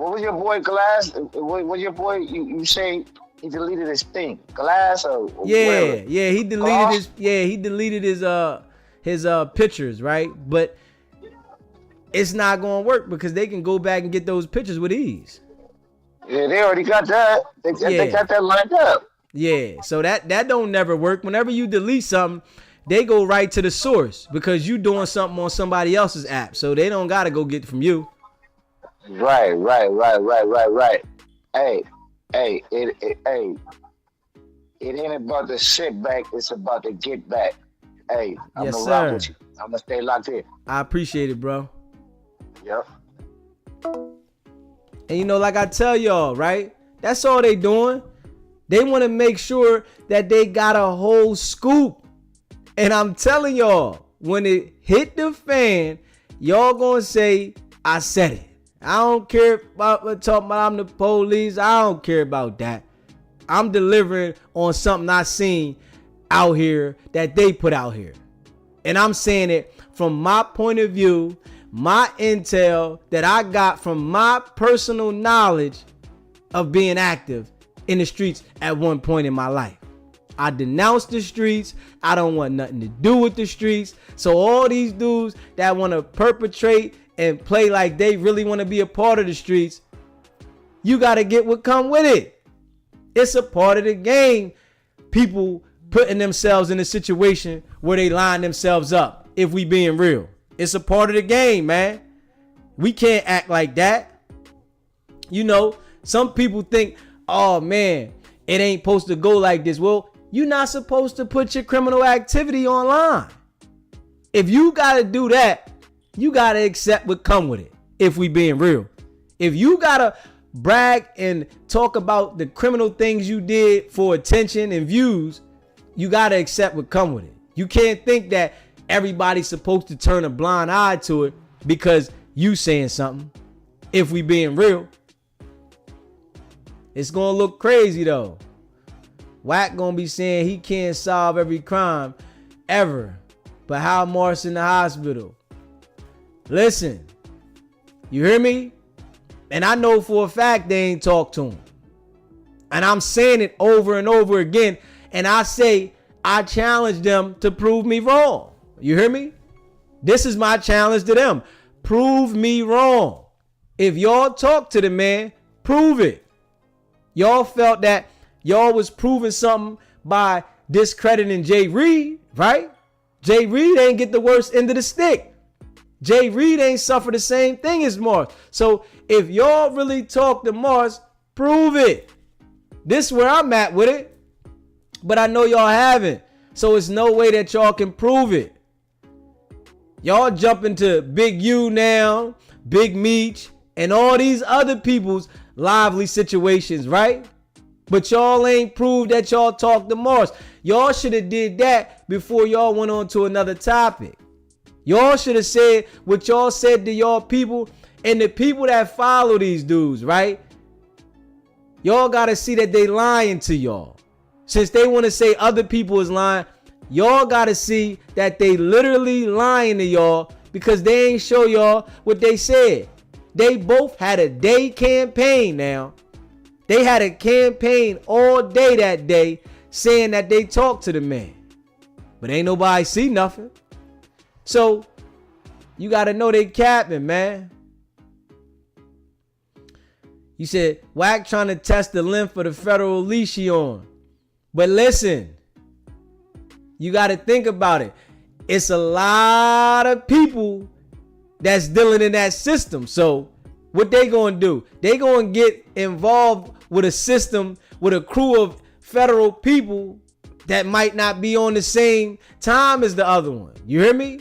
What was your boy Glass? What was your boy? You say he deleted his thing, Glass or whatever. He deleted Glass? he deleted his pictures, right? But it's not gonna work because they can go back and get those pictures with ease. Yeah, they already got that. They got that lined up. Yeah, so that don't never work. Whenever you delete something, they go right to the source because you doing something on somebody else's app, so they don't gotta go get it from you. Right. Hey, it ain't about the sit back, it's about the get back. Hey, I'm Yes, gonna sir. rock with you. I'm gonna stay locked in. I appreciate it, bro. Yep. And you know, like I tell y'all, right? That's all they doing. They want to make sure that they got a whole scoop. And I'm telling y'all, when it hit the fan, y'all gonna say, I said it. I don't care about talking about I'm the police. I don't care about that. I'm delivering on something I seen out here that they put out here. And I'm saying it from my point of view, my intel that I got from my personal knowledge of being active in the streets at one point in my life. I denounce the streets. I don't want nothing to do with the streets. So all these dudes that want to perpetrate and play like they really want to be a part of the streets, you got to get what come with it. It's a part of the game. People putting themselves in a situation where they line themselves up. If we being real, it's a part of the game, man. We can't act like that. You know, some people think, oh man, it ain't supposed to go like this. Well, you're not supposed to put your criminal activity online. If you got to do that, you got to accept what come with it. If we being real, if you got to brag and talk about the criminal things you did for attention and views, you got to accept what come with it. You can't think that everybody's supposed to turn a blind eye to it because you saying something. If we being real, it's gonna look crazy though. Wack gonna be saying he can't solve every crime ever, but how Morris in the hospital? Listen, you hear me? And I know for a fact they ain't talked to him. And I'm saying it over and over again. And I say, I challenge them to prove me wrong. You hear me? This is my challenge to them. Prove me wrong. If y'all talk to the man, prove it. Y'all felt that y'all was proving something by discrediting Jay Reed, right? Jay Reed ain't get the worst end of the stick. Jay Reed ain't suffer the same thing as Mars. So if y'all really talk to Mars, prove it. This is where I'm at with it. But I know y'all haven't. So it's no way that y'all can prove it. Y'all jumping to Big U now, Big Meech, and all these other people's lively situations, right? But y'all ain't proved that y'all talked to Mars. Y'all should have did that before y'all went on to another topic. Y'all should have said what y'all said to y'all people and the people that follow these dudes, right? Y'all got to see that they lying to y'all. Since they want to say other people is lying, y'all got to see that they literally lying to y'all because they ain't show y'all what they said. They both had a day campaign now. They had a campaign all day that day saying that they talked to the man. But ain't nobody see nothing. So you got to know they capping, man. You said Wack trying to test the length of the federal leash he on. But listen, you got to think about it. It's a lot of people that's dealing in that system. So what they going to do? They going to get involved with a system, with a crew of federal people that might not be on the same time as the other one. You hear me?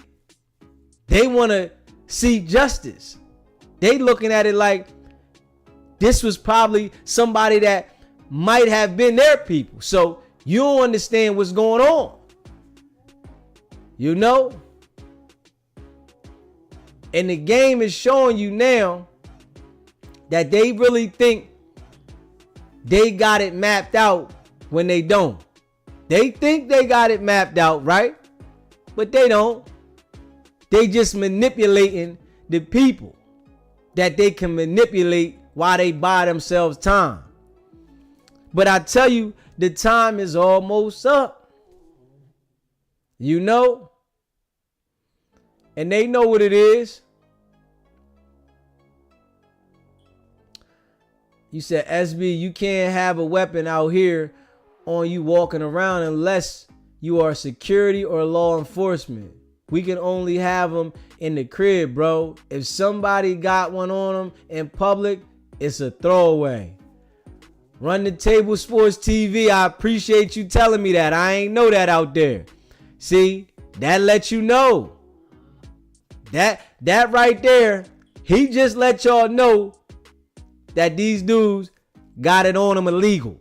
They want to see justice. They looking at it like this was probably somebody that might have been their people. So you don't understand what's going on. You know? And the game is showing you now that they really think they got it mapped out when they don't. They think they got it mapped out, right? But they don't. They just manipulating the people that they can manipulate while they buy themselves time. But I tell you, the time is almost up. You know? And they know what it is. You said, SB, you can't have a weapon out here on you walking around unless you are security or law enforcement. We can only have them in the crib, bro. If somebody got one on them in public, it's a throwaway. Run the Table Sports TV. I appreciate you telling me that. I ain't know that out there. See, that lets you know. That right there, he just let y'all know that these dudes got it on them illegal.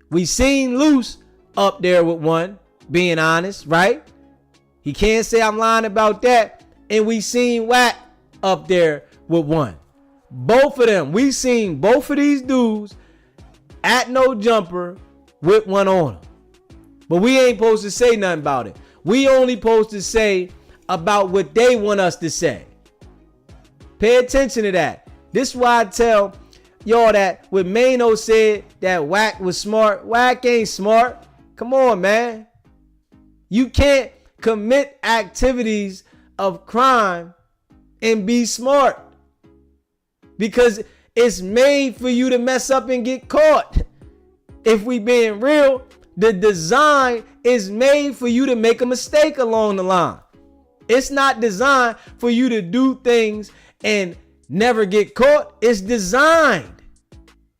We seen Luce up there with one, being honest, right? He can't say I'm lying about that. And we seen Wack up there with one. Both of them. We seen both of these dudes at no jumper with one on them. But we ain't supposed to say nothing about it. We only supposed to say about what they want us to say. Pay attention to that. This is why I tell y'all that when Mano said that Wack was smart, Wack ain't smart. Come on, man. You can't commit activities of crime and be smart, because it's made for you to mess up and get caught. If we being real, the design is made for you to make a mistake along the line. It's not designed for you to do things and never get caught. It's designed.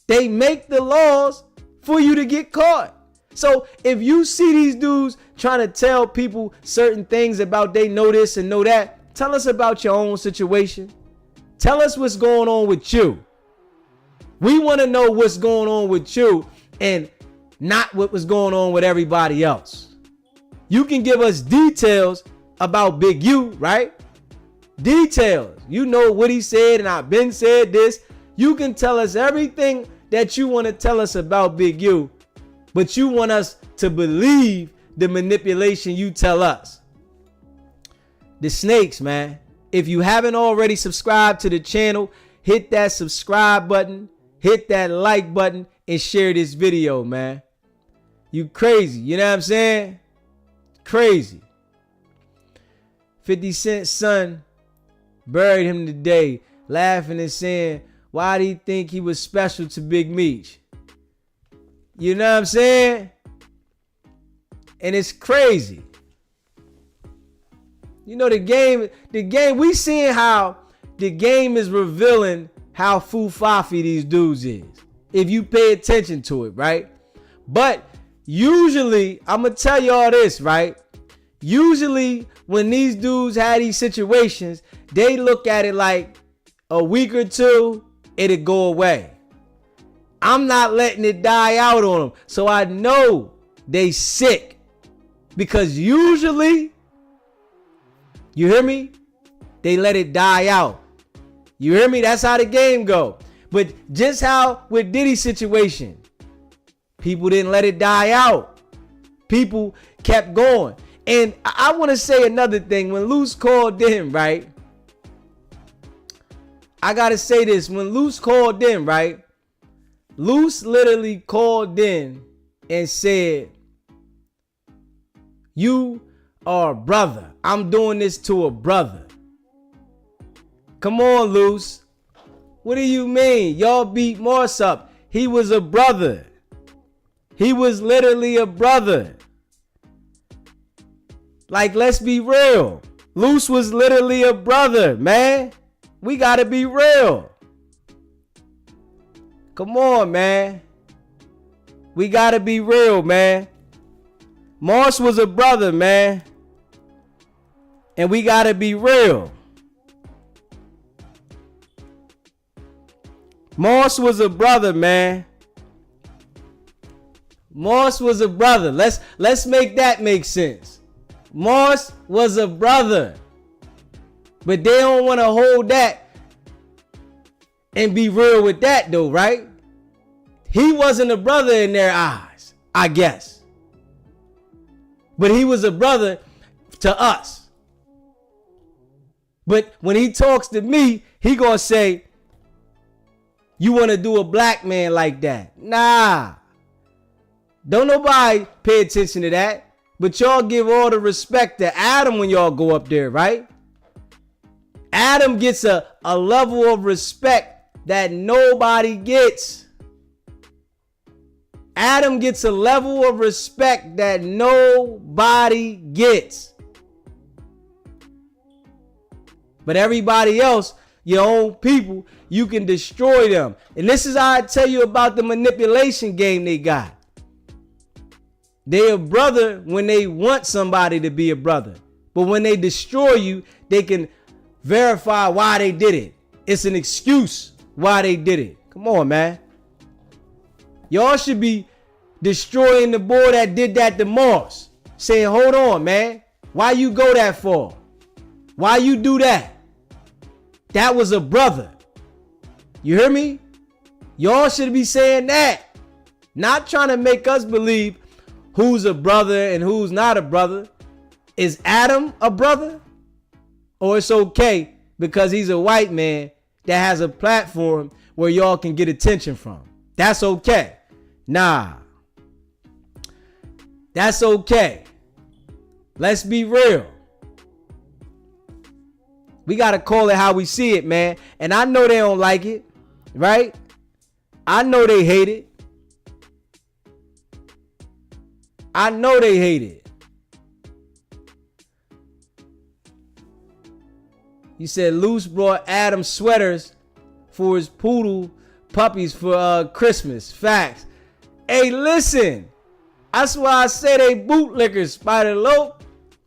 They make the laws for you to get caught. So if you see these dudes trying to tell people certain things about they know this and know that, tell us about your own situation. Tell us what's going on with you. We want to know what's going on with you and not what was going on with everybody else. You can give us details about Big U, right? Details. You know what he said and I've been said this. You can tell us everything that you want to tell us about Big U, but you want us to believe the manipulation you tell us. The snakes, man. If you haven't already subscribed to the channel, hit that subscribe button, hit that like button, and share this video, man. You crazy. You know what I'm saying? Crazy. 50 Cent's son buried him today, laughing and saying, why do you think he was special to Big Meech? You know what I'm saying? And it's crazy. You know, the game, we seeing how the game is revealing how foo-faffy these dudes is. If you pay attention to it, right? But usually, I'm going to tell y'all this, right? Usually, when these dudes have these situations, they look at it like a week or two, it'll go away. I'm not letting it die out on them. So I know they sick. Because usually, you hear me? They let it die out. You hear me? That's how the game go. But just how with Diddy's situation, people didn't let it die out. People kept going. And I want to say another thing. When Luce called in, right? I got to say this. When Luce called in, right? Luce literally called in and said, you are a brother. I'm doing this to a brother. Come on, Luce. What do you mean? Y'all beat Morse up. He was a brother. He was literally a brother. Like, let's be real. Luce was literally a brother, man. We gotta be real. Come on, man. We gotta be real, man. Morse was a brother, man. And we gotta be real. Morse was a brother, man. Morse was a brother. Let's make that make sense. Morse was a brother. But they don't want to hold that and be real with that though, right? He wasn't a brother in their eyes, I guess. But he was a brother to us. But when he talks to me, he gonna say, you want to do a black man like that. Nah. Don't nobody pay attention to that. But y'all give all the respect to Adam when y'all go up there, right? Adam gets a level of respect that nobody gets. Adam gets a level of respect that nobody gets. But everybody else, your own people, you can destroy them. And this is how I tell you about the manipulation game they got. They a brother when they want somebody to be a brother. But when they destroy you, they can verify why they did it. It's an excuse why they did it. Come on, man. Y'all should be destroying the boy that did that to Moss. Saying, hold on, man. Why you go that far? Why you do that? That was a brother. You hear me? Y'all should be saying that. Not trying to make us believe who's a brother and who's not a brother. Is Adam a brother? Or it's okay because he's a white man that has a platform where y'all can get attention from. That's okay. Nah. That's okay. Let's be real. We got to call it how we see it, man. And I know they don't like it, right? I know they hate it. I know they hate it. You said Luce brought Adam sweaters for his poodle puppies for Christmas. Facts. Hey, listen. That's why I say they bootlickers, Spider Lope.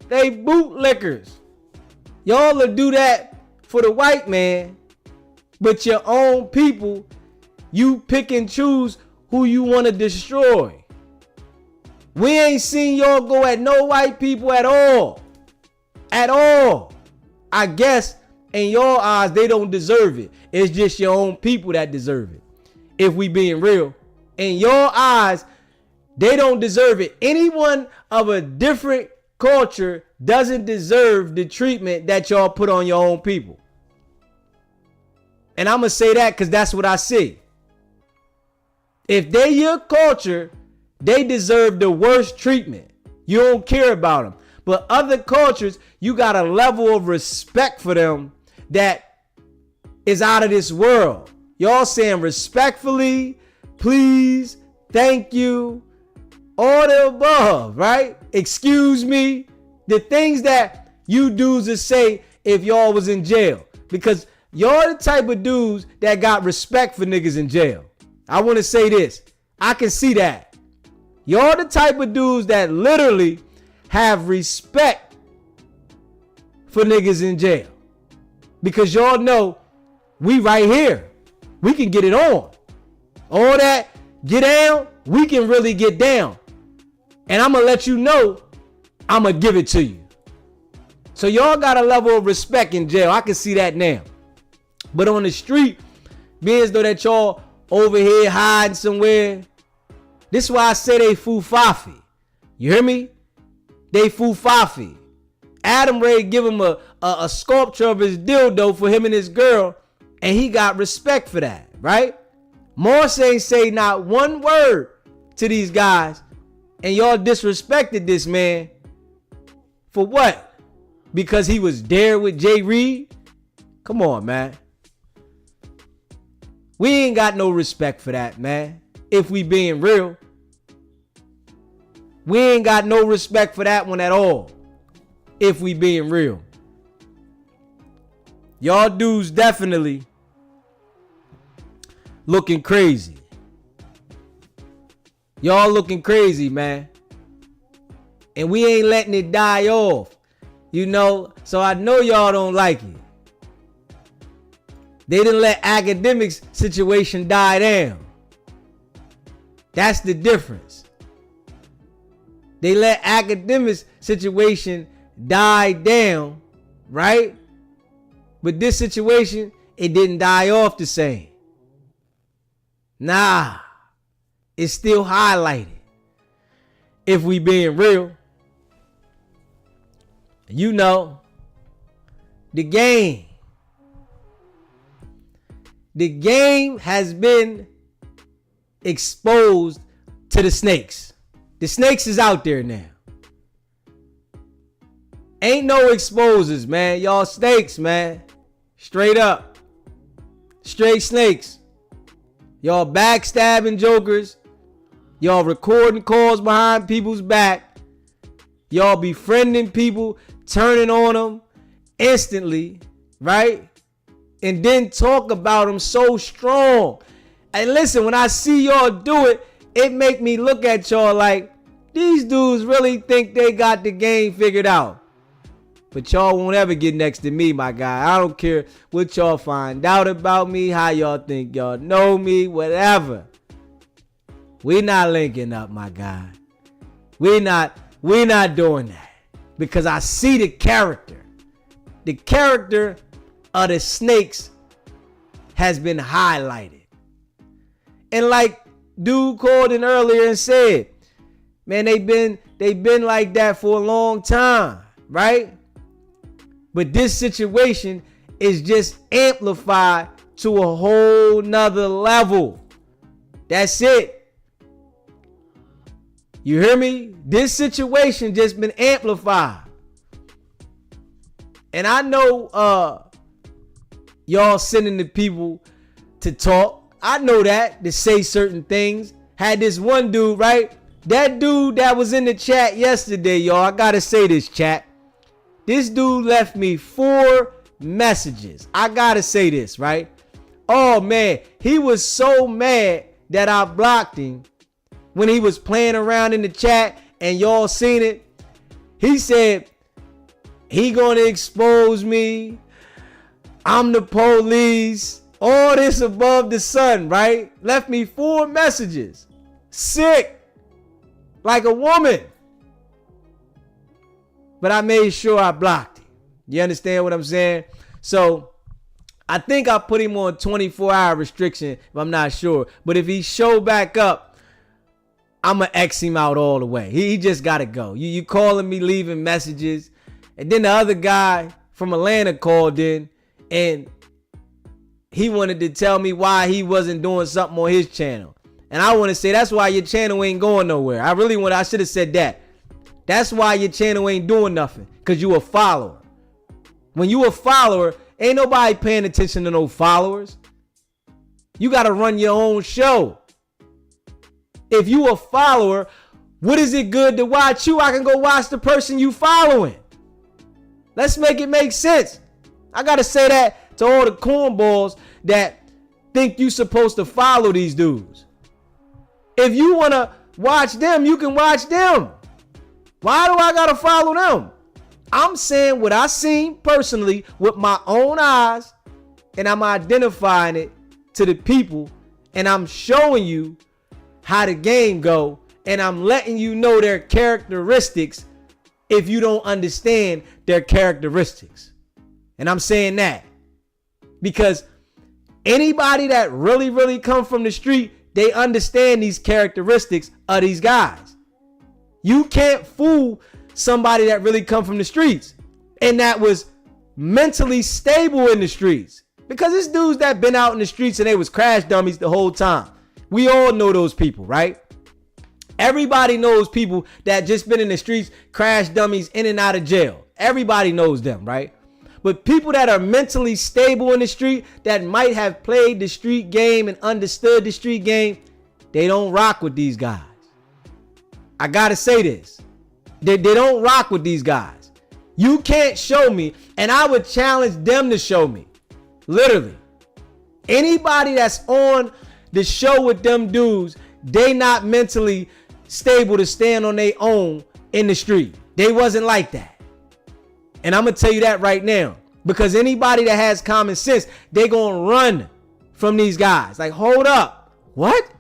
They bootlickers. Y'all will do that for the white man, but your own people, you pick and choose who you want to destroy. We ain't seen y'all go at no white people at all. At all. I guess in your eyes, they don't deserve it. It's just your own people that deserve it. If we being real. In your eyes, they don't deserve it. Anyone of a different culture doesn't deserve the treatment that y'all put on your own people. And I'm going to say that because that's what I see. If they your culture, they deserve the worst treatment. You don't care about them. But other cultures, you got a level of respect for them that is out of this world. Y'all saying respectfully, please, thank you, all the above, right? Excuse me. The things that you dudes would say if y'all was in jail. Because y'all the type of dudes that got respect for niggas in jail. I want to say this. I can see that. Y'all the type of dudes that literally have respect for niggas in jail. Because y'all know we right here. We can get it on. All that get down, we can really get down. And I'm going to let you know, I'm going to give it to you. So y'all got a level of respect in jail. I can see that now. But on the street, being as though that y'all over here hiding somewhere, this is why I say they foo-fafi. You hear me? They foo-fafi. Adam Ray give him a sculpture of his dildo for him and his girl, and he got respect for that, right? Morse ain't say not one word to these guys, and y'all disrespected this man for what? Because he was there with Jay Reed? Come on, man. We ain't got no respect for that, man. If we being real. We ain't got no respect for that one at all. If we being real. Y'all dudes definitely looking crazy. Y'all looking crazy, man. And we ain't letting it die off. You know, so I know y'all don't like it. They didn't let academics situation die down. That's the difference. They let academics situation die down, right? But this situation, it didn't die off the same. Nah, it's still highlighted. If we being real. You know, the game. The game has been exposed to the snakes. The snakes is out there now. Ain't no exposers, man. Y'all snakes, man. Straight up. Straight snakes. Y'all backstabbing jokers. Y'all recording calls behind people's back. Y'all befriending people, turning on them instantly, right? And then talk about them so strong. And listen, when I see y'all do it, it make me look at y'all like, these dudes really think they got the game figured out. But y'all won't ever get next to me, my guy. I don't care what y'all find out about me, how y'all think y'all know me, whatever. We not linking up, my guy. We not doing that. Because I see the character. The character of the snakes has been highlighted. And like dude called in earlier and said, man, they been like that for a long time, right? But this situation is just amplified to a whole nother level. That's it. You hear me? This situation just been amplified. And I know y'all sending the people to talk. I know that, to say certain things. Had this one dude, right? That dude that was in the chat yesterday, y'all. I gotta say this, chat. This dude left me 4 messages. I gotta say this, right? Oh, man. He was so mad that I blocked him when he was playing around in the chat and y'all seen it. He said, he gonna expose me. I'm the police. All this above the sun, right? Left me 4 messages. Sick. Like a woman. But I made sure I blocked him. You understand what I'm saying? So I think I put him on 24-hour restriction, if I'm not sure. But if he show back up, I'm going to X him out all the way. He just got to go. You calling me, leaving messages. And then the other guy from Atlanta called in and he wanted to tell me why he wasn't doing something on his channel. And I want to say that's why your channel ain't going nowhere. I should have said that. That's why your channel ain't doing nothing. Because you a follower. When you a follower, ain't nobody paying attention to no followers. You got to run your own show. If you a follower, what is it good to watch you? I can go watch the person you following. Let's make it make sense. I got to say that to all the cornballs that think you supposed to follow these dudes. If you want to watch them, you can watch them. Why do I got to follow them? I'm saying what I seen personally with my own eyes, and I'm identifying it to the people, and I'm showing you how the game go, and I'm letting you know their characteristics if you don't understand their characteristics. And I'm saying that because anybody that really come from the street, they understand these characteristics of these guys. You can't fool somebody that really come from the streets and that was mentally stable in the streets, because it's dudes that been out in the streets and they was crash dummies the whole time. We all know those people, right? Everybody knows people that just been in the streets, crash dummies, in and out of jail. Everybody knows them, right? But people that are mentally stable in the street, that might have played the street game and understood the street game, they don't rock with these guys. I gotta say this. They don't rock with these guys. You can't show me, and I would challenge them to show me. Literally. Anybody that's on the show with them dudes, they not mentally stable to stand on their own in the street. They wasn't like that. And I'm going to tell you that right now. Because anybody that has common sense, they going to run from these guys. Like, hold up. What?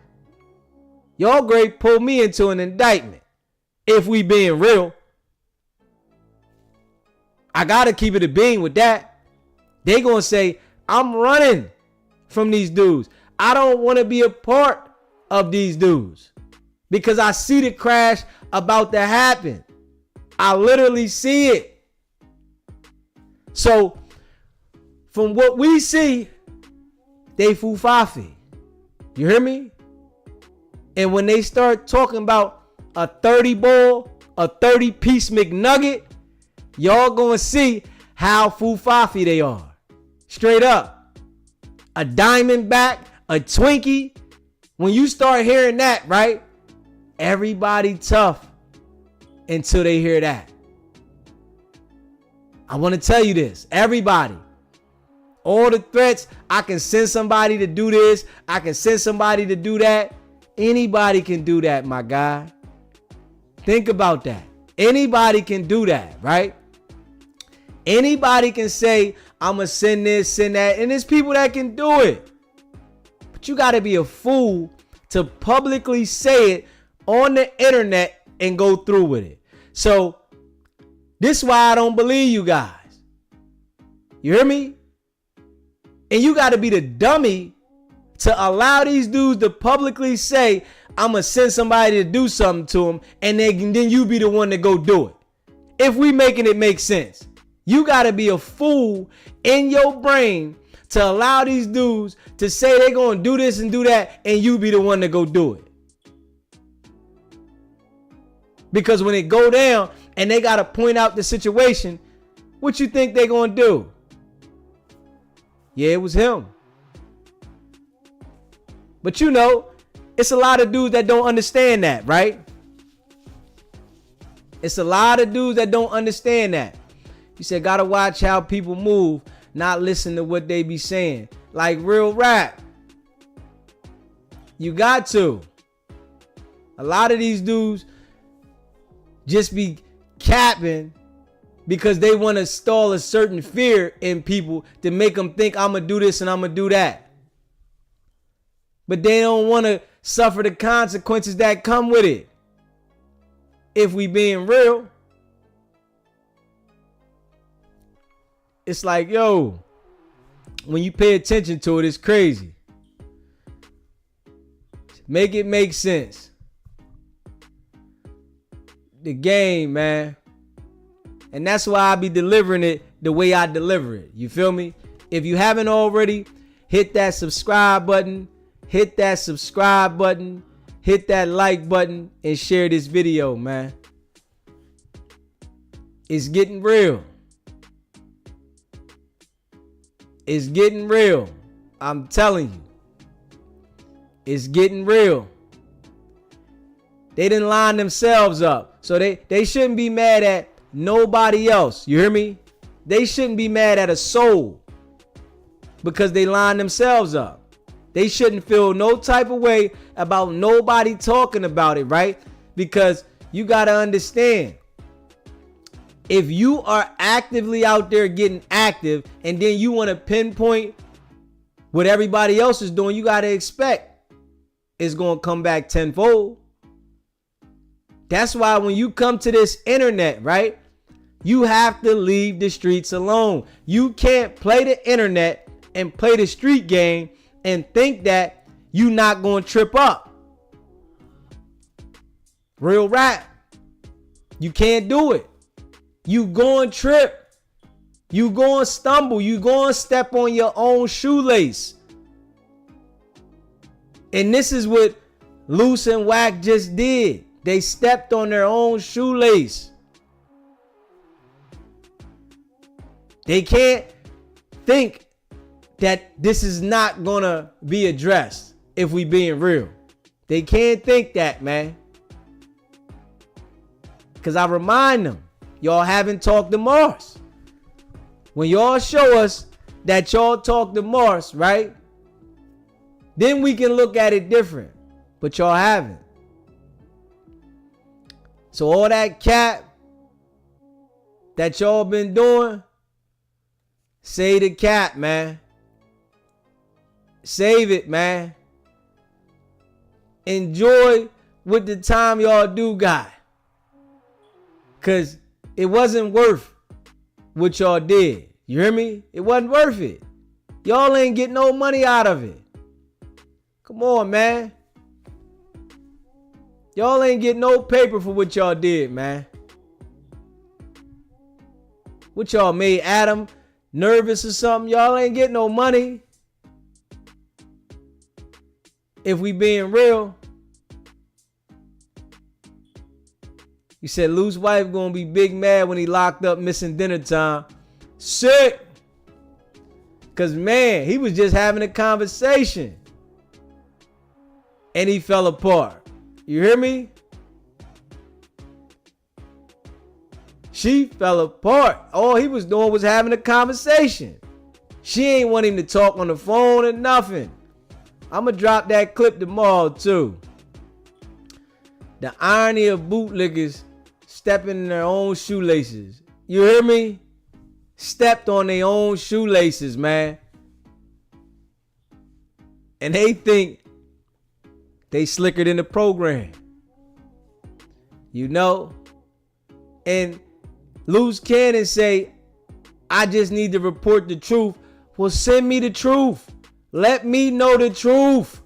Y'all great pull me into an indictment. If we being real. I got to keep it a bean with that. They going to say, I'm running from these dudes. I don't want to be a part of these dudes. Because I see the crash about to happen. I literally see it. So, from what we see, they fufafi. You hear me? And when they start talking about a 30 ball, a 30-piece McNugget, y'all gonna see how fufafi they are. Straight up. A Diamondback, a Twinkie. When you start hearing that, right? Everybody tough until they hear that. I want to tell you this. Everybody. All the threats, I can send somebody to do this. I can send somebody to do that. Anybody can do that, my guy. Think about that. Anybody can do that, right? Anybody can say, I'm going to send this, send that. And there's people that can do it. But you got to be a fool to publicly say it on the internet and go through with it. So this is why I don't believe you guys. You hear me? And you got to be the dummy to allow these dudes to publicly say, I'm going to send somebody to do something to them, and then you be the one to go do it. If we making it make sense. You got to be a fool in your brain to allow these dudes to say they're going to do this and do that, and you be the one to go do it. Because when it go down and they got to point out the situation, what you think they going to do? Yeah, it was him. But you know, it's a lot of dudes that don't understand that, right? It's a lot of dudes that don't understand that. You said, gotta watch how people move, not listen to what they be saying. Like real rap. You got to. A lot of these dudes just be capping because they want to install a certain fear in people to make them think I'm going to do this and I'm going to do that. But they don't want to suffer the consequences that come with it. If we being real. It's like, yo, when you pay attention to it, it's crazy. Make it make sense. The game, man. And that's why I be delivering it the way I deliver it. You feel me? If you haven't already, hit that subscribe button. Hit that subscribe button. Hit that like button and share this video, man. It's getting real. It's getting real. I'm telling you. It's getting real. They didn't line themselves up. So they shouldn't be mad at nobody else. You hear me? They shouldn't be mad at a soul because they lined themselves up. They shouldn't feel no type of way about nobody talking about it, right? Because you got to understand, if you are actively out there getting active and then you want to pinpoint what everybody else is doing, you got to expect it's going to come back tenfold. That's why when you come to this internet, right, you have to leave the streets alone. You can't play the internet and play the street game and think that you not going to trip up. Real rap. You can't do it. You going to trip. You going to stumble. You going to step on your own shoelace. And this is what Luce and Wack just did. They stepped on their own shoelace. They can't think that this is not gonna be addressed if we being real. They can't think that, man. Because I remind them, y'all haven't talked to Mars. When y'all show us that y'all talk to Mars, right? Then we can look at it different. But y'all haven't. So all that cap that y'all been doing, say the cap, man. Save it, man. Enjoy what the time y'all do got. Because it wasn't worth what y'all did. You hear me? It wasn't worth it. Y'all ain't getting no money out of it. Come on, man. Y'all ain't getting no paper for what y'all did, man. What y'all made Adam nervous or something? Y'all ain't getting no money. if we being real, you said Luce's wife gonna be big mad when he locked up missing dinner time. Sick. Cause man, he was just having a conversation. And he fell apart. You hear me? She fell apart. All he was doing was having a conversation. She ain't want him to talk on the phone or nothing. I'ma drop that clip tomorrow too. The irony of bootlickers stepping in their own shoelaces. You hear me? Stepped on their own shoelaces, man. And they think they slicker than the program. You know? And Luce Cannon say, I just need to report the truth. Well, send me the truth. Let me know the truth.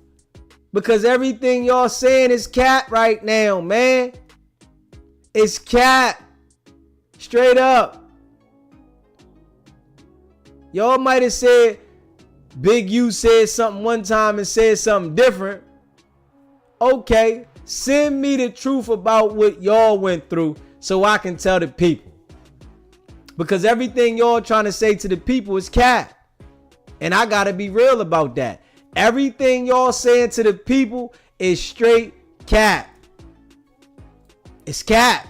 Because everything y'all saying is cap right now, man. It's cap. Straight up. Y'all might have said Big U said something one time and said something different. Okay, send me the truth about what y'all went through so I can tell the people. Because everything y'all trying to say to the people is cap. And I gotta be real about that. Everything y'all saying to the people is straight cap. It's cap.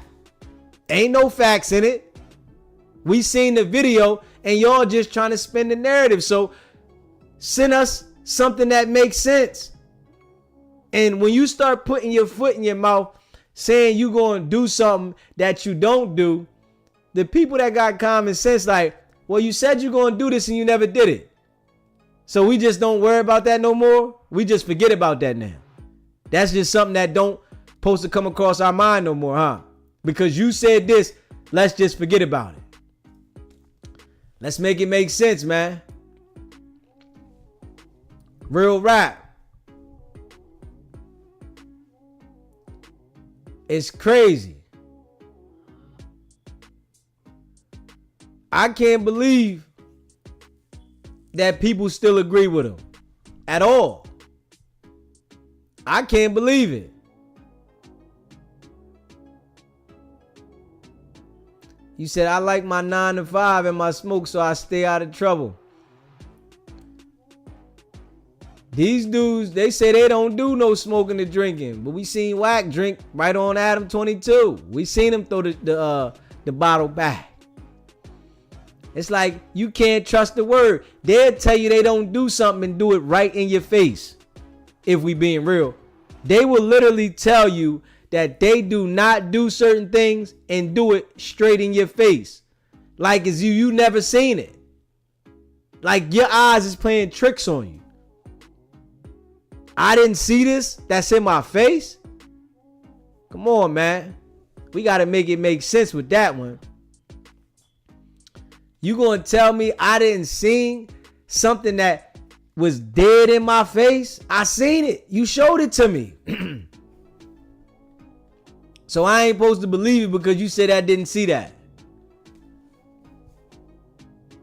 Ain't no facts in it. We seen the video and y'all just trying to spin the narrative. So send us something that makes sense. And when you start putting your foot in your mouth saying you going to do something that you don't do, the people that got common sense like, well, you said you're going to do this and you never did it. So we just don't worry about that no more. We just forget about that now. That's just something that don't supposed to come across our mind no more, huh? Because you said this, let's just forget about it. Let's make it make sense, man. Real rap. It's crazy. I can't believe that people still agree with him at all. I can't believe it. You said, I like my 9 to 5 and my smoke so I stay out of trouble. These dudes, they say they don't do no smoking or drinking. But we seen Wack drink right on Adam 22. We seen him throw the bottle back. It's like you can't trust the word. They'll tell you they don't do something and do it right in your face. If we being real. They will literally tell you that they do not do certain things and do it straight in your face. Like as you never seen it. Like your eyes is playing tricks on you. I didn't see this. That's in my face. Come on, man. We got to make it make sense with that one. You going to tell me I didn't see something that was dead in my face? I seen it. You showed it to me. So I ain't supposed to believe it because you said I didn't see that.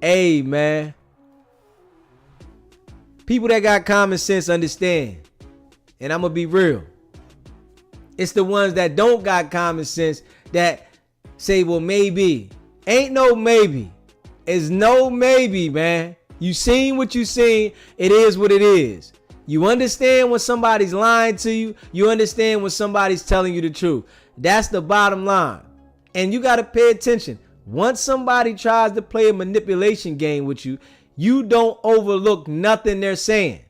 Hey, man. People that got common sense understand. And I'm going to be real. It's the ones that don't got common sense that say, well, maybe. Ain't no maybe. It's no maybe, man. You seen what you seen. It is what it is. You understand when somebody's lying to you. You understand when somebody's telling you the truth. That's the bottom line. And you got to pay attention. Once somebody tries to play a manipulation game with you, you don't overlook nothing they're saying.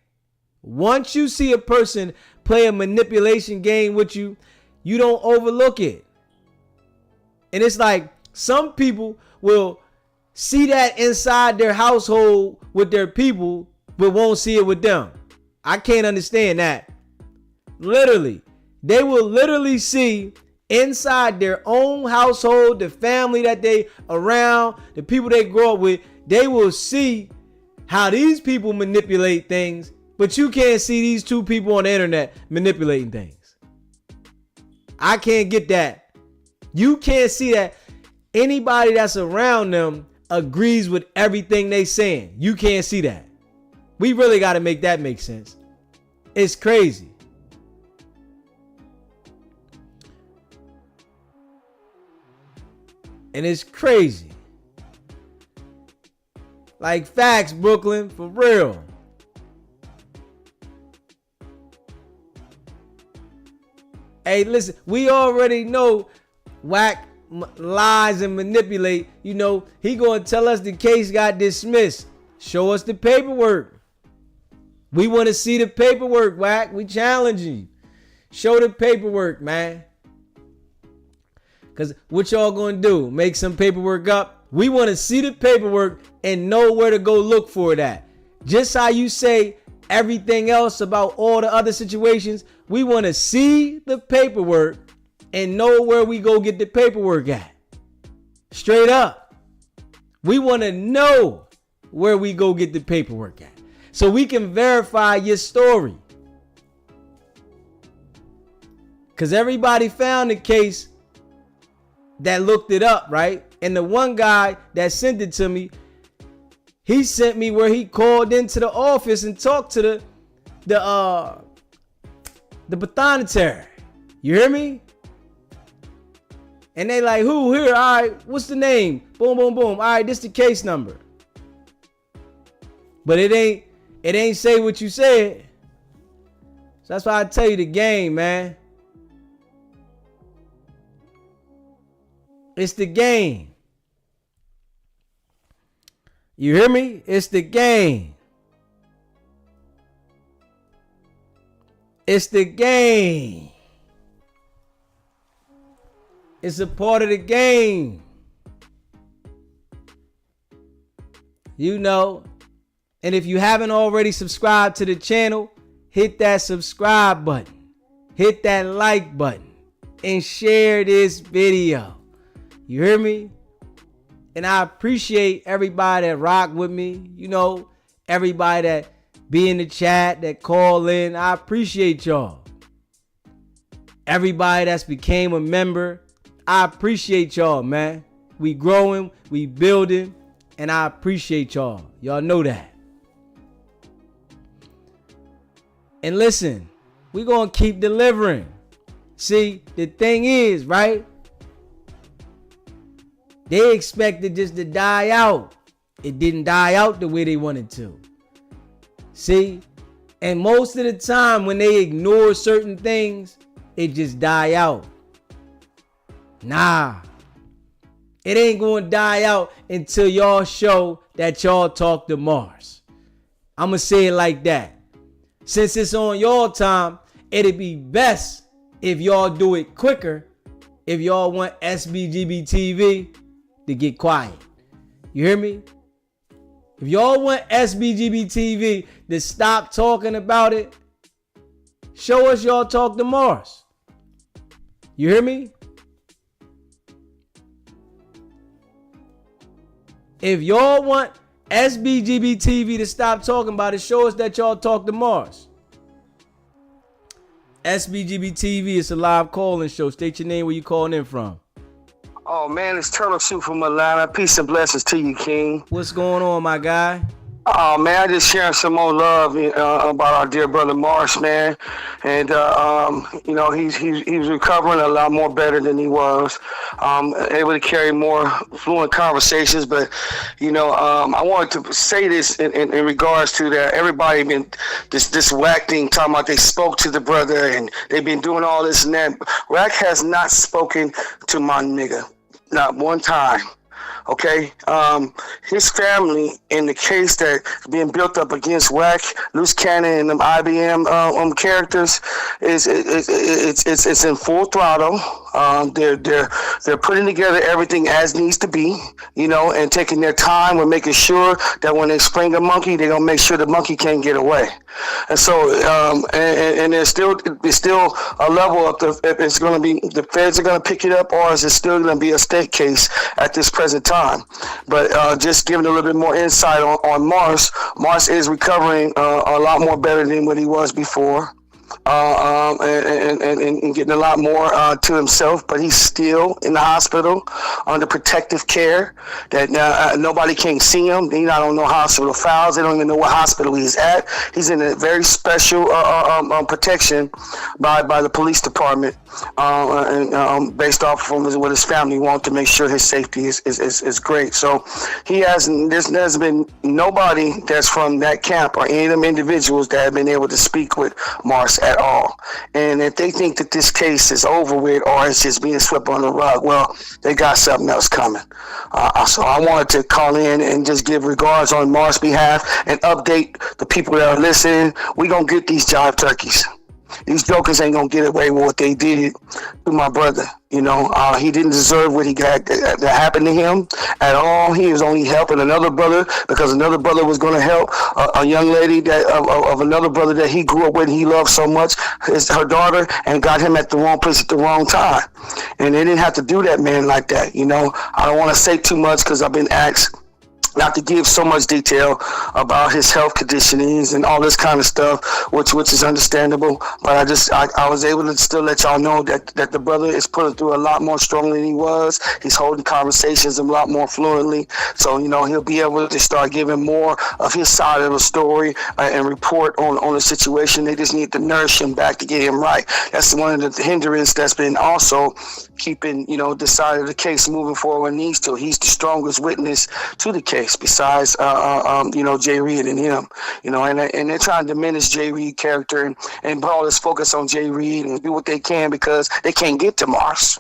Once you see a person play a manipulation game with you, you don't overlook it. And it's like some people will see that inside their household with their people, but won't see it with them. I can't understand that. Literally, they will literally see inside their own household, the family that they around, the people they grow up with, they will see how these people manipulate things, but you can't see these two people on the internet manipulating things. I can't get that. You can't see that anybody that's around them agrees with everything they saying. You can't see that. We really got to make that make sense. It's crazy. And it's crazy. Like facts, Brooklyn, for real. Hey, listen, we already know Wack lies and manipulate. You know, he gonna tell us the case got dismissed. Show us the paperwork. We want to see the paperwork, Wack. We challenge you. Show the paperwork, man. Because what y'all gonna do? Make some paperwork up? We want to see the paperwork and know where to go look for that. Just how you say everything else about all the other situations, we want to see the paperwork and know where we go get the paperwork at. Straight up. We want to know where we go get the paperwork at, so we can verify your story. Because everybody found the case that looked it up, right? And the one guy that sent it to me, he sent me where he called into the office and talked to the pathonetary. You hear me? And they like, who here? All right, what's the name? Boom, boom, boom. All right, this the case number. But it ain't say what you said. So that's why I tell you the game, man. It's the game. You hear me? It's the game. It's the game. It's a part of the game. You know. And if you haven't already subscribed to the channel, hit that subscribe button. Hit that like button. And share this video. You hear me? And I appreciate everybody that rock with me. You know, everybody that be in the chat, that call in. I appreciate y'all. Everybody that's became a member, I appreciate y'all, man. We growing, we building, and I appreciate y'all. Y'all know that. And listen, we gonna keep delivering. See, the thing is, right? They expected just to die out. It didn't die out the way they wanted to. See? And most of the time when they ignore certain things, it just die out. Nah. It ain't going to die out until y'all show that y'all talk to Mars. I'm going to say it like that. Since it's on y'all time, it'd be best if y'all do it quicker. If y'all want SBGB TV to get quiet. You hear me? If y'all want SBGB TV to stop talking about it, show us y'all talk to Mars. You hear me? If y'all want SBGB TV to stop talking about it, show us that y'all talk to Mars. SBGB TV is a live call-in show. State your name, where you calling in from. Oh man, it's Turtlesoup from Atlanta. Peace and blessings to you, King. What's going on, my guy? Oh man, I just sharing some more love about our dear brother Mars, man. And you know, he's recovering a lot more better than he was. Able to carry more fluent conversations. But you know, I wanted to say this in regards to that. Everybody been this Wack thing talking about they spoke to the brother and they've been doing all this and that. Wack has not spoken to my nigga, not one time. Okay, his family in the case that being built up against Wack, Luce Cannon, and them IBM characters is it's in full throttle. They're putting together everything as needs to be, you know, and taking their time with making sure that when they spring a monkey, they're gonna make sure the monkey can't get away. And so, and there's still a level of if it's gonna be the feds are gonna pick it up, or is it still gonna be a state case at this present time? But just giving a little bit more insight on Mars. Mars is recovering a lot more better than what he was before. and getting a lot more to himself, but he's still in the hospital under protective care. That nobody can see him. He's not on no hospital files. They don't even know what hospital he's at. He's in a very special protection by the police department, based off from what his family want to make sure his safety is great. So there's been nobody that's from that camp or any of them individuals that have been able to speak with Mars at all. And if they think that this case is over with or it's just being swept on the rug, well, they got something else coming. So I wanted to call in and just give regards on Mars' behalf and update the people that are listening. We gonna get these jive turkeys. These jokers ain't gonna get away with what they did to my brother. You know, he didn't deserve what he got that happened to him at all. He was only helping another brother because another brother was going to help a young lady that of another brother that he grew up with and he loved so much, her daughter, and got him at the wrong place at the wrong time. And they didn't have to do that man like that. You know, I don't want to say too much because I've been asked not to give so much detail about his health conditionings and all this kind of stuff, which is understandable. But I was able to still let y'all know that the brother is putting through a lot more strongly than he was. He's holding conversations a lot more fluently. So, you know, he'll be able to start giving more of his side of the story and report on the situation. They just need to nourish him back to get him right. That's one of the hindrance that's been also keeping, you know, the side of the case moving forward when it needs to. He's the strongest witness to the case besides, you know, Jay Reed and him, you know, and they're trying to diminish Jay Reed's character and put all this focus on Jay Reed and do what they can because they can't get to Mars.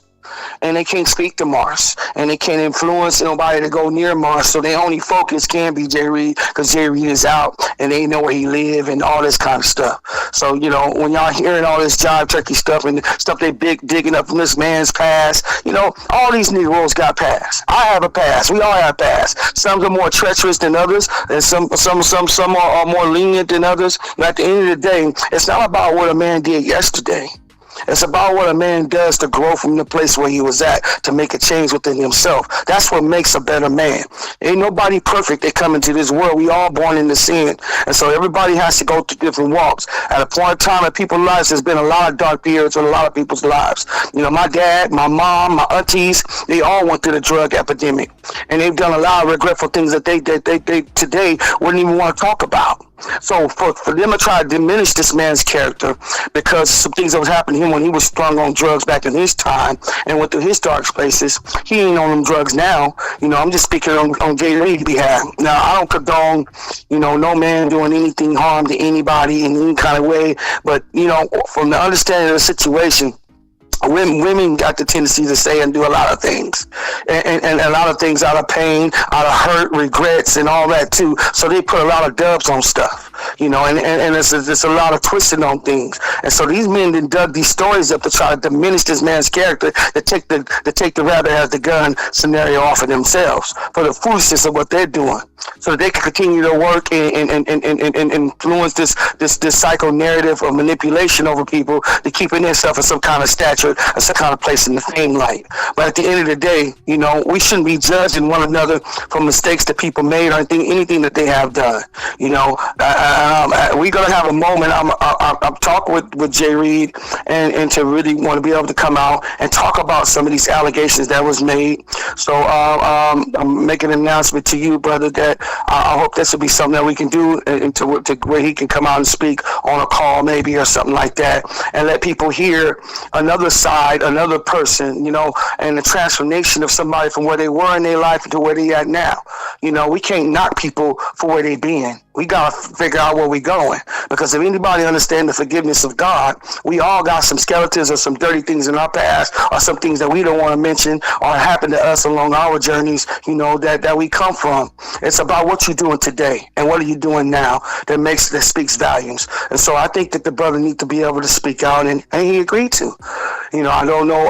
And they can't speak to Mars, and they can't influence nobody to go near Mars. So their only focus can be Jay Reed because Jay Reed is out, and they know where he live and all this kind of stuff. So, you know, when y'all hearing all this jive turkey stuff and stuff they digging up from this man's past, you know, all these Negroes got past. I have a past. We all have past. Some are more treacherous than others, and some are more lenient than others. But at the end of the day, it's not about what a man did yesterday. It's about what a man does to grow from the place where he was at to make a change within himself. That's what makes a better man. Ain't nobody perfect that come into this world. We all born into sin. And so everybody has to go through different walks. At a point in time in people's lives, there's been a lot of dark periods in a lot of people's lives. You know, my dad, my mom, my aunties, they all went through the drug epidemic. And they've done a lot of regretful things that they today wouldn't even want to talk about. So for them to try to diminish this man's character because some things that was happening to him when he was strung on drugs back in his time and went through his dark spaces, he ain't on them drugs now. You know, I'm just speaking on Jay Reed's behalf. Now, I don't condone, you know, no man doing anything harm to anybody in any kind of way. But, you know, from the understanding of the situation, women got the tendency to say and do a lot of things, and a lot of things out of pain, out of hurt, regrets, and all that too. So they put a lot of dubs on stuff, you know, and it's a lot of twisting on things. And so these men then dug these stories up to try to diminish this man's character, to take the rabbit has the gun scenario off of themselves for the foolishness of what they're doing, so that they can continue to work and influence this psycho narrative of manipulation over people to keeping themselves in some kind of stature, some kind of place in the fame light. But at the end of the day, you know, we shouldn't be judging one another for mistakes that people made or anything that they have done. You know, we're gonna have a moment. I'm talking with Jay Reed and to really want to be able to come out and talk about some of these allegations that was made. So I'm making an announcement to you, brother, that I hope this will be something that we can do to where he can come out and speak on a call maybe or something like that, and let people hear another side, another person, you know, and the transformation of somebody from where they were in their life to where they at now. You know, we can't knock people for where they been. We got to figure out where we going, because if anybody understands the forgiveness of God, we all got some skeletons or some dirty things in our past or some things that we don't want to mention or happen to us along our journeys, you know, that we come from. It's about what you're doing today and what are you doing now that speaks volumes. And so I think that the brother needs to be able to speak out, and he agreed to. I don't know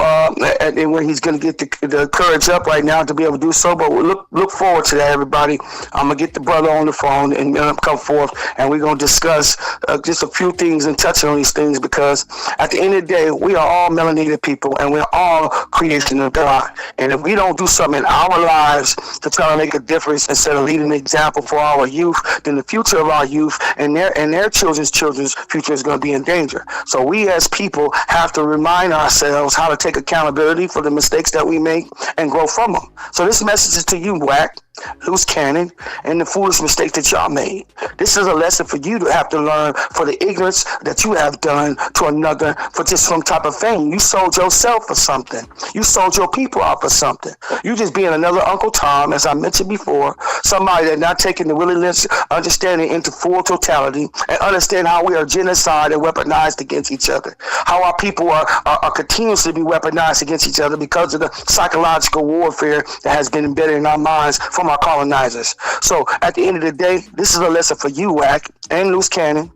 and when he's going to get the courage up right now to be able to do so, but we'll look forward to that, everybody. I'm going to get the brother on the phone and come forth, and we're going to discuss just a few things and touch on these things, because at the end of the day, we are all melanated people, and we're all creation of God. And if we don't do something in our lives to try to make a difference instead of leading an example for our youth, then the future of our youth and their children's future is going to be in danger. So we as people have to remind ourselves how to take accountability for the mistakes that we make and grow from them. So this message is to you, Wack, Luce Cannon, and the foolish mistakes that y'all made. This is a lesson for you to have to learn for the ignorance that you have done to another for just some type of fame. You sold yourself for something. You sold your people out for something. You just being another Uncle Tom, as I mentioned before, somebody that's not taking the Willie Lynch understanding into full totality and understand how we are genocide and weaponized against each other. How our people are continuously be weaponized against each other because of the psychological warfare that has been embedded in our minds from our colonizers. So at the end of the day, this is a lesson for you, Wack, and Luce Cannon.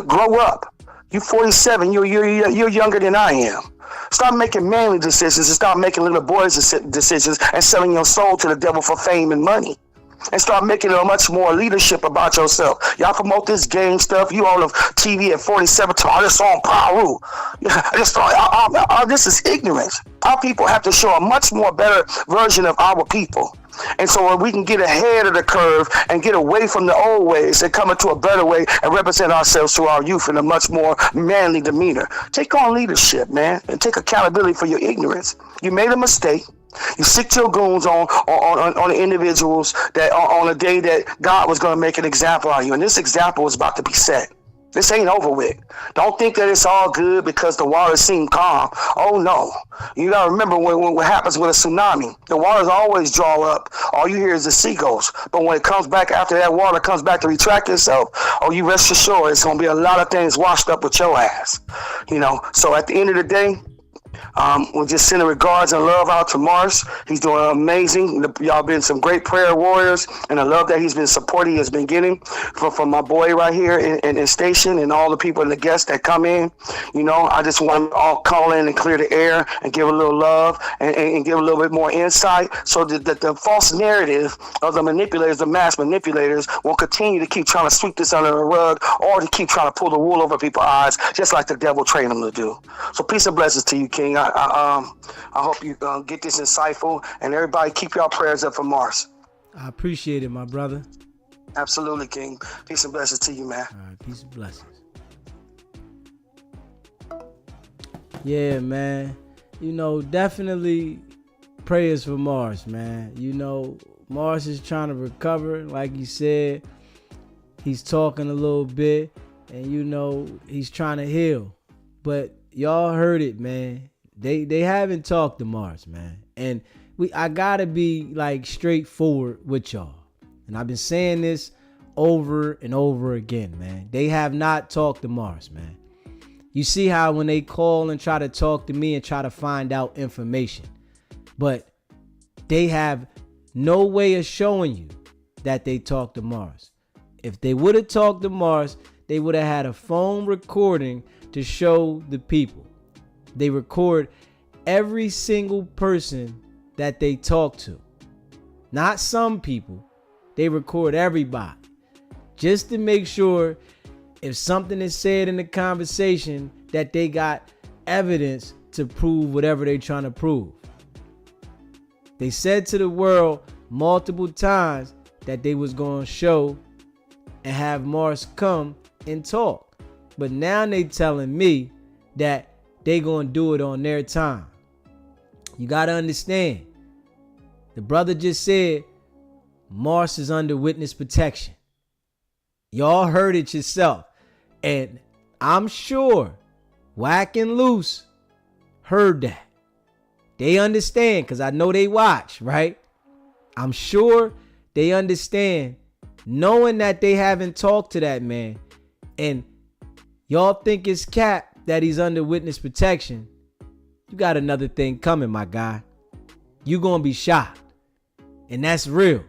Grow up. You're 47. You're younger than I am. Stop making manly decisions and stop making little boys decisions and selling your soul to the devil for fame and money. And start making a much more leadership about yourself. Y'all promote this gang stuff. You all of TV at 47 talk this on Paru. This is ignorance. Our people have to show a much more better version of our people. And so we can get ahead of the curve and get away from the old ways and come into a better way and represent ourselves to our youth in a much more manly demeanor. Take on leadership, man, and take accountability for your ignorance. You made a mistake. You sicked your goons on the individuals that on a day that God was going to make an example of you. And this example was about to be set. This ain't over with. Don't think that it's all good because the waters seem calm. Oh no. You gotta remember what happens with a tsunami. The waters always draw up. All you hear is the seagulls. But when it comes back after that water comes back to retract itself, you rest assured it's gonna be a lot of things washed up with your ass. So at the end of the day, we'll just send regards and love out to Mars. He's doing amazing. Y'all been some great prayer warriors, and I love that he's been supporting. He has been getting from my boy right here in station and all the people and the guests that come in. I just want to all call in and clear the air and give a little love and give a little bit more insight so that the false narrative of the manipulators, the mass manipulators, will continue to keep trying to sweep this under the rug or to keep trying to pull the wool over people's eyes, just like the devil trained them to do. So peace and blessings to you, King. I hope you get this insightful, and everybody keep your prayers up for Mars. I appreciate it, my brother. Absolutely, King. Peace and blessings to you, man. All right, peace and blessings. Yeah, man. Definitely prayers for Mars, man. Mars is trying to recover, like you said. He's talking a little bit, and he's trying to heal. But y'all heard it, man. They haven't talked to Mars, man. And I gotta be straightforward with y'all. And I've been saying this over and over again, man. They have not talked to Mars, man. You see how when they call and try to talk to me and try to find out information, but they have no way of showing you that they talked to Mars. If they would have talked to Mars, they would have had a phone recording to show the people. They record every single person that they talk to. Not some people. They record everybody. Just to make sure if something is said in the conversation that they got evidence to prove whatever they're trying to prove. They said to the world multiple times that they was going to show and have Mars come and talk. But now they telling me that they gonna do it on their time. You gotta understand. The brother just said Mars is under witness protection. Y'all heard it yourself. And I'm sure Wack and Luce heard that. They understand because I know they watch, right? I'm sure they understand knowing that they haven't talked to that man. And y'all think it's cap that he's under witness protection. You got another thing coming, my guy. You gonna be shocked. And that's real.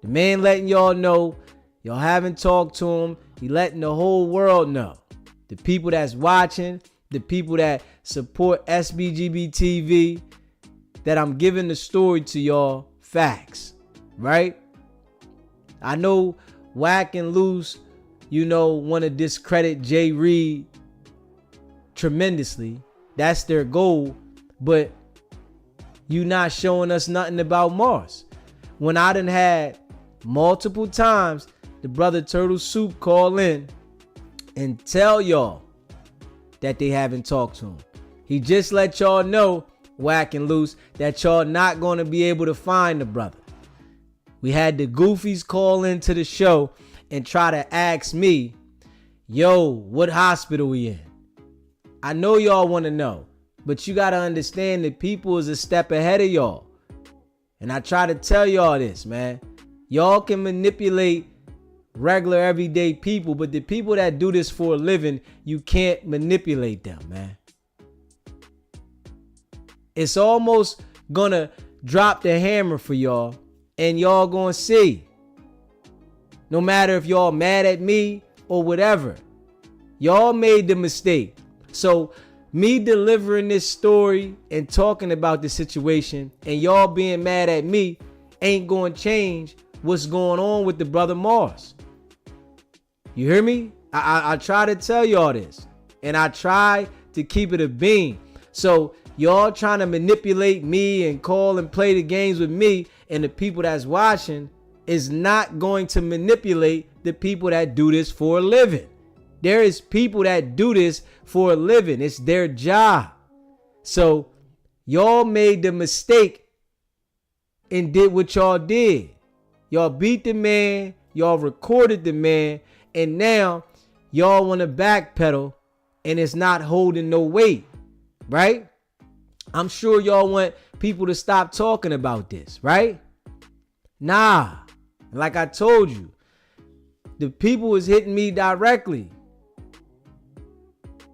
The man letting y'all know y'all haven't talked to him. He letting the whole world know. The people that's watching, the people that support SBGB TV, that I'm giving the story to y'all facts, right? I know Wack and Luce, want to discredit Jay Reed tremendously. That's their goal, but you not showing us nothing about Mars. When I done had multiple times the brother Turtlesoup call in and tell y'all that they haven't talked to him. He just let y'all know, Wack and Luce, that y'all not going to be able to find the brother. We had the goofies call into the show and try to ask me, yo, what hospital we in? I know y'all want to know, but you got to understand that people is a step ahead of y'all. And I try to tell y'all this, man. Y'all can manipulate regular everyday people, but the people that do this for a living, you can't manipulate them, man. It's almost gonna drop the hammer for y'all, and y'all gonna see. No matter if y'all mad at me or whatever, y'all made the mistake. So me delivering this story and talking about the situation and y'all being mad at me ain't gonna change what's going on with the brother Mars. You hear me? I try to tell y'all this, and I try to keep it a beam. So y'all trying to manipulate me and call and play the games with me, and the people that's watching is not going to manipulate the people that do this for a living. There is people that do this for a living. It's their job. So y'all made the mistake and did what y'all did. Y'all beat the man. Y'all recorded the man. And now y'all want to backpedal and it's not holding no weight, right? I'm sure y'all want people to stop talking about this, right? Nah, like I told you, the people is hitting me directly.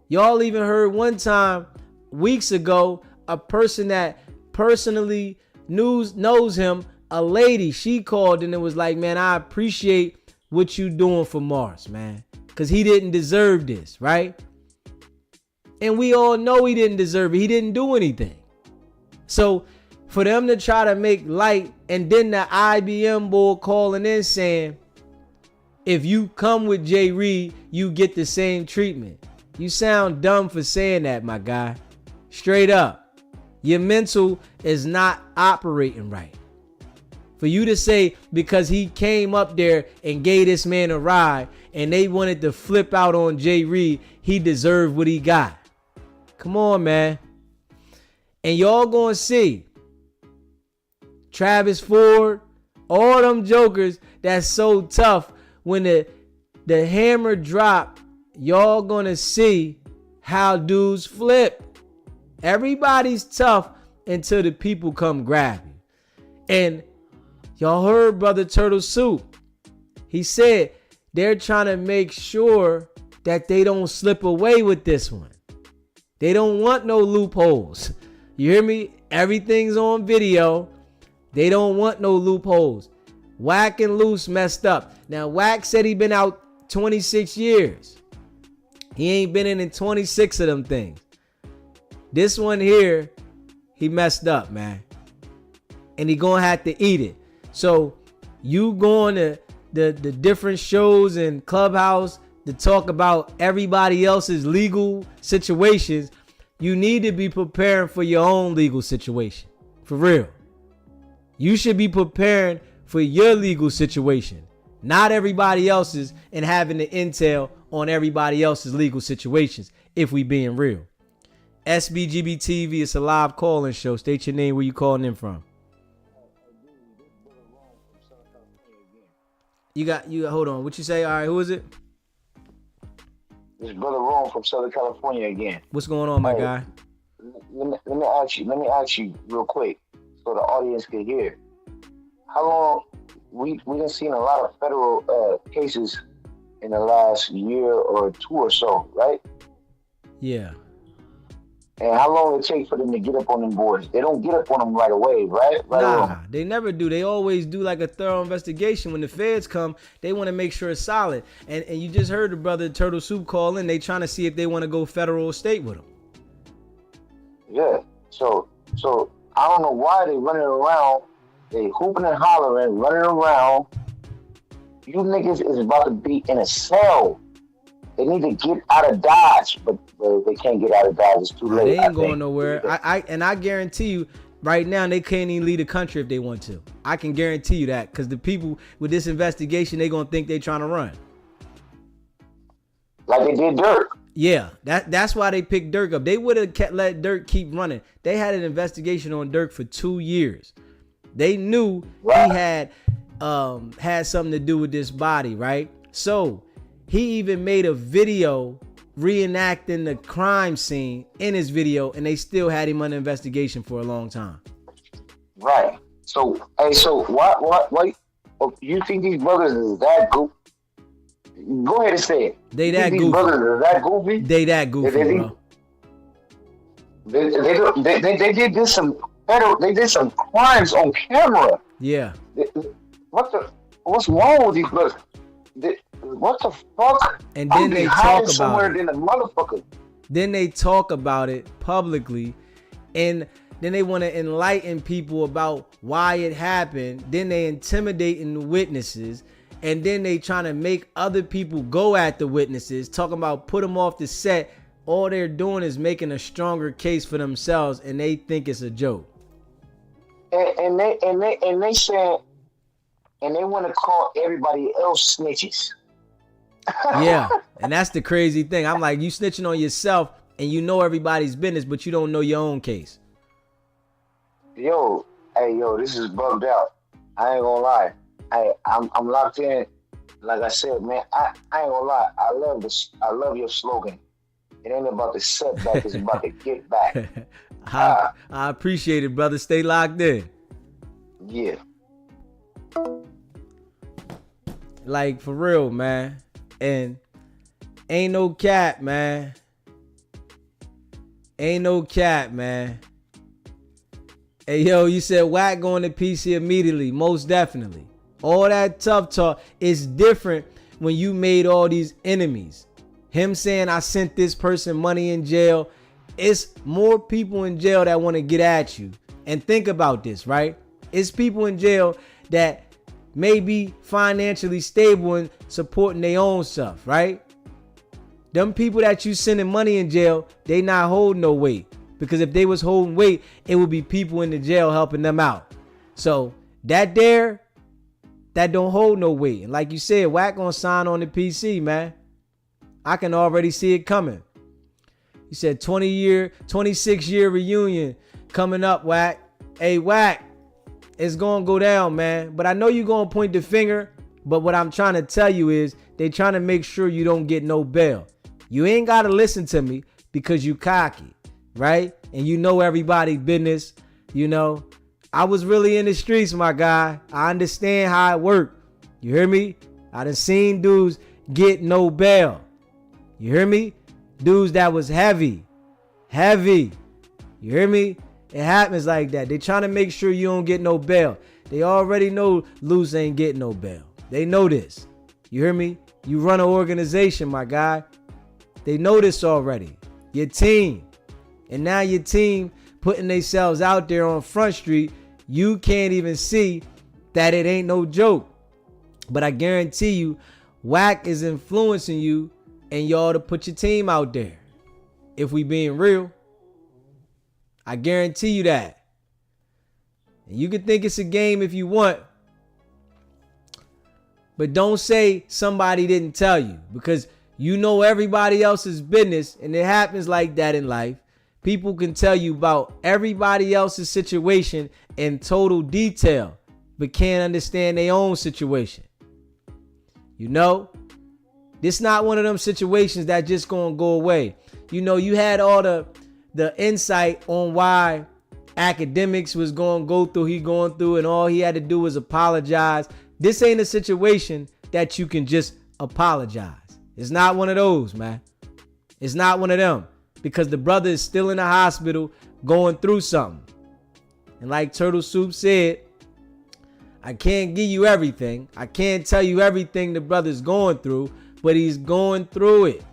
Y'all even heard one time, weeks ago, a person that personally knows him, a lady, she called and it was like, man, I appreciate what you doing for Mars, man. Because he didn't deserve this, right? And we all know he didn't deserve it. He didn't do anything. So for them to try to make light, and then the IBM boy calling in saying, if you come with Jay Reed, you get the same treatment. You sound dumb for saying that, my guy. Straight up. Your mental is not operating right. For you to say because he came up there and gave this man a ride and they wanted to flip out on Jay Reed, he deserved what he got. Come on, man. And y'all gonna see Travis Ford, all them jokers that's so tough, when the hammer drop, y'all gonna see how dudes flip. Everybody's tough until the people come grab you. And y'all heard Brother Turtlesoup. He said they're trying to make sure that they don't slip away with this one. They don't want no loopholes. You hear me? Everything's on video. They don't want no loopholes. Wack and Luce messed up. Now, Wack said he been out 26 years. He ain't been in 26 of them things. This one here, he messed up, man. And he gonna have to eat it. So you going to the different shows and Clubhouse to talk about everybody else's legal situations, you need to be preparing for your own legal situation. For real. You should be preparing for your legal situation, not everybody else's, and having the intel on everybody else's legal situations, if we being real. SBGB TV, it's a live call-in show. State your name, where you calling in from. You got hold on. What you say? All right, who is it? It's Brother Rome from Southern California again. What's going on, my guy? Let me ask you real quick so the audience can hear. How long we done seen a lot of federal cases in the last year or two or so, right? Yeah. And how long it take for them to get up on them boys? They don't get up on them right away, right? Nah, they never do. They always do like a thorough investigation. When the feds come, they want to make sure it's solid. And you just heard the brother Turtlesoup call in. They trying to see if they want to go federal or state with him. Yeah. So I don't know why they running around. They hooping and hollering, running around. You niggas is about to be in a cell. They need to get out of Dodge, but they can't get out of Dodge. It's too late. They ain't going nowhere. I guarantee you, right now they can't even leave the country if they want to. I can guarantee you that, because the people with this investigation, they gonna think they trying to run. Like they did Dirk. Yeah, that's why they picked Dirk up. They would have let Dirk keep running. They had an investigation on Dirk for 2 years. They knew he had something to do with this body, right? So he even made a video reenacting the crime scene in his video, and they still had him under investigation for a long time. Right. So, hey, so why you think these brothers is that goofy? Go ahead and say it. They that these goofy. Brothers are that goofy? They that goofy, bro. They did some crimes on camera. Yeah. What's wrong with these brothers? What the fuck? And then they talk about it. In the motherfucker. Then they talk about it publicly, and then they want to enlighten people about why it happened. Then they intimidating the witnesses, and then they trying to make other people go at the witnesses, talking about put them off the set. All they're doing is making a stronger case for themselves, and they think it's a joke. And they said, and they want to call everybody else snitches. Yeah, and that's the crazy thing. I'm like, you snitching on yourself, and you know everybody's business, but you don't know your own case. Yo, this is bugged out. I ain't gonna lie. I'm locked in. Like I said, man, I ain't gonna lie. I love your slogan. It ain't about the setback, it's about the get back. I appreciate it, brother. Stay locked in. Yeah. Like, for real, man. And ain't no cap, man. Ain't no cap, man. Hey, yo, you said Wack going to PC immediately. Most definitely. All that tough talk is different when you made all these enemies. Him saying I sent this person money in jail. It's more people in jail that want to get at you. And think about this, right? It's people in jail that may be financially stable and supporting their own stuff, right? Them people that you sending money in jail, they not holding no weight. Because if they was holding weight, it would be people in the jail helping them out. So that don't hold no weight. And like you said, Wack gonna sign on the PC, man. I can already see it coming. You said 26-year reunion coming up, Wack. Hey, Wack, it's gonna go down, man. But I know you're gonna point the finger. But what I'm trying to tell you is they trying to make sure you don't get no bail. You ain't gotta listen to me because you cocky, right? And you know everybody's business. You know, I was really in the streets, my guy. I understand how it worked. You hear me? I done seen dudes get no bail. You hear me? Dudes that was heavy. You hear me? It happens like that. They trying to make sure you don't get no bail. They already know Luce ain't getting no bail. They know this. You hear me? You run an organization, my guy. They know this already. Your team. And now your team putting themselves out there on Front Street. You can't even see that it ain't no joke. But I guarantee you, Wack is influencing you and y'all to put your team out there. If we being real. I guarantee you that. And you can think it's a game if you want. But don't say somebody didn't tell you. Because you know everybody else's business. And it happens like that in life. People can tell you about everybody else's situation in total detail. But can't understand their own situation. You know? This not one of them situations that just gonna go away. You know, you had all the insight on why academics was going to go through he going through, and all he had to do was apologize. This ain't a situation that you can just apologize. It's not one of those, man. It's not one of them. because the brother is still in the hospital going through something. And like Turtlesoup said, I can't give you everything. I can't tell you everything the brother's going through, but he's going through it.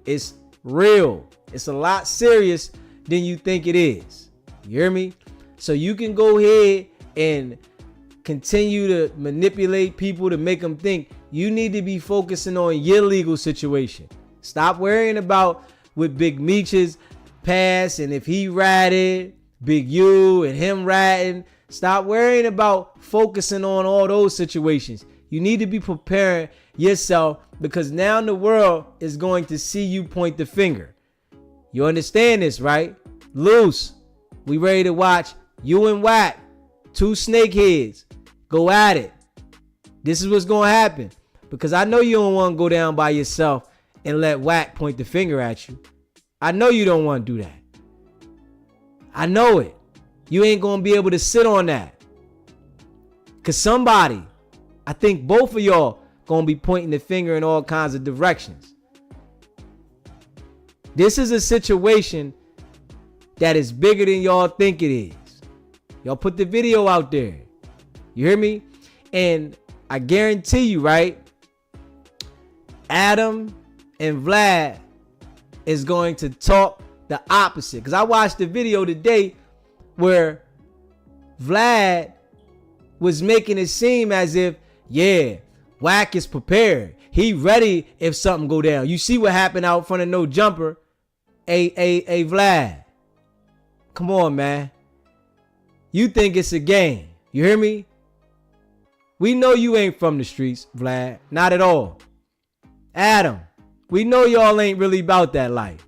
It's real. It's a lot serious than you think it is. You hear me? So you can go ahead and continue to manipulate people to make them think. You need to be focusing on your legal situation. Stop worrying about what Big Meech's past and if he ratted, Big U and him ratting. Stop worrying about focusing on all those situations. You need to be preparing yourself because now the world is going to see you point the finger. You understand this, right? Luce, we ready to watch you and Wack, two snakeheads, go at it. This is what's going to happen because I know you don't want to go down by yourself and let Wack point the finger at you. I know you don't want to do that. I know it. You ain't going to be able to sit on that. Because somebody, I think both of y'all going to be pointing the finger in all kinds of directions. This is a situation that is bigger than y'all think it is. Y'all put the video out there. You hear me? And I guarantee you, right? Adam and Vlad is going to talk the opposite. Because I watched the video today where Vlad was making it seem as if, yeah, Wack is prepared. He ready if something go down. You see what happened out front of No Jumper. Hey, Vlad. Come on, man. You think it's a game. You hear me? We know you ain't from the streets, Vlad. Not at all. Adam, we know y'all ain't really about that life.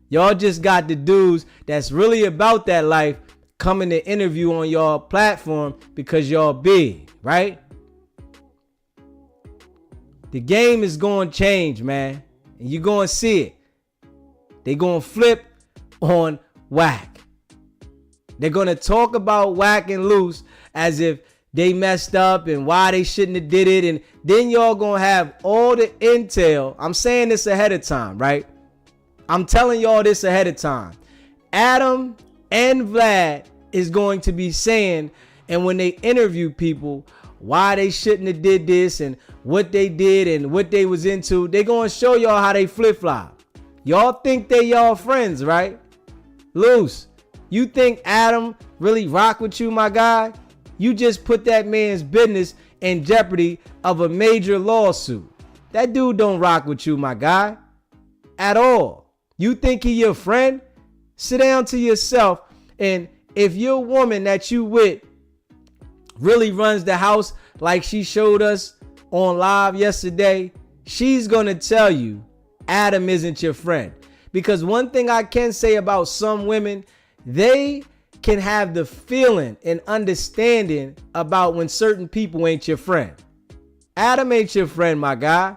Y'all just got the dudes that's really about that life coming to interview on y'all platform because y'all big, right? The game is going to change, man. And you're going to see it. They're going to flip on Wack. They're going to talk about Wack and Luce as if they messed up and why they shouldn't have did it. And then y'all going to have all the intel. I'm saying this ahead of time, right? I'm telling y'all this ahead of time. Adam and Vlad is going to be saying, and when they interview people, why they shouldn't have did this and what they did and what they was into, they going to show y'all how they flip-flop. Y'all think they y'all friends, right? Luce, you think Adam really rock with you, my guy? You just put that man's business in jeopardy of a major lawsuit. That dude don't rock with you, my guy, at all. You think he your friend? Sit down to yourself, and if your woman that you with really runs the house like she showed us on live yesterday, she's gonna tell you Adam isn't your friend. Because one thing I can say about some women, they can have the feeling and understanding about when certain people ain't your friend. Adam ain't your friend, my guy.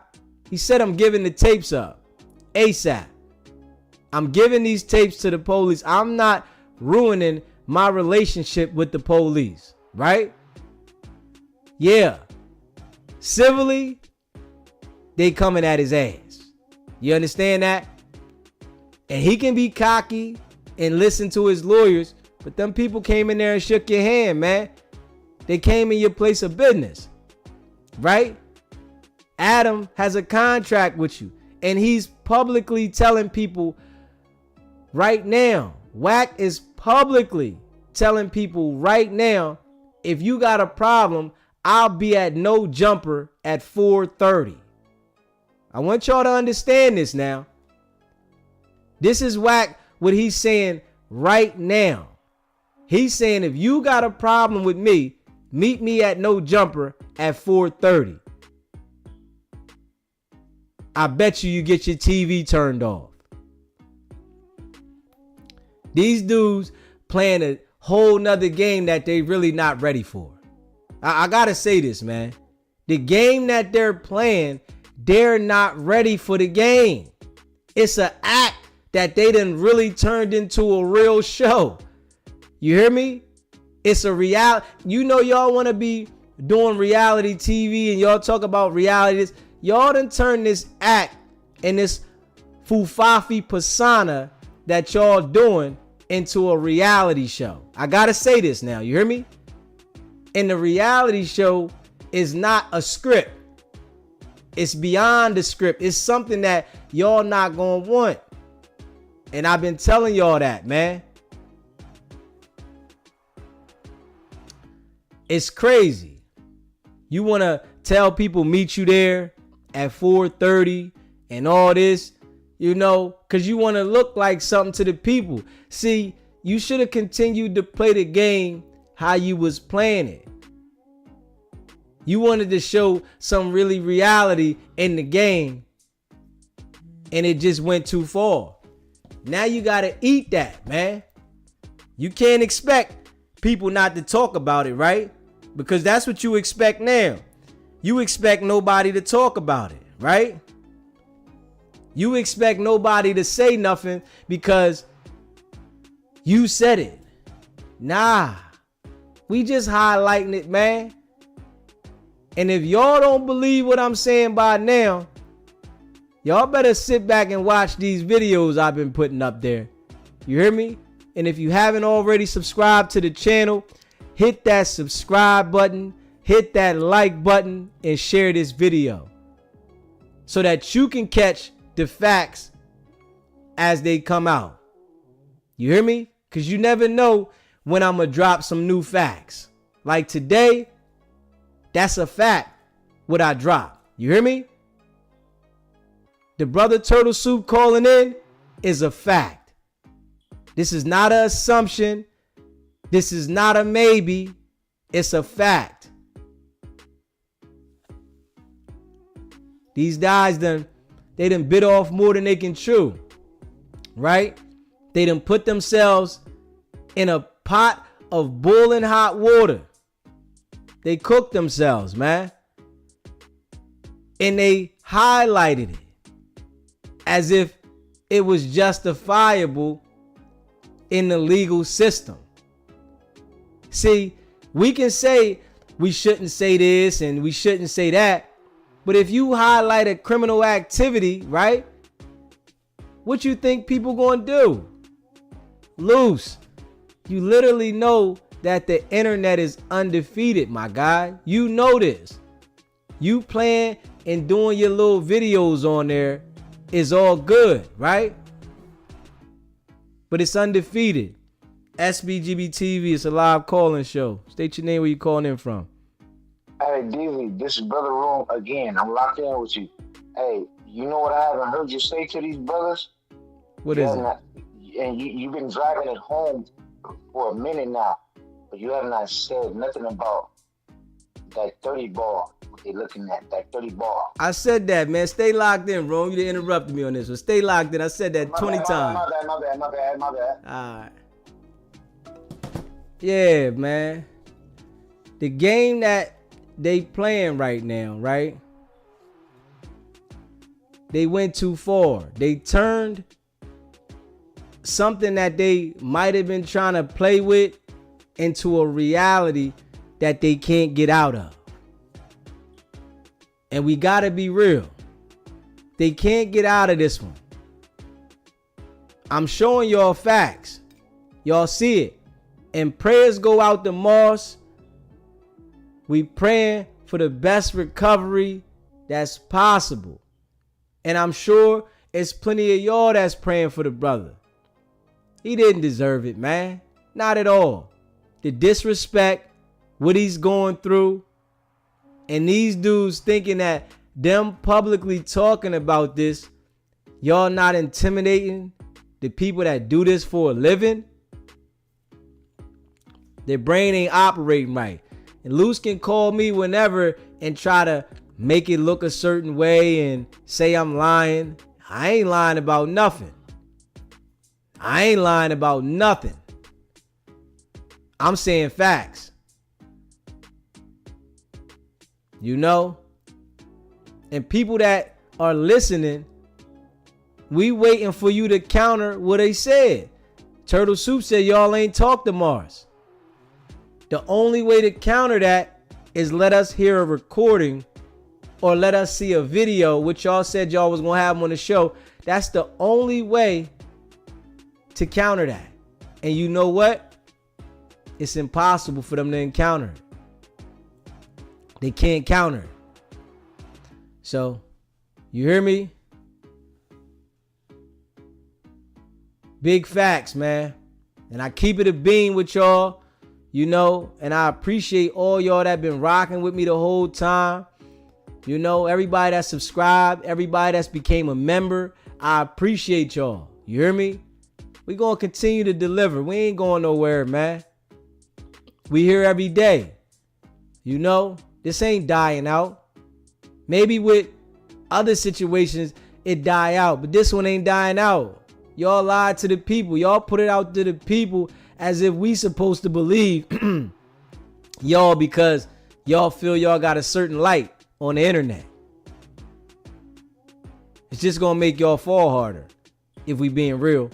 He said, I'm giving the tapes up ASAP. I'm giving these tapes to the police. I'm not ruining my relationship with the police, right? Yeah. Civilly, they coming at his ass. You understand that? And he can be cocky and listen to his lawyers, but them people came in there and shook your hand, man. They came in your place of business, right? Adam has a contract with you, and he's publicly telling people right now, Wack is publicly telling people right now, if you got a problem, I'll be at No Jumper at 4:30. I want y'all to understand this now. This is Wack, what he's saying right now. He's saying, if you got a problem with me, meet me at No Jumper at 4:30. I bet you get your TV turned off. These dudes playing a whole nother game that they really not ready for. I gotta say this, man. The game that they're playing, they're not ready for the game. It's an act that they done really turned into a real show. You hear me? It's a reality. You know y'all want to be doing reality TV and y'all talk about reality. Y'all done turned this act and this fufafi persona that y'all doing into a reality show. I gotta say this now, you hear me? And the reality show is not a script. It's beyond the script. It's something that y'all not gonna want. And I've been telling y'all that, man. It's crazy. You wanna tell people meet you there at 4:30 and all this, you know, because you want to look like something to the people. See, you should have continued to play the game how you was playing it. You wanted to show some really reality in the game, and it just went too far. Now you got to eat that, man. You can't expect people not to talk about it, right? Because that's what you expect now. You expect nobody to talk about it, right? You expect nobody to say nothing because you said it. Nah, we just highlighting it, man. And if y'all don't believe what I'm saying by now, y'all better sit back and watch these videos I've been putting up there. You hear me? And if you haven't already subscribed to the channel, hit that subscribe button, hit that like button, and share this video so that you can catch the facts as they come out. You hear me? Because you never know when I'm going to drop some new facts. Like today, that's a fact what I drop. You hear me? The brother Turtlesoup calling in is a fact. This is not an assumption. This is not a maybe. It's a fact. These guys done bit off more than they can chew. Right? They done put themselves in a pot of boiling hot water. They cooked themselves, man. And they highlighted it as if it was justifiable in the legal system. See, we can say we shouldn't say this and we shouldn't say that. But if you highlight a criminal activity, right? What you think people gonna do? Luce, you literally know that the internet is undefeated, my guy. You know this. You playing and doing your little videos on there is all good, right? But it's undefeated. SBGB TV, it's a live calling show. State your name, where you calling in from. Hey, DV, this is Brother Room again. I'm locked in with you. Hey, you know what I haven't heard you say to these brothers? What is it? And you've been driving it home for a minute now, but you have not said nothing about that 30 ball. What they looking at, that 30 ball. I said that, man. Stay locked in, Rome. You interrupted me on this one. Stay locked in. I said that 20 times. My bad. All right. Yeah, man. The game that they playing right now, right? They went too far. They turned something that they might have been trying to play with into a reality that they can't get out of. And we gotta be real. They can't get out of this one. I'm showing y'all facts. Y'all see it. And prayers go out to Mars. We praying for the best recovery that's possible. And I'm sure it's plenty of y'all that's praying for the brother. He didn't deserve it, man. Not at all. The disrespect, what he's going through, and these dudes thinking that them publicly talking about this, y'all not intimidating the people that do this for a living. Their brain ain't operating right. And Luce can call me whenever and try to make it look a certain way and say I'm lying. I ain't lying about nothing. I ain't lying about nothing. I'm saying facts. You know? And people that are listening, we waiting for you to counter what they said. Turtlesoup said y'all ain't talked to Mars. The only way to counter that is let us hear a recording or let us see a video, which y'all said y'all was going to have on the show. That's the only way to counter that. And you know what? It's impossible for them to encounter it. They can't counter it. So, you hear me? Big facts, man. And I keep it a beam with y'all, you know, and I appreciate all y'all that been rocking with me the whole time. You know, everybody that subscribed, everybody that's became a member, I appreciate y'all. You hear me? We gonna continue to deliver. We ain't going nowhere, man. We here every day. You know, this ain't dying out. Maybe with other situations, it die out, but this one ain't dying out. Y'all lied to the people. Y'all put it out to the people as if we supposed to believe y'all because y'all feel y'all got a certain light on the internet. It's just gonna make y'all fall harder if we being real.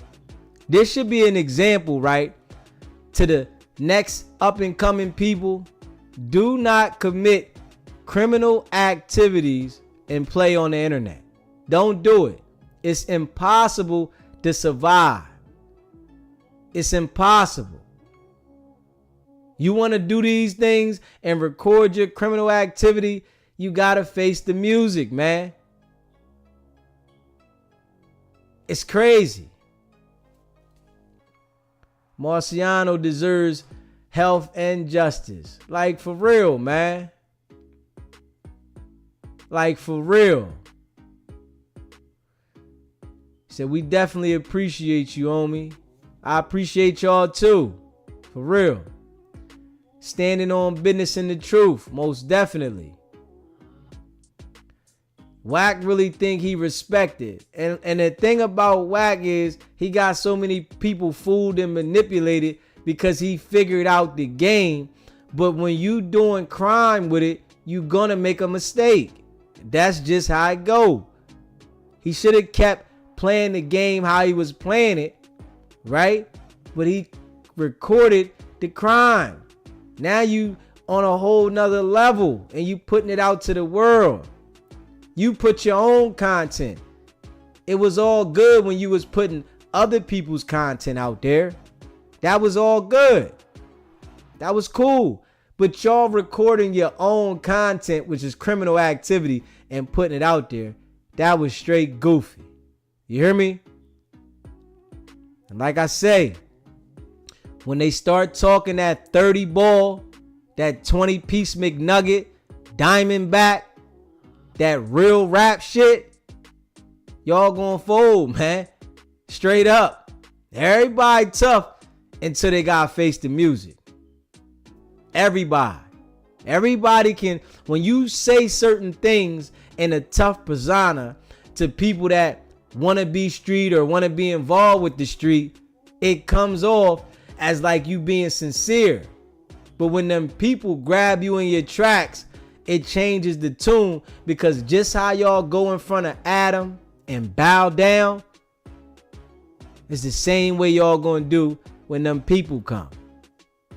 This should be an example, right? To the next up and coming people. Do not commit criminal activities and play on the internet. Don't do it. It's impossible to survive. It's impossible. You want to do these things and record your criminal activity, you got to face the music, man. It's crazy. Marciano deserves health and justice. Like, for real, man. Like, for real. Said, we definitely appreciate you, homie. I appreciate y'all too. For real. Standing on business and the truth. Most definitely. Wack really think he respected. And the thing about Wack is he got so many people fooled and manipulated because he figured out the game. But when you doing crime with it, you gonna make a mistake. That's just how it go. He should have kept playing the game how he was playing it, right? But he recorded the crime. Now you on a whole nother level and you putting it out to the world. You put your own content. It was all good when you was putting other people's content out there. That was all good. That was cool. But y'all recording your own content, which is criminal activity, and putting it out there, that was straight goofy. You hear me? And like I say, when they start talking that 30 ball, that 20-piece McNugget, Diamondback, that real rap shit, y'all gonna fold, man. Straight up. Everybody tough until they gotta face the music. Everybody. Everybody can, when you say certain things in a tough persona to people that want to be street or want to be involved with the street, it comes off as like you being sincere. But when them people grab you in your tracks, it changes the tune, because just how y'all go in front of Adam and bow down, it's the same way y'all gonna do when them people come.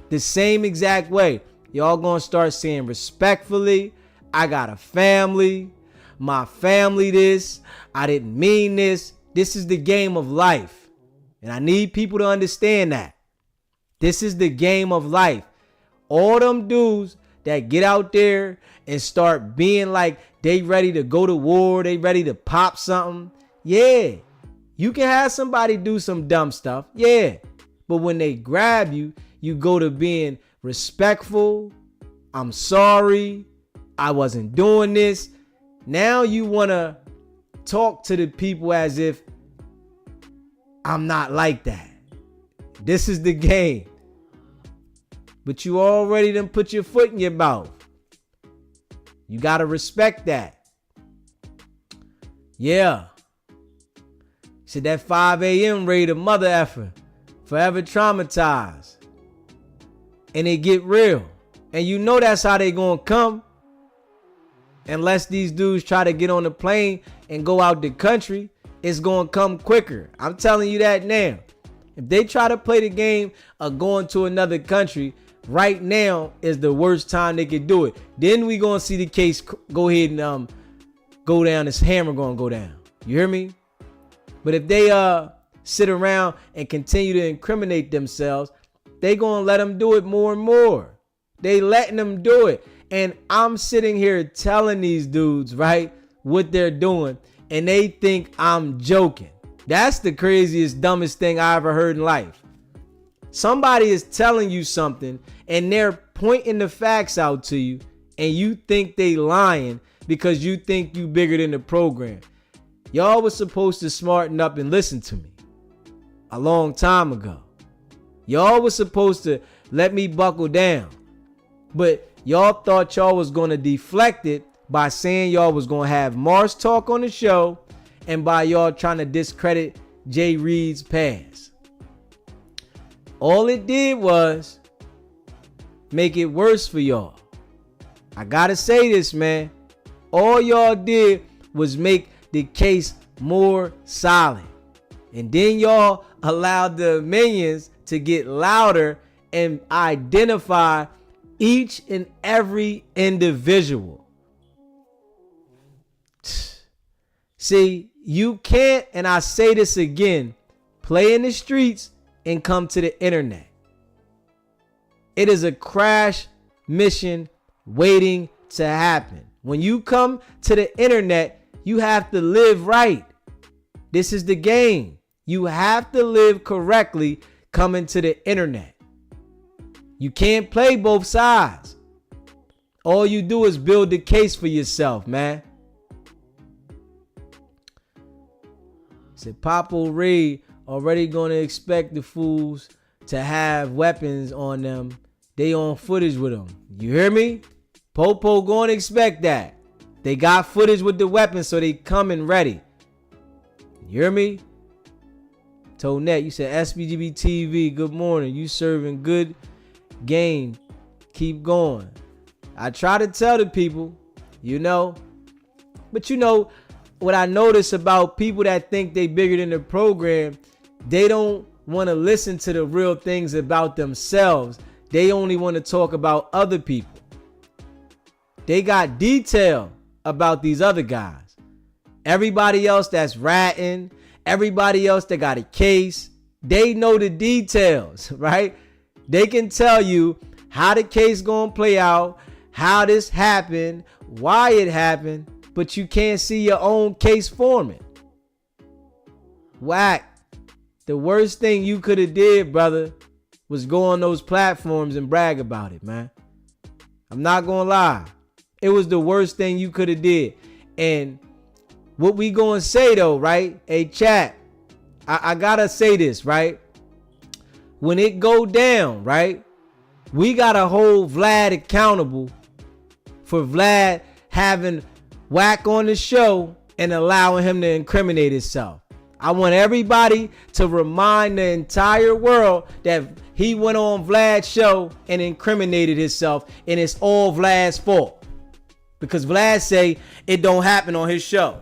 The same exact way. Y'all gonna start saying respectfully, I got a family, my family this, I didn't mean this. This is the game of life. And I need people to understand that. This is the game of life. All them dudes that get out there and start being like they ready to go to war, they ready to pop something. Yeah, you can have somebody do some dumb stuff. Yeah, but when they grab you, you go to being respectful. I'm sorry, I wasn't doing this. Now you want to talk to the people as if I'm not like that. This is the game. But you already done put your foot in your mouth. You got to respect that. Yeah. Said that 5 a.m. raid a mother effer. Forever traumatized. And it get real. And you know that's how they gonna come. Unless these dudes try to get on the plane and go out the country, it's gonna come quicker. I'm telling you that now. If they try to play the game of going to another country, right now is the worst time they could do it. Then we gonna see the case go ahead and go down. This hammer gonna go down. You hear me? But if they sit around and continue to incriminate themselves, they gonna let them do it more and more. They letting them do it. And I'm sitting here telling these dudes, right, what they're doing, and they think I'm joking. That's the craziest, dumbest thing I ever heard in life. Somebody is telling you something and they're pointing the facts out to you, and you think they lying because you think you bigger than the program. Y'all was supposed to smarten up and listen to me a long time ago. Y'all was supposed to let me buckle down. But y'all thought y'all was going to deflect it by saying y'all was going to have Mars talk on the show and by y'all trying to discredit Jay Reed's past. All it did was make it worse for y'all. I gotta say this, man. All y'all did was make the case more solid. And then y'all allowed the minions to get louder and identify each and every individual. See, you can't, and I say this again, play in the streets and come to the internet. It is a crash mission waiting to happen. When you come to the internet, you have to live right. This is the game. You have to live correctly coming to the internet. You can't play both sides. All you do is build the case for yourself, man. Said Papo Ray already gonna expect the fools to have weapons on them. They on footage with them. You hear me? Popo gonna expect that. They got footage with the weapons, so they coming ready. You hear me? Tonette, you said SBGB TV, good morning. You serving good game. Keep going. I try to tell the people, but what I notice about people that think they bigger than the program, they don't want to listen to the real things about themselves. They only want to talk about other people. They got detail about these other guys. Everybody else that's ratting, everybody else that got a case, they know the details, right? They can tell you how the case gonna play out, how this happened, why it happened, but you can't see your own case forming. Wack, the worst thing you could have did, brother, was go on those platforms and brag about it, man. I'm not gonna lie. It was the worst thing you could have did. And what we gonna say though, right? Hey, chat, I gotta say this, right? When it go down, right? We gotta hold Vlad accountable for Vlad having Wack on the show and allowing him to incriminate himself. I want everybody to remind the entire world that he went on Vlad's show and incriminated himself, and it's all Vlad's fault. Because Vlad say it don't happen on his show.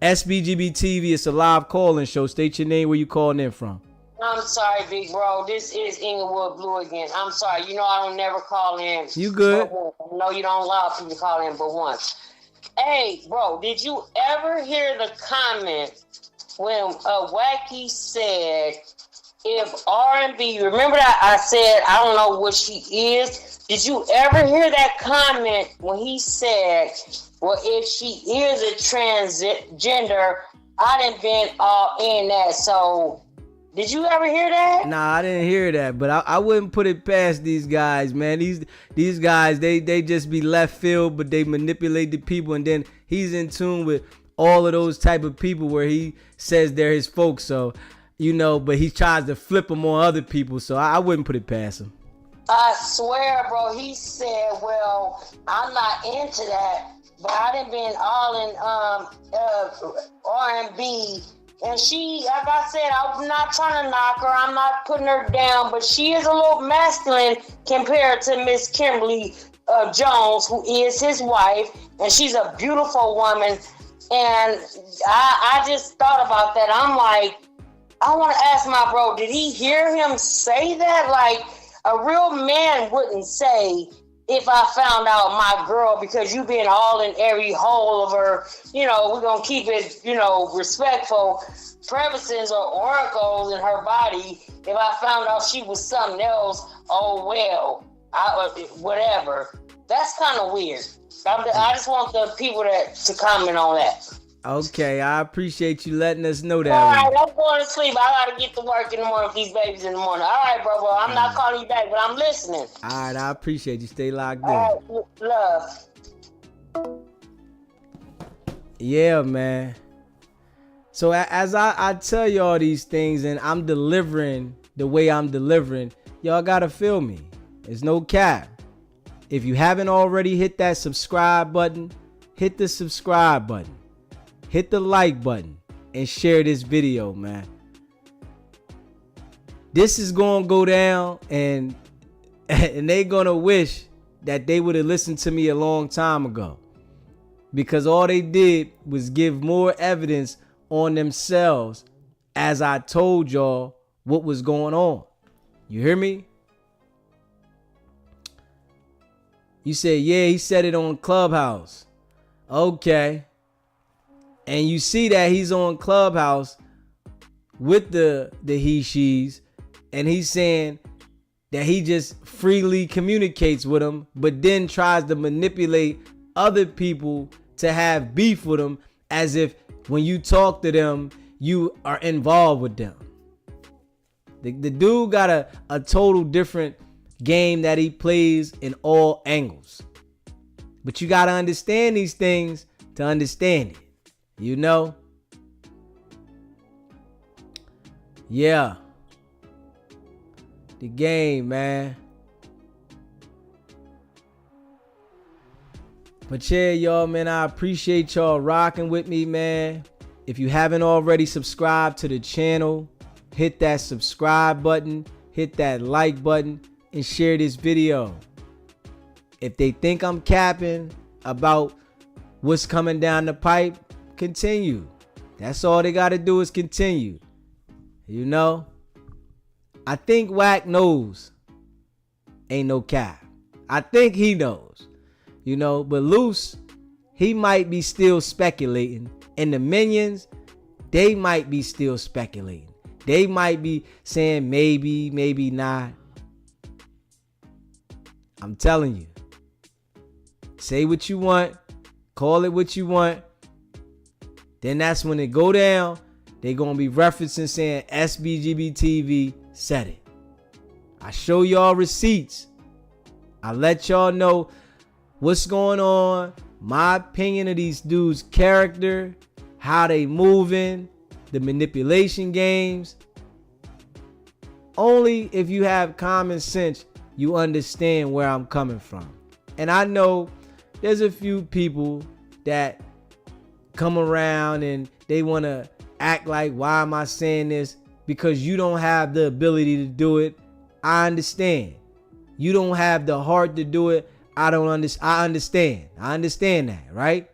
SBGB TV, it's a live call-in show. State your name, where you calling in from. I'm sorry, big bro. This is Inglewood Blue again. I'm sorry. I don't never call in. You good? No, you don't allow people to call in but once. Hey, bro, did you ever hear the comment when Wacky said, if R&B, remember that I said, I don't know what she is. Did you ever hear that comment when he said, well, if she is a transgender, I done been all in that. So, did you ever hear that? Nah, I didn't hear that, but I wouldn't put it past these guys, man. These guys, they just be left field, but they manipulate the people, and then he's in tune with all of those type of people where he says they're his folks. So, but he tries to flip them on other people, so I wouldn't put it past him. I swear, bro, he said, well, I'm not into that, but I done been all in R&B. And she, like I said, I'm not trying to knock her. I'm not putting her down, but she is a little masculine compared to Miss Kimberly Jones, who is his wife, and she's a beautiful woman. And I just thought about that. I'm like, I want to ask my bro, did he hear him say that? Like, a real man wouldn't say, if I found out my girl, because you been all in every hole of her, you know, we're going to keep it, you know, respectful, crevices or oracles in her body. If I found out she was something else, oh, well, whatever. That's kind of weird. I just want the people to comment on that. Okay, I appreciate you letting us know that. All right, I'm going to sleep. I got to get to work in the morning with these babies in the morning. All right, bro. I'm not calling you back, but I'm listening. All right, I appreciate you. Stay locked in. All right, love. Yeah, man. So as I tell y'all these things and I'm delivering the way I'm delivering, y'all got to feel me. There's no cap. If you haven't already hit that subscribe button, hit the subscribe button. Hit the like button and share this video, man. This is going to go down and they going to wish that they would have listened to me a long time ago. Because all they did was give more evidence on themselves as I told y'all what was going on. You hear me? You said, yeah, he said it on Clubhouse. Okay. And you see that he's on Clubhouse with the he-she's, and he's saying that he just freely communicates with them, but then tries to manipulate other people to have beef with them, as if when you talk to them, you are involved with them. The dude got a total different game that he plays in all angles. But you got to understand these things to understand it. You know? Yeah. The game, man. But yeah, y'all, man, I appreciate y'all rocking with me, man. If you haven't already subscribed to the channel, hit that subscribe button, hit that like button, and share this video. If they think I'm capping about what's coming down the pipe, continue. That's all they got to do is continue. You know? I think Wack knows. Ain't no cap. I think he knows. You know, but Luce, he might be still speculating. And the Minions, they might be still speculating. They might be saying maybe, maybe not. I'm telling you. Say what you want. Call it what you want. Then that's when it go down. They gonna be referencing saying SBGB TV said it. I show y'all receipts. I let y'all know what's going on. My opinion of these dudes' character. How they moving. The manipulation games. Only if you have common sense, you understand where I'm coming from. And I know there's a few people that come around and they want to act like, why am I saying this? Because you don't have the ability to do it. I understand. You don't have the heart to do it. I understand. I understand that, right?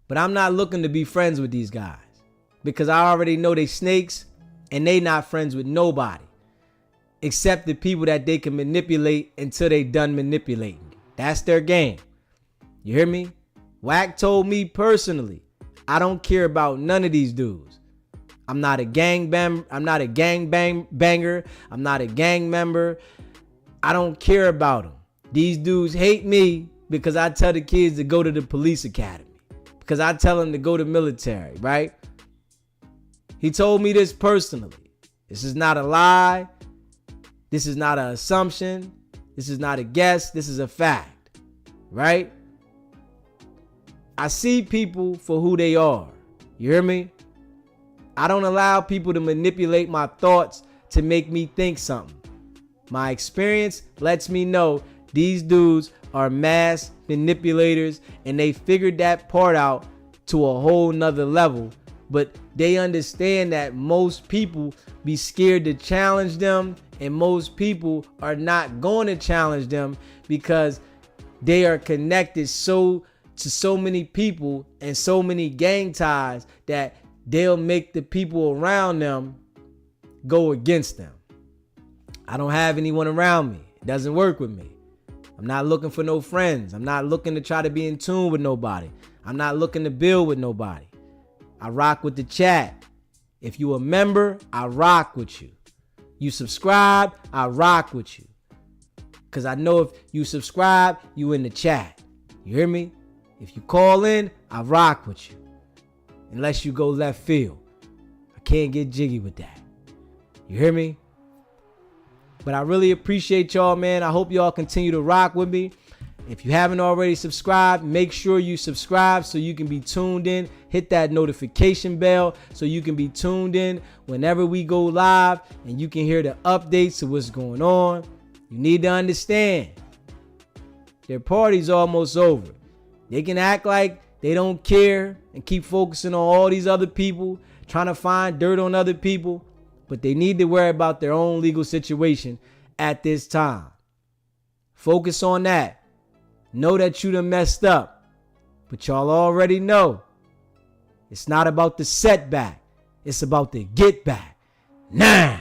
But I'm not looking to be friends with these guys because I already know they snakes and they not friends with nobody except the people that they can manipulate until they done manipulating. That's their game. You hear me? Wack told me personally, I don't care about none of these dudes. I'm not a gang banger. I'm not a gang member. I don't care about them. These dudes hate me because I tell the kids to go to the police academy. Because I tell them to go to military, right? He told me this personally. This is not a lie. This is not an assumption. This is not a guess. This is a fact, right? I see people for who they are. You hear me? I don't allow people to manipulate my thoughts to make me think something. My experience lets me know these dudes are mass manipulators and they figured that part out to a whole nother level. But they understand that most people be scared to challenge them and most people are not going to challenge them because they are connected to so many people and so many gang ties that they'll make the people around them go against them. I don't have anyone around me. It doesn't work with me. I'm not looking for no friends. I'm not looking to try to be in tune with nobody. I'm not looking to build with nobody. I rock with the chat. If you a member, I rock with you. You subscribe, I rock with you. Because I know if you subscribe, you in the chat. You hear me? If you call in, I rock with you. Unless you go left field. I can't get jiggy with that. You hear me? But I really appreciate y'all, man. I hope y'all continue to rock with me. If you haven't already subscribed, make sure you subscribe so you can be tuned in. Hit that notification bell so you can be tuned in whenever we go live and you can hear the updates of what's going on. You need to understand, their party's almost over. They can act like they don't care and keep focusing on all these other people, trying to find dirt on other people, but they need to worry about their own legal situation at this time. Focus on that. Know that you done messed up, but y'all already know it's not about the setback. It's about the get back. Nah.